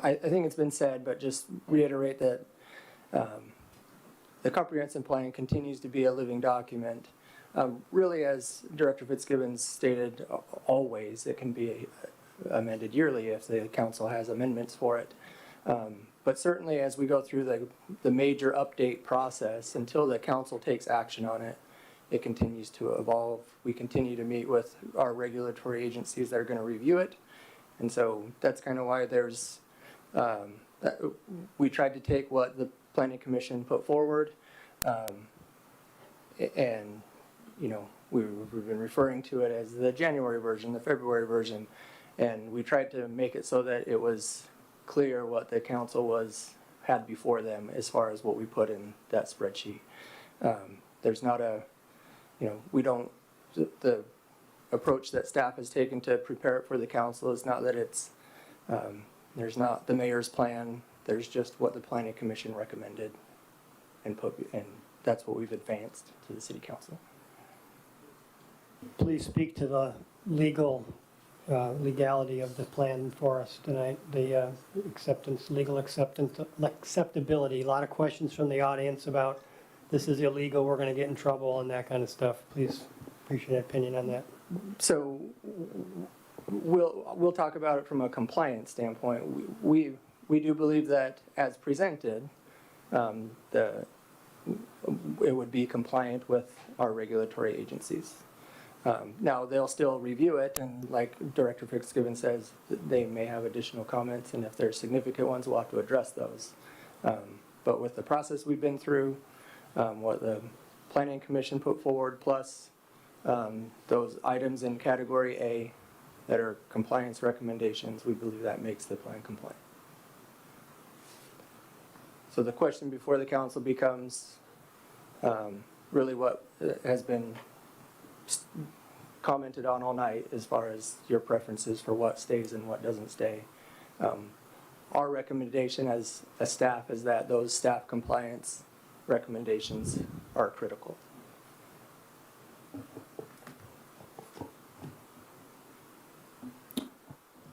I think it's been said, but just reiterate that the comprehensive plan continues to be a living document. Really, as Director Fitzgibbons stated, always it can be amended yearly if the council has amendments for it. But certainly as we go through the major update process, until the council takes action on it, it continues to evolve. We continue to meet with our regulatory agencies that are going to review it. And so that's kind of why there's, we tried to take what the Planning Commission put forward. And, you know, we've been referring to it as the January version, the February version. And we tried to make it so that it was clear what the council had before them as far as what we put in that spreadsheet. There's not a, you know, we don't, the approach that staff has taken to prepare it for the council is not that it's, there's not the mayor's plan, there's just what the Planning Commission recommended and that's what we've advanced to the City Council. Please speak to the legality of the plan for us tonight, the legal acceptability. A lot of questions from the audience about this is illegal, we're going to get in trouble, and that kind of stuff. Please appreciate an opinion on that. So we'll talk about it from a compliance standpoint. We do believe that as presented, it would be compliant with our regulatory agencies. Now, they'll still review it, and like Director Fitzgibbon says, they may have additional comments, and if there's significant ones, we'll have to address those. But with the process we've been through, what the Planning Commission put forward, plus those items in Category A that are compliance recommendations, we believe that makes the plan compliant. So the question before the council becomes really what has been commented on all night as far as your preferences for what stays and what doesn't stay. Our recommendation as a staff is that those staff compliance recommendations are critical.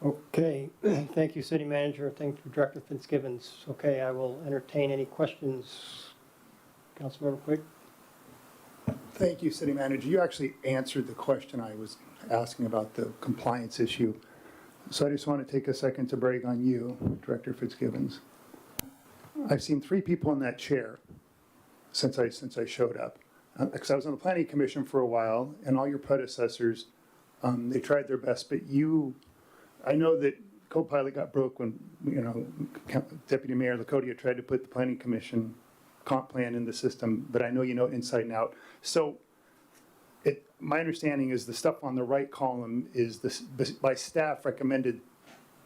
Okay, thank you, City Manager. Thank you, Director Fitzgibbons. Okay, I will entertain any questions. Councilmember Quigg? Thank you, City Manager. You actually answered the question I was asking about the compliance issue. So I just want to take a second to brag on you, Director Fitzgibbons. I've seen 3 people in that chair since I showed up. Because I was on the Planning Commission for a while, and all your predecessors, they tried their best, but I know that co-pilot got broke when, Deputy Mayor Lacodia tried to put the Planning Commission comp plan in the system, but I know you know it inside and out. So my understanding is the stuff on the right column is by staff recommended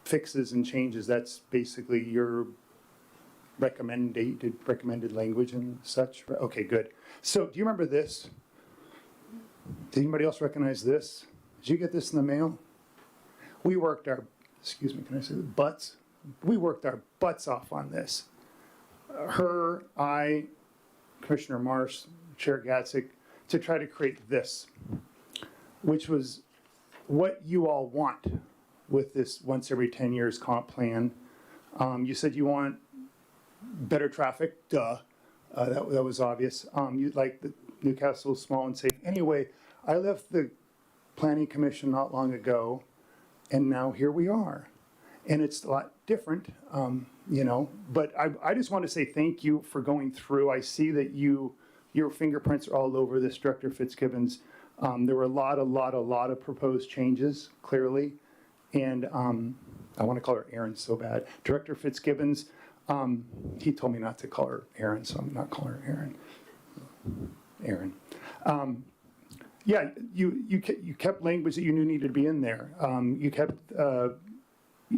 fixes and changes. That's basically your recommended language and such. Okay, good. So do you remember this? Did anybody else recognize this? Did you get this in the mail? We worked our, excuse me, can I say butts? We worked our butts off on this. Her, I, Commissioner Marsh, Chair Gatzik, to try to create this, which was what you all want with this once every 10 years comp plan. You said you want better traffic, duh. That was obvious. You like the Newcastle small and safe. Anyway, I left the Planning Commission not long ago, and now here we are. And it's a lot different, but I just want to say thank you for going through. I see that your fingerprints are all over this, Director Fitzgibbons. There were a lot of proposed changes, clearly. And I want to call her Erin so bad. Director Fitzgibbons, he told me not to call her Erin, so I'm not calling her Erin. Yeah, you kept language that you knew needed to be in there. You kept,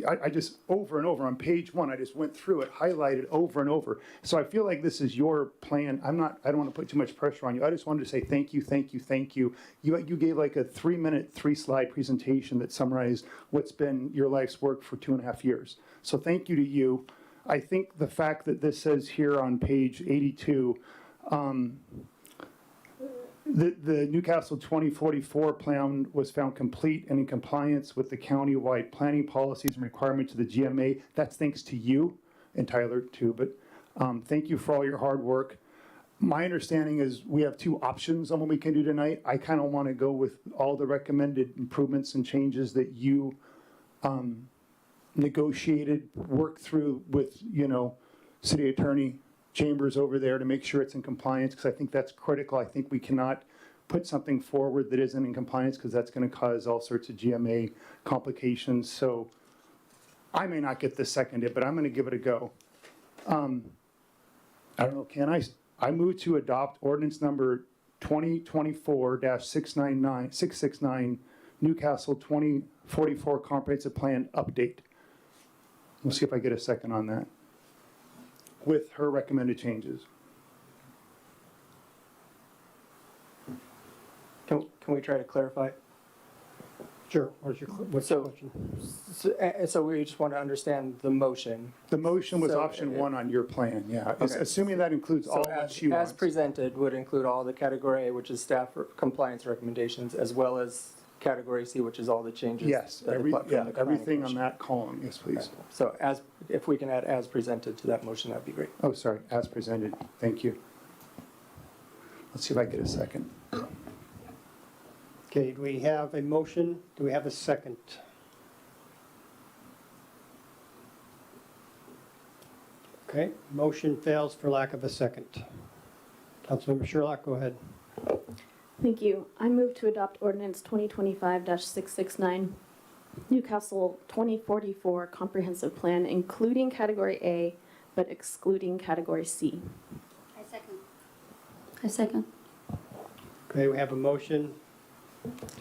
I just, over and over on page 1, I just went through it, highlighted over and over. So I feel like this is your plan. I don't want to put too much pressure on you. I just wanted to say thank you, thank you, thank you. You gave like a 3-minute, 3-slide presentation that summarized what's been your life's work for 2.5 years. So thank you to you. I think the fact that this says here on page 82, the Newcastle 2044 plan was found complete and in compliance with the county-wide planning policies and requirements of the GMA. That's thanks to you and Tyler too, but thank you for all your hard work. My understanding is we have 2 options on what we can do tonight. I kind of want to go with all the recommended improvements and changes that you negotiated, worked through with, City Attorney Chambers over there to make sure it's in compliance, because I think that's critical. I think we cannot put something forward that isn't in compliance, because that's going to cause all sorts of GMA complications. So I may not get this seconded, but I'm going to give it a go. I don't know, can I move to adopt ordinance number 2024-669 Newcastle 2044 Comprehensive Plan Update. We'll see if I get a second on that, with her recommended changes. Can we try to clarify? Sure. What's the question? So we just want to understand the motion. The motion was option 1 on your plan, yeah. Okay. Assuming that includes all that she wants. As presented would include all the Category A, which is staff compliance recommendations, as well as Category C, which is all the changes. Yes, everything on that column, yes, please. Okay. So if we can add as presented to that motion, that'd be great. Oh, sorry, as presented, thank you. Let's see if I get a second. Okay, do we have a motion? Do we have a second? Okay, motion fails for lack of a second. Councilmember Sherlock, go ahead. Thank you. I move to adopt ordinance 2025-669, Newcastle 2044 comprehensive plan, including category A, but excluding category C. I second. Okay, we have a motion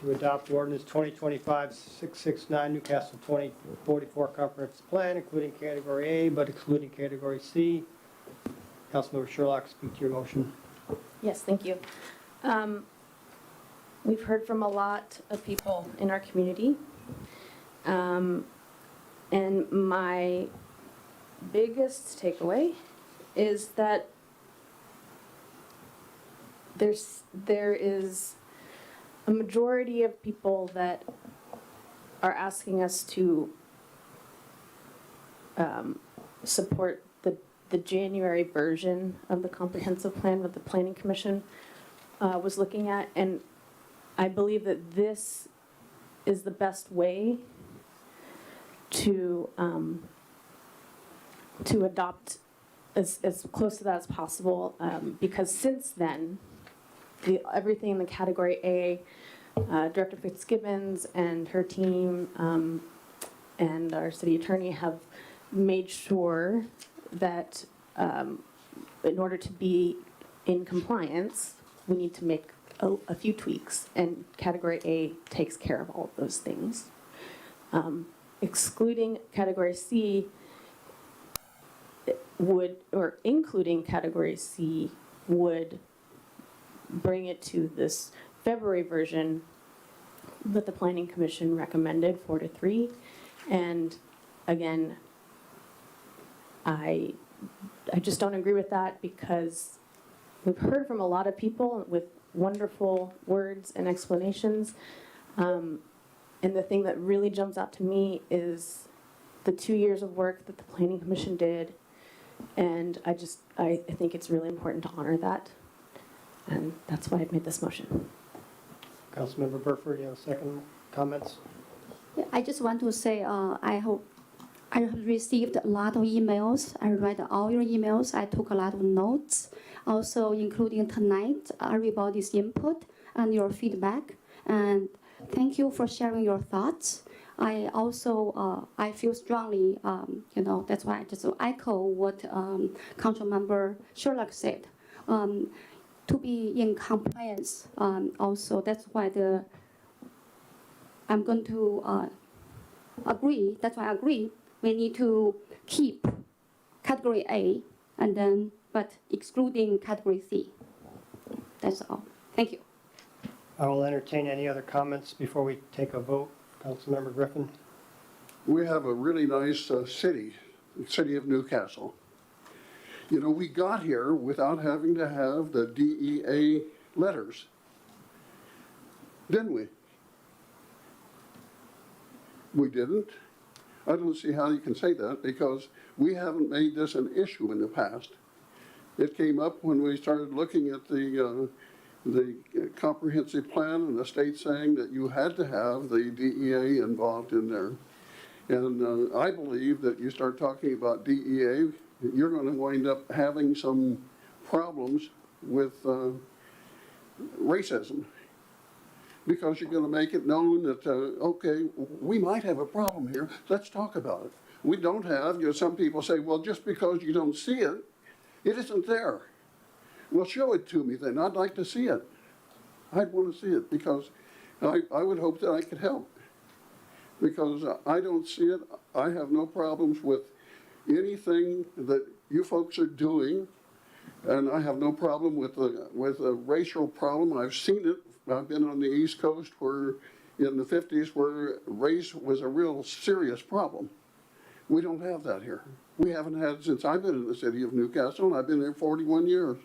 to adopt ordinance 2025-669, Newcastle 2044 comprehensive plan, including category A, but excluding category C. Councilmember Sherlock, speak to your motion. Yes, thank you. We've heard from a lot of people in our community. And my biggest takeaway is that there is a majority of people that are asking us to support the January version of the comprehensive plan that the Planning Commission was looking at. And I believe that this is the best way to adopt as close to that as possible, because since then, everything in the category A, Director Fitzgibbons and her team and our city attorney have made sure that in order to be in compliance, we need to make a few tweaks, and category A takes care of all of those things. Excluding category C would, or including category C would bring it to this February version that the Planning Commission recommended, 4-3. And again, I just don't agree with that, because we've heard from a lot of people with wonderful words and explanations. And the thing that really jumps out to me is the 2 years of work that the Planning Commission did. And I think it's really important to honor that. And that's why I've made this motion. Councilmember Burford, you have second comments? Yeah, I just want to say I have received a lot of emails. I read all your emails. I took a lot of notes, also including tonight, everybody's input and your feedback. And thank you for sharing your thoughts. I also, I feel strongly, that's why I just echo what Councilmember Sherlock said. To be in compliance, also, that's why I'm going to agree, that's why I agree, we need to keep category A, and then, but excluding category C. That's all. Thank you. I will entertain any other comments before we take a vote. Councilmember Griffin. We have a really nice city, the city of Newcastle. You know, we got here without having to have the DEA letters, didn't we? We didn't. I don't see how you can say that, because we haven't made this an issue in the past. It came up when we started looking at the comprehensive plan, and the state saying that you had to have the DEA involved in there. And I believe that you start talking about DEA, you're going to wind up having some problems with racism, because you're going to make it known that, okay, we might have a problem here, let's talk about it. We don't have, some people say, well, just because you don't see it, it isn't there. Well, show it to me then, I'd like to see it. I'd want to see it, because I would hope that I could help. Because I don't see it, I have no problems with anything that you folks are doing, and I have no problem with a racial problem. I've seen it. I've been on the East Coast where, in the 50s, where race was a real serious problem. We don't have that here. We haven't had it since I've been in the city of Newcastle, and I've been there 41 years.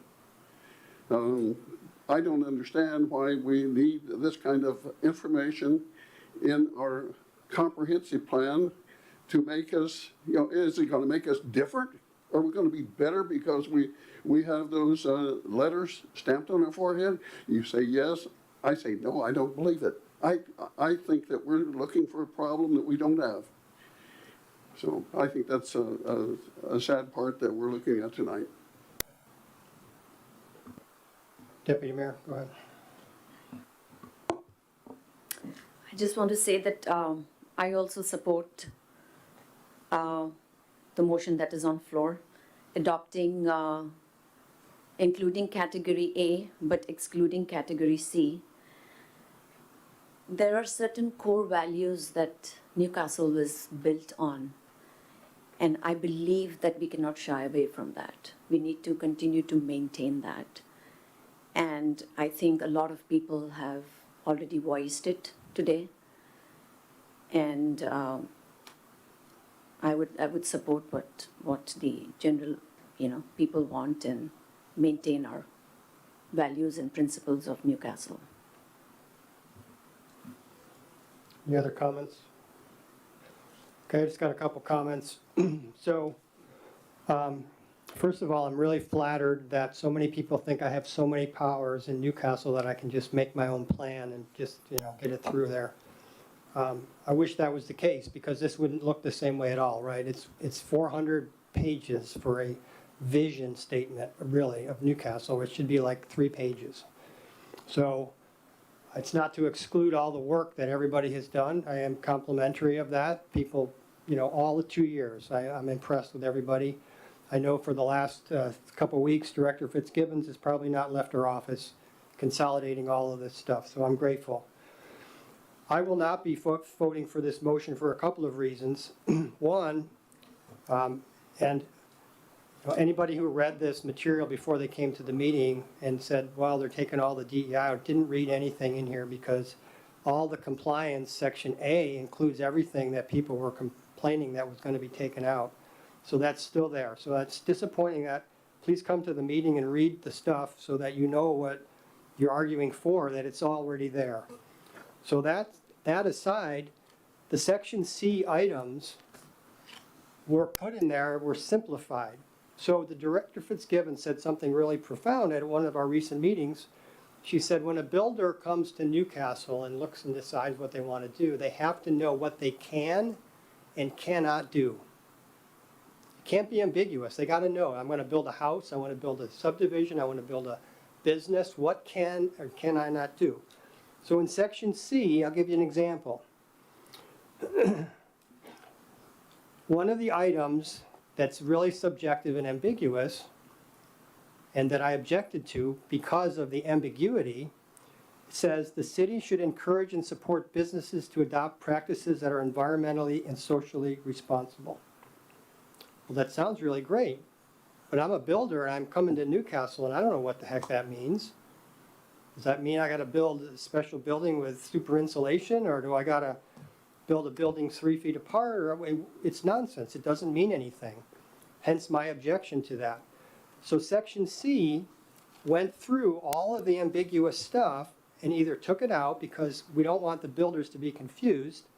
I don't understand why we need this kind of information in our comprehensive plan to make us, is it going to make us different? Are we going to be better because we have those letters stamped on our forehead? You say yes. I say no, I don't believe it. I think that we're looking for a problem that we don't have. So I think that's a sad part that we're looking at tonight. Deputy Mayor, go ahead. I just want to say that I also support the motion that is on floor, adopting, including category A, but excluding category C. There are certain core values that Newcastle was built on, and I believe that we cannot shy away from that. We need to continue to maintain that. And I think a lot of people have already voiced it today. And I would support what the general, people want and maintain our values and principles of Newcastle. Any other comments? Okay, I just got a couple comments. So, first of all, I'm really flattered that so many people think I have so many powers in Newcastle that I can just make my own plan and just, get it through there. I wish that was the case, because this wouldn't look the same way at all, right? It's 400 pages for a vision statement, really, of Newcastle. It should be like 3 pages. So it's not to exclude all the work that everybody has done. I am complimentary of that. People, all the 2 years, I'm impressed with everybody. I know for the last couple weeks, Director Fitzgibbons has probably not left her office consolidating all of this stuff, so I'm grateful. I will not be voting for this motion for a couple of reasons. One, anybody who read this material before they came to the meeting and said, well, they're taking all the DEI out, didn't read anything in here, because all the compliance, section A, includes everything that people were complaining that was going to be taken out. So that's still there. So that's disappointing. That please come to the meeting and read the stuff so that you know what you're arguing for, that it's already there. So that aside, the section C items were put in there, were simplified. So the Director Fitzgibbons said something really profound at one of our recent meetings. She said, when a builder comes to Newcastle and looks and decides what they want to do, they have to know what they can and cannot do. It can't be ambiguous. They got to know, I'm going to build a house, I want to build a subdivision, I want to build a business. What can or can I not do? So in section C, I'll give you an example. One of the items that's really subjective and ambiguous, and that I objected to because of the ambiguity, says the city should encourage and support businesses to adopt practices that are environmentally and socially responsible. Well, that sounds really great, but I'm a builder and I'm coming to Newcastle and I don't know what the heck that means. Does that mean I got to build a special building with super insulation, or do I got to build a building 3 feet apart? Or it's nonsense. It doesn't mean anything. Hence my objection to that. So section C went through all of the ambiguous stuff and either took it out because we don't want the builders to be confused,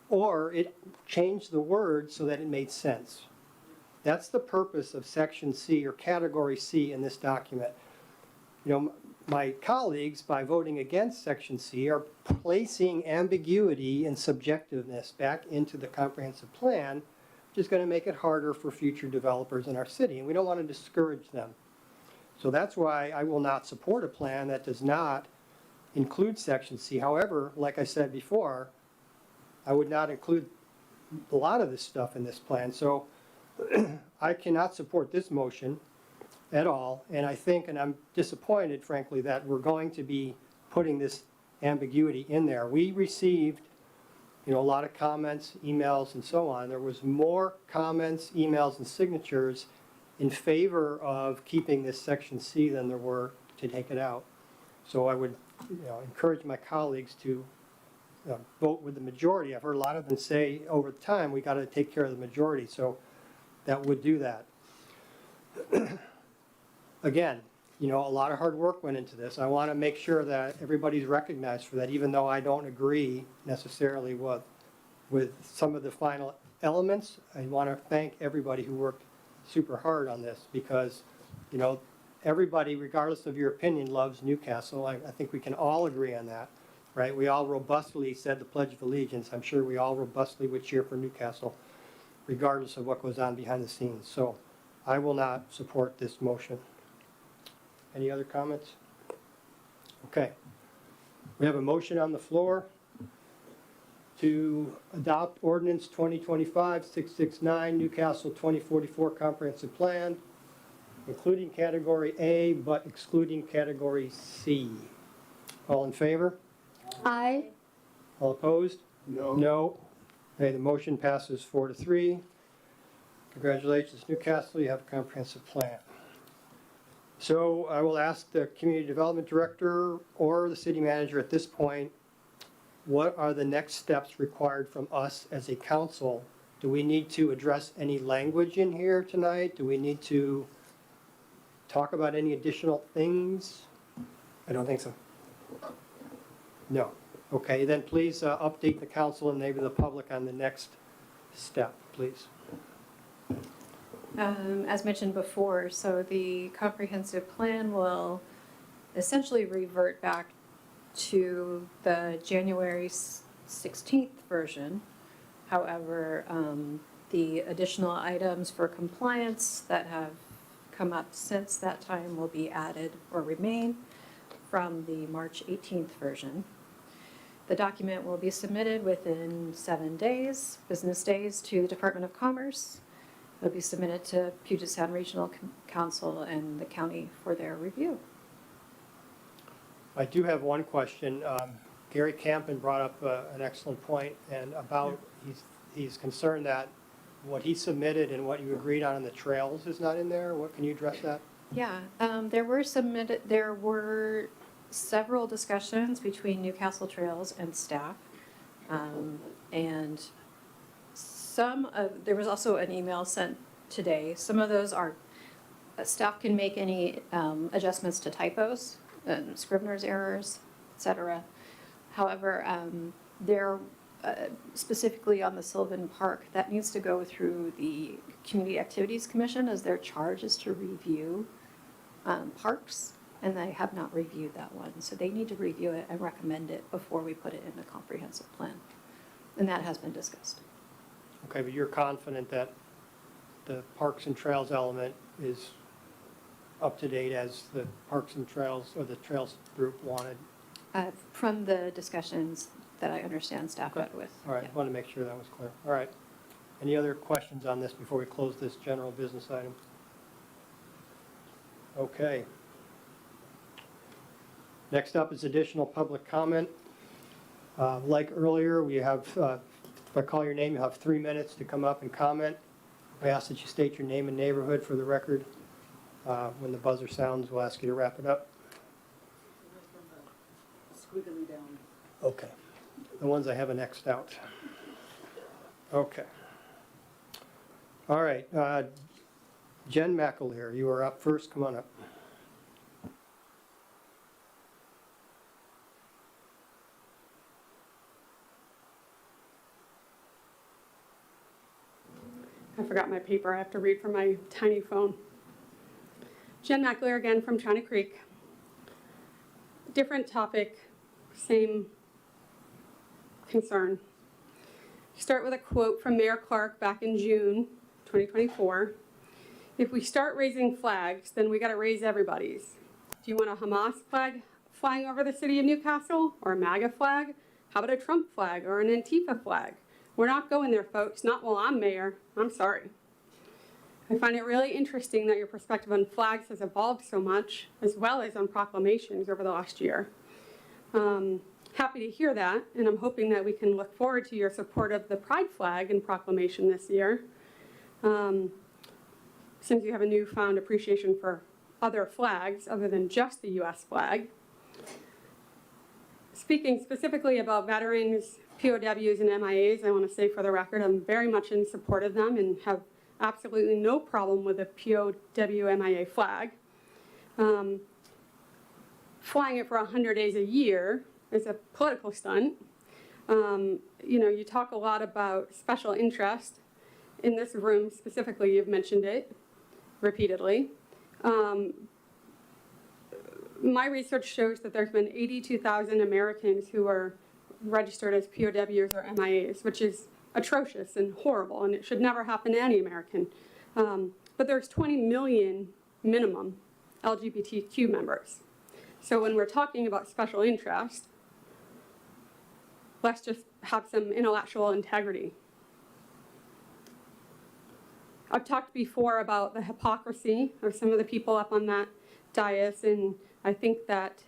or it changed the word so that it made sense. That's the purpose of section C, or category C, in this document. My colleagues, by voting against section C, are placing ambiguity and subjectiveness back into the comprehensive plan, which is going to make it harder for future developers in our city, and we don't want to discourage them. So that's why I will not support a plan that does not include section C. However, like I said before, I would not include a lot of this stuff in this plan. So I cannot support this motion at all, and I think, and I'm disappointed, frankly, that we're going to be putting this ambiguity in there. We received, a lot of comments, emails, and so on. There was more comments, emails, and signatures in favor of keeping this section C than there were to take it out. So I would, encourage my colleagues to vote with the majority. I've heard a lot of them say over time we got to take care of the majority, so that would do that. Again, a lot of hard work went into this. I want to make sure that everybody's recognized for that, even though I don't agree necessarily with some of the final elements. I want to thank everybody who worked super hard on this, because, everybody, regardless of your opinion, loves Newcastle. I think we can all agree on that, right? We all robustly said the Pledge of Allegiance. I'm sure we all robustly would cheer for Newcastle, regardless of what goes on behind the scenes. So I will not support this motion. Any other comments? Okay. We have a motion on the floor. to adopt ordinance 2025-669, Newcastle 2044 Comprehensive Plan, including category A, but excluding category C. All in favor? Aye. All opposed? No. No. Okay, the motion passes 4-3. Congratulations, Newcastle, you have a comprehensive plan. So I will ask the Community Development Director or the City Manager at this point, what are the next steps required from us as a council? Do we need to address any language in here tonight? Do we need to talk about any additional things? I don't think so. No. Okay, then please update the council and maybe the public on the next step, please. As mentioned before, so the comprehensive plan will essentially revert back to the January 16th version. However, the additional items for compliance that have come up since that time will be added or remain from the March 18th version. The document will be submitted within 7 days, business days, to the Department of Commerce. It'll be submitted to Puget Sound Regional Council and the county for their review. I do have one question. Gary Campen brought up an excellent point, and about he's concerned that what he submitted and what you agreed on in the trails is not in there. What, can you address that? Yeah, there were several discussions between Newcastle Trails and staff, and there was also an email sent today. Some of those are, staff can make any adjustments to typos, Scrivener's errors, etc. However, they're specifically on the Sylvan Park, that needs to go through the Community Activities Commission, as their charge is to review parks, and they have not reviewed that one. So they need to review it and recommend it before we put it in a comprehensive plan. And that has been discussed. Okay, but you're confident that the Parks and Trails element is up to date as the Parks and Trails, or the Trails group wanted? From the discussions that I understand staff had with. All right, I want to make sure that was clear. All right. Any other questions on this before we close this general business item? Okay. Next up is additional public comment. Like earlier, we have, if I call your name, you have 3 minutes to come up and comment. I ask that you state your name and neighborhood for the record. When the buzzer sounds, we'll ask you to wrap it up. Squiggly down. Okay. The ones I have annexed out. Okay. All right. Jen McAleer, you are up first. Come on up. I forgot my paper. I have to read from my tiny phone. Jen McAleer again from China Creek. Different topic, same concern. Start with a quote from Mayor Clark back in June 2024. If we start raising flags, then we got to raise everybody's. Do you want a Hamas flag flying over the city of Newcastle, or a MAGA flag? How about a Trump flag or an Antifa flag? We're not going there, folks. Not while I'm mayor. I'm sorry. I find it really interesting that your perspective on flags has evolved so much, as well as on proclamations over the last year. Happy to hear that, and I'm hoping that we can look forward to your support of the pride flag and proclamation this year, since you have a newfound appreciation for other flags other than just the U.S. flag. Speaking specifically about veterans, POWs, and MIAs, I want to say for the record, I'm very much in support of them and have absolutely no problem with a POW MIA flag. Flying it for 100 days a year is a political stunt. You talk a lot about special interest. In this room specifically, you've mentioned it repeatedly. My research shows that there's been 82,000 Americans who are registered as POWs or MIAs, which is atrocious and horrible, and it should never happen to any American. But there's 20 million minimum LGBTQ members. So when we're talking about special interest, let's just have some intellectual integrity. I've talked before about the hypocrisy of some of the people up on that dais, and I think that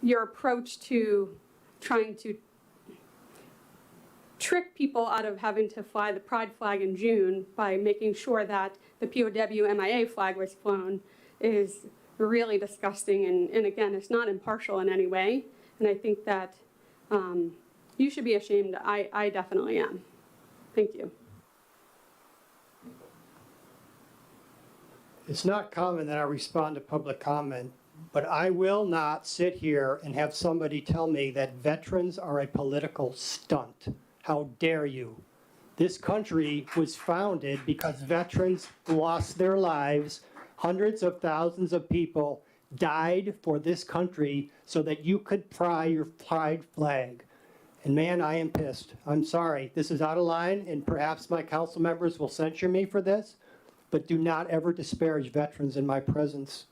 your approach to trying to trick people out of having to fly the Pride flag in June by making sure that the POW MIA flag was flown is really disgusting, and again, it's not impartial in any way, and I think that you should be ashamed. I definitely am. Thank you. It's not common that I respond to public comment, but I will not sit here and have somebody tell me that veterans are a political stunt. How dare you? This country was founded because veterans lost their lives. Hundreds of thousands of people died for this country so that you could fly your pride flag. And man, I am pissed. I'm sorry. This is out of line, and perhaps my council members will censure me for this, but do not ever disparage veterans in my presence,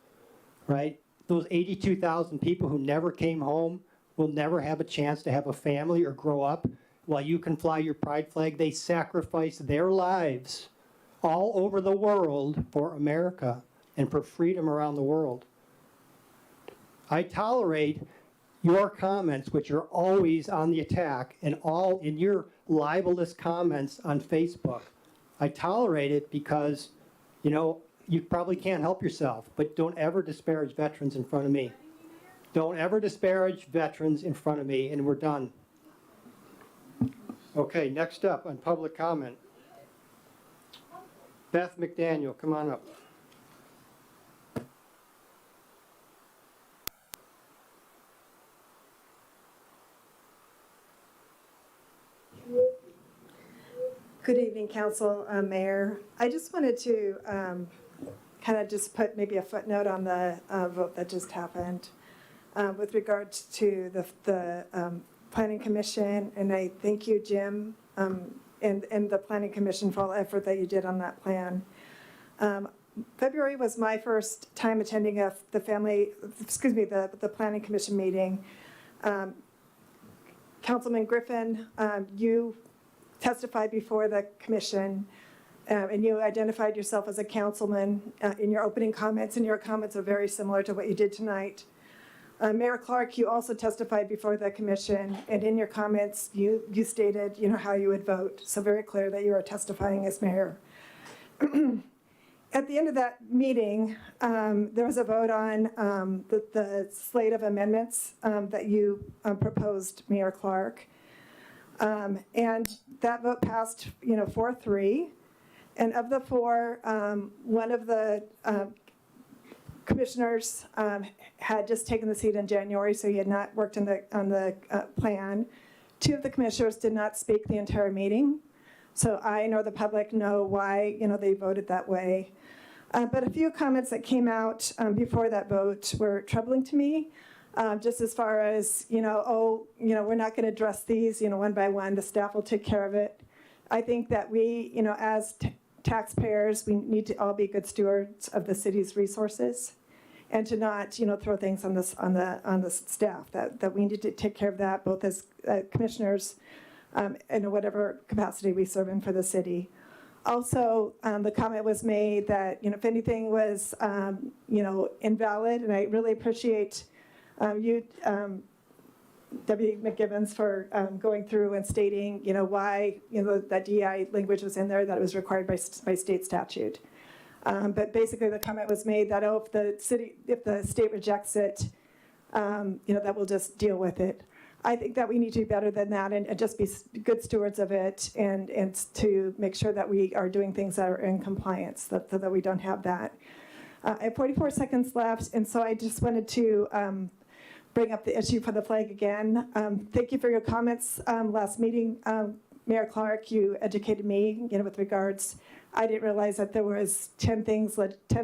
right? Those 82,000 people who never came home will never have a chance to have a family or grow up while you can fly your pride flag. They sacrificed their lives all over the world for America and for freedom around the world. I tolerate your comments, which are always on the attack, and all in your libelous comments on Facebook. I tolerate it because, you know, you probably can't help yourself, but don't ever disparage veterans in front of me. Don't ever disparage veterans in front of me, and we're done. Okay, next up on public comment. Beth McDaniel, come on up. Good evening, Council, Mayor. I just wanted to kind of just put maybe a footnote on the vote that just happened with regards to the Planning Commission, and I thank you, Jim, and the Planning Commission for all the effort that you did on that plan. February was my first time attending the Planning Commission meeting. Councilman Griffin, you testified before the commission, and you identified yourself as a councilman in your opening comments, and your comments are very similar to what you did tonight. Mayor Clark, you also testified before the commission, and in your comments, you stated, you know, how you would vote. So very clear that you are testifying as mayor. At the end of that meeting, there was a vote on the slate of amendments that you proposed, Mayor Clark. And that vote passed, 4-3. And of the four, one of the commissioners had just taken the seat in January, so he had not worked on the plan. Two of the commissioners did not speak the entire meeting, so I nor the public know why they voted that way. But a few comments that came out before that vote were troubling to me. Just as far as, we're not going to address these, one by one, the staff will take care of it. I think that we, as taxpayers, we need to all be good stewards of the city's resources and to not, throw things on the staff, that we need to take care of that both as commissioners in whatever capacity we serve in for the city. Also, the comment was made that, if anything was, invalid, and I really appreciate you, Deputy McGivens, for going through and stating, why, that DEI language was in there, that it was required by state statute. But basically, the comment was made that, if the state rejects it, that we'll just deal with it. I think that we need to be better than that and just be good stewards of it and to make sure that we are doing things that are in compliance, that we don't have that. I have 44 seconds left, and so I just wanted to bring up the issue for the flag again. Thank you for your comments last meeting. Mayor Clark, you educated me, with regards. I didn't realize that there was 10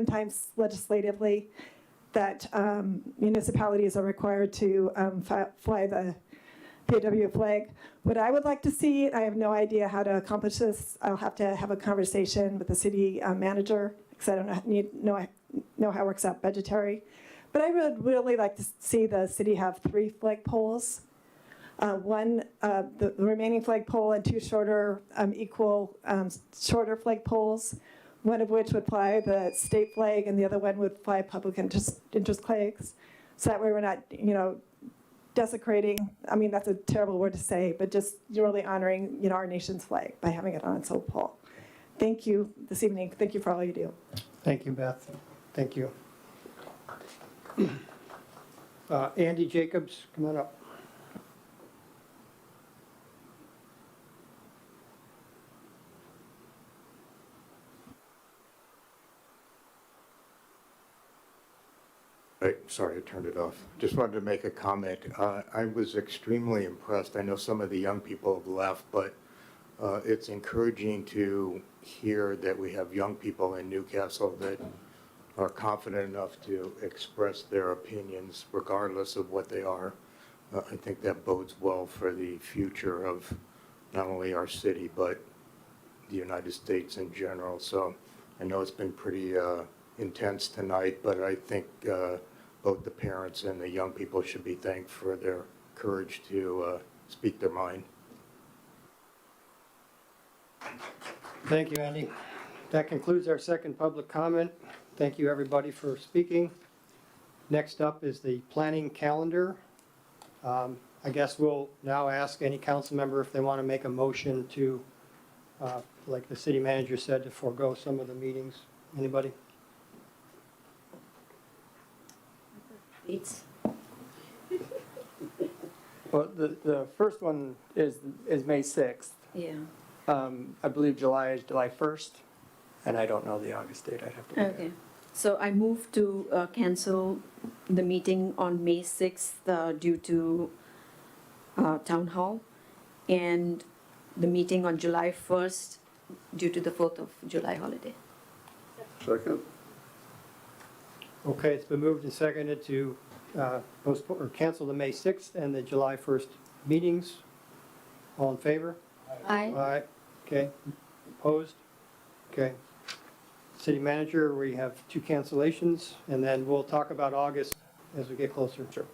times legislatively that municipalities are required to fly the POW flag. What I would like to see, I have no idea how to accomplish this. I'll have to have a conversation with the city manager because I don't know how it works out budgetary. But I would really like to see the city have 3 flagpoles The remaining flagpole and two shorter, shorter flagpoles, one of which would fly the state flag and the other one would fly public interest flags. So that way we're not, desecrating, I mean, that's a terrible word to say, but just really honoring, our nation's flag by having it on its own pole. Thank you this evening. Thank you for all you do. Thank you, Beth. Thank you. Andy Jacobs, come on up. Sorry, I turned it off. Just wanted to make a comment. I was extremely impressed. I know some of the young people have left, but it's encouraging to hear that we have young people in Newcastle that are confident enough to express their opinions regardless of what they are. I think that bodes well for the future of not only our city, but the United States in general. So I know it's been pretty intense tonight, but I think both the parents and the young people should be thanked for their courage to speak their mind. Thank you, Andy. That concludes our second public comment. Thank you, everybody, for speaking. Next up is the planning calendar. I guess we'll now ask any council member if they want to make a motion to, like the city manager said, to forego some of the meetings. Anybody? Well, the first one is May 6th. Yeah. I believe July is July 1st, and I don't know the August date. I'd have to look at it. Okay. So I move to cancel the meeting on May 6th due to town hall, and the meeting on July 1st due to the 4th of July holiday. Second. Okay, it's been moved and seconded to postpone or cancel the May 6th and the July 1st meetings. All in favor? Aye. Aye. Okay. Opposed? Okay. City manager, we have 2 cancellations, and then we'll talk about August as we get closer. Sure.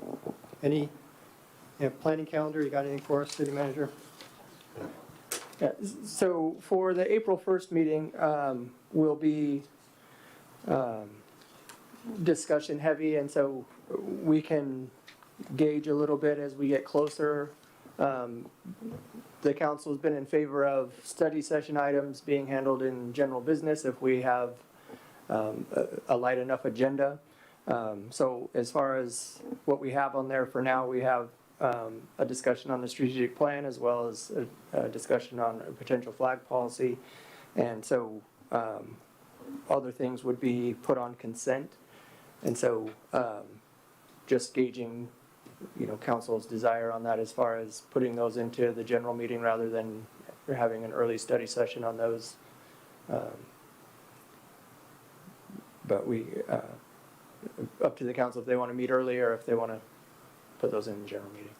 Any planning calendar, you got anything for us, city manager? Yeah, so for the April 1st meeting, will be discussion heavy, and so we can gauge a little bit as we get closer. The council's been in favor of study session items being handled in general business if we have a light enough agenda. So as far as what we have on there for now, we have a discussion on the strategic plan as well as a discussion on a potential flag policy. And so other things would be put on consent. And so just gauging, council's desire on that as far as putting those into the general meeting rather than having an early study session on those. But we, up to the council if they want to meet early or if they want to put those in the general meeting.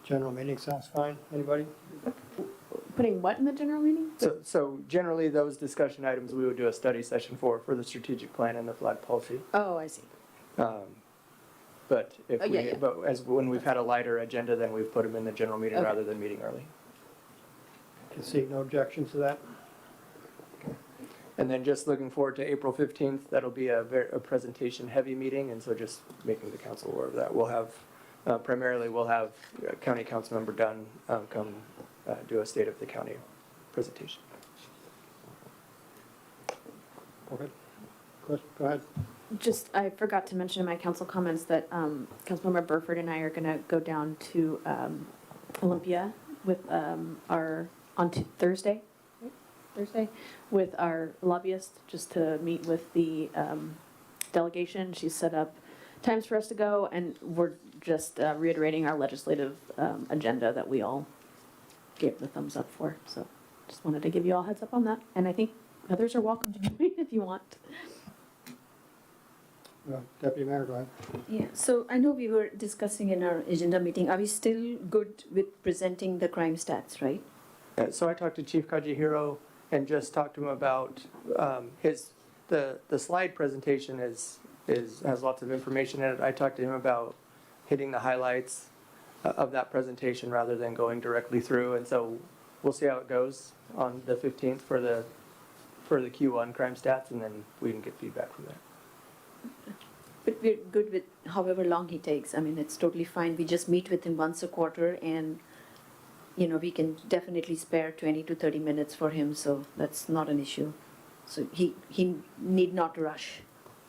General meeting sounds fine. Anybody? Putting what in the general meeting? So generally those discussion items we would do a study session for the strategic plan and the flag policy. Oh, I see. But if Oh, yeah. but when we've had a lighter agenda, then we've put them in the general meeting Okay. rather than meeting early. Can see no objections to that. And then just looking forward to April 15th, that'll be a presentation heavy meeting, and so just making the council aware of that. We'll have, primarily we'll have County Councilmember Dunn come do a state of the county presentation. Okay. Go ahead. Just, I forgot to mention in my council comments that Councilmember Burford and I are going to go down to Olympia with Thursday, with our lobbyist, just to meet with the delegation. She's set up times for us to go, and we're just reiterating our legislative agenda that we all gave the thumbs up for. So just wanted to give you all heads up on that. And I think others are welcome to join if you want. Deputy Mayor, go ahead. Yeah, so I know we were discussing in our agenda meeting, are we still good with presenting the crime stats, right? Yeah, so I talked to Chief Kajihiro and just talked to him about the slide presentation has lots of information in it. I talked to him about hitting the highlights, of that presentation rather than going directly through. And so we'll see how it goes on the 15th for the Q1 crime stats, and then we can get feedback from there. But we're good with however long he takes. I mean, it's totally fine. We just meet with him once a quarter and, you know, we can definitely spare 20 to 30 minutes for him, so that's not an issue. So he need not rush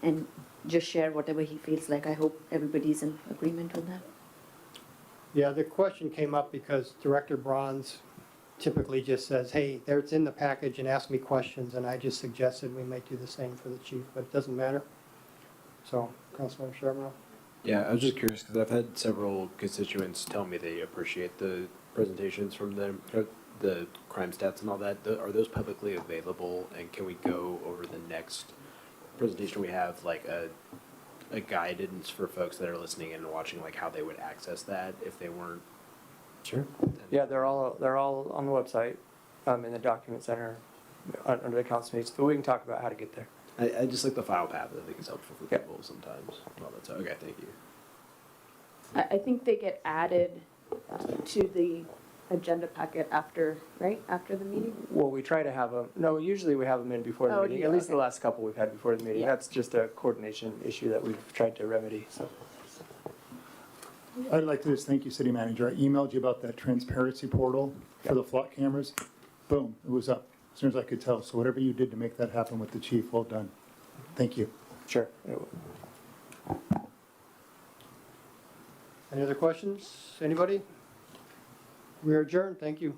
and just share whatever he feels like. I hope everybody's in agreement with that. Yeah, the question came up because Director Bronze typically just says, hey, there it's in the package and ask me questions, and I just suggested we might do the same for the chief, but it doesn't matter. So, Councilmember Charbonneau? Yeah, I was just curious because I've had several constituents tell me they appreciate the presentations from the crime stats and all that. Are those publicly available, and can we go over the next presentation we have, like a guidance for folks that are listening in and watching, like how they would access that if they weren't? Sure. Yeah, they're all on the website, in the document center, under the council meetings, but we can talk about how to get there. I just like the file path. I think is helpful for people sometimes. Well, that's okay. Thank you. I think they get added to the agenda packet after, right, after the meeting? Well, we try to have them, no, usually we have them in before the Oh, meeting, yeah, at least okay. the last couple we've had before the meeting. Yeah. That's just a coordination issue that we've tried to remedy, so. I'd like to just thank you, City Manager. I emailed you about that transparency portal for the flock cameras. Boom, it was up as soon as I could tell. So whatever you did to make that happen with the chief, well done. Thank you. Sure. Any other questions? Anybody? We are adjourned. Thank you.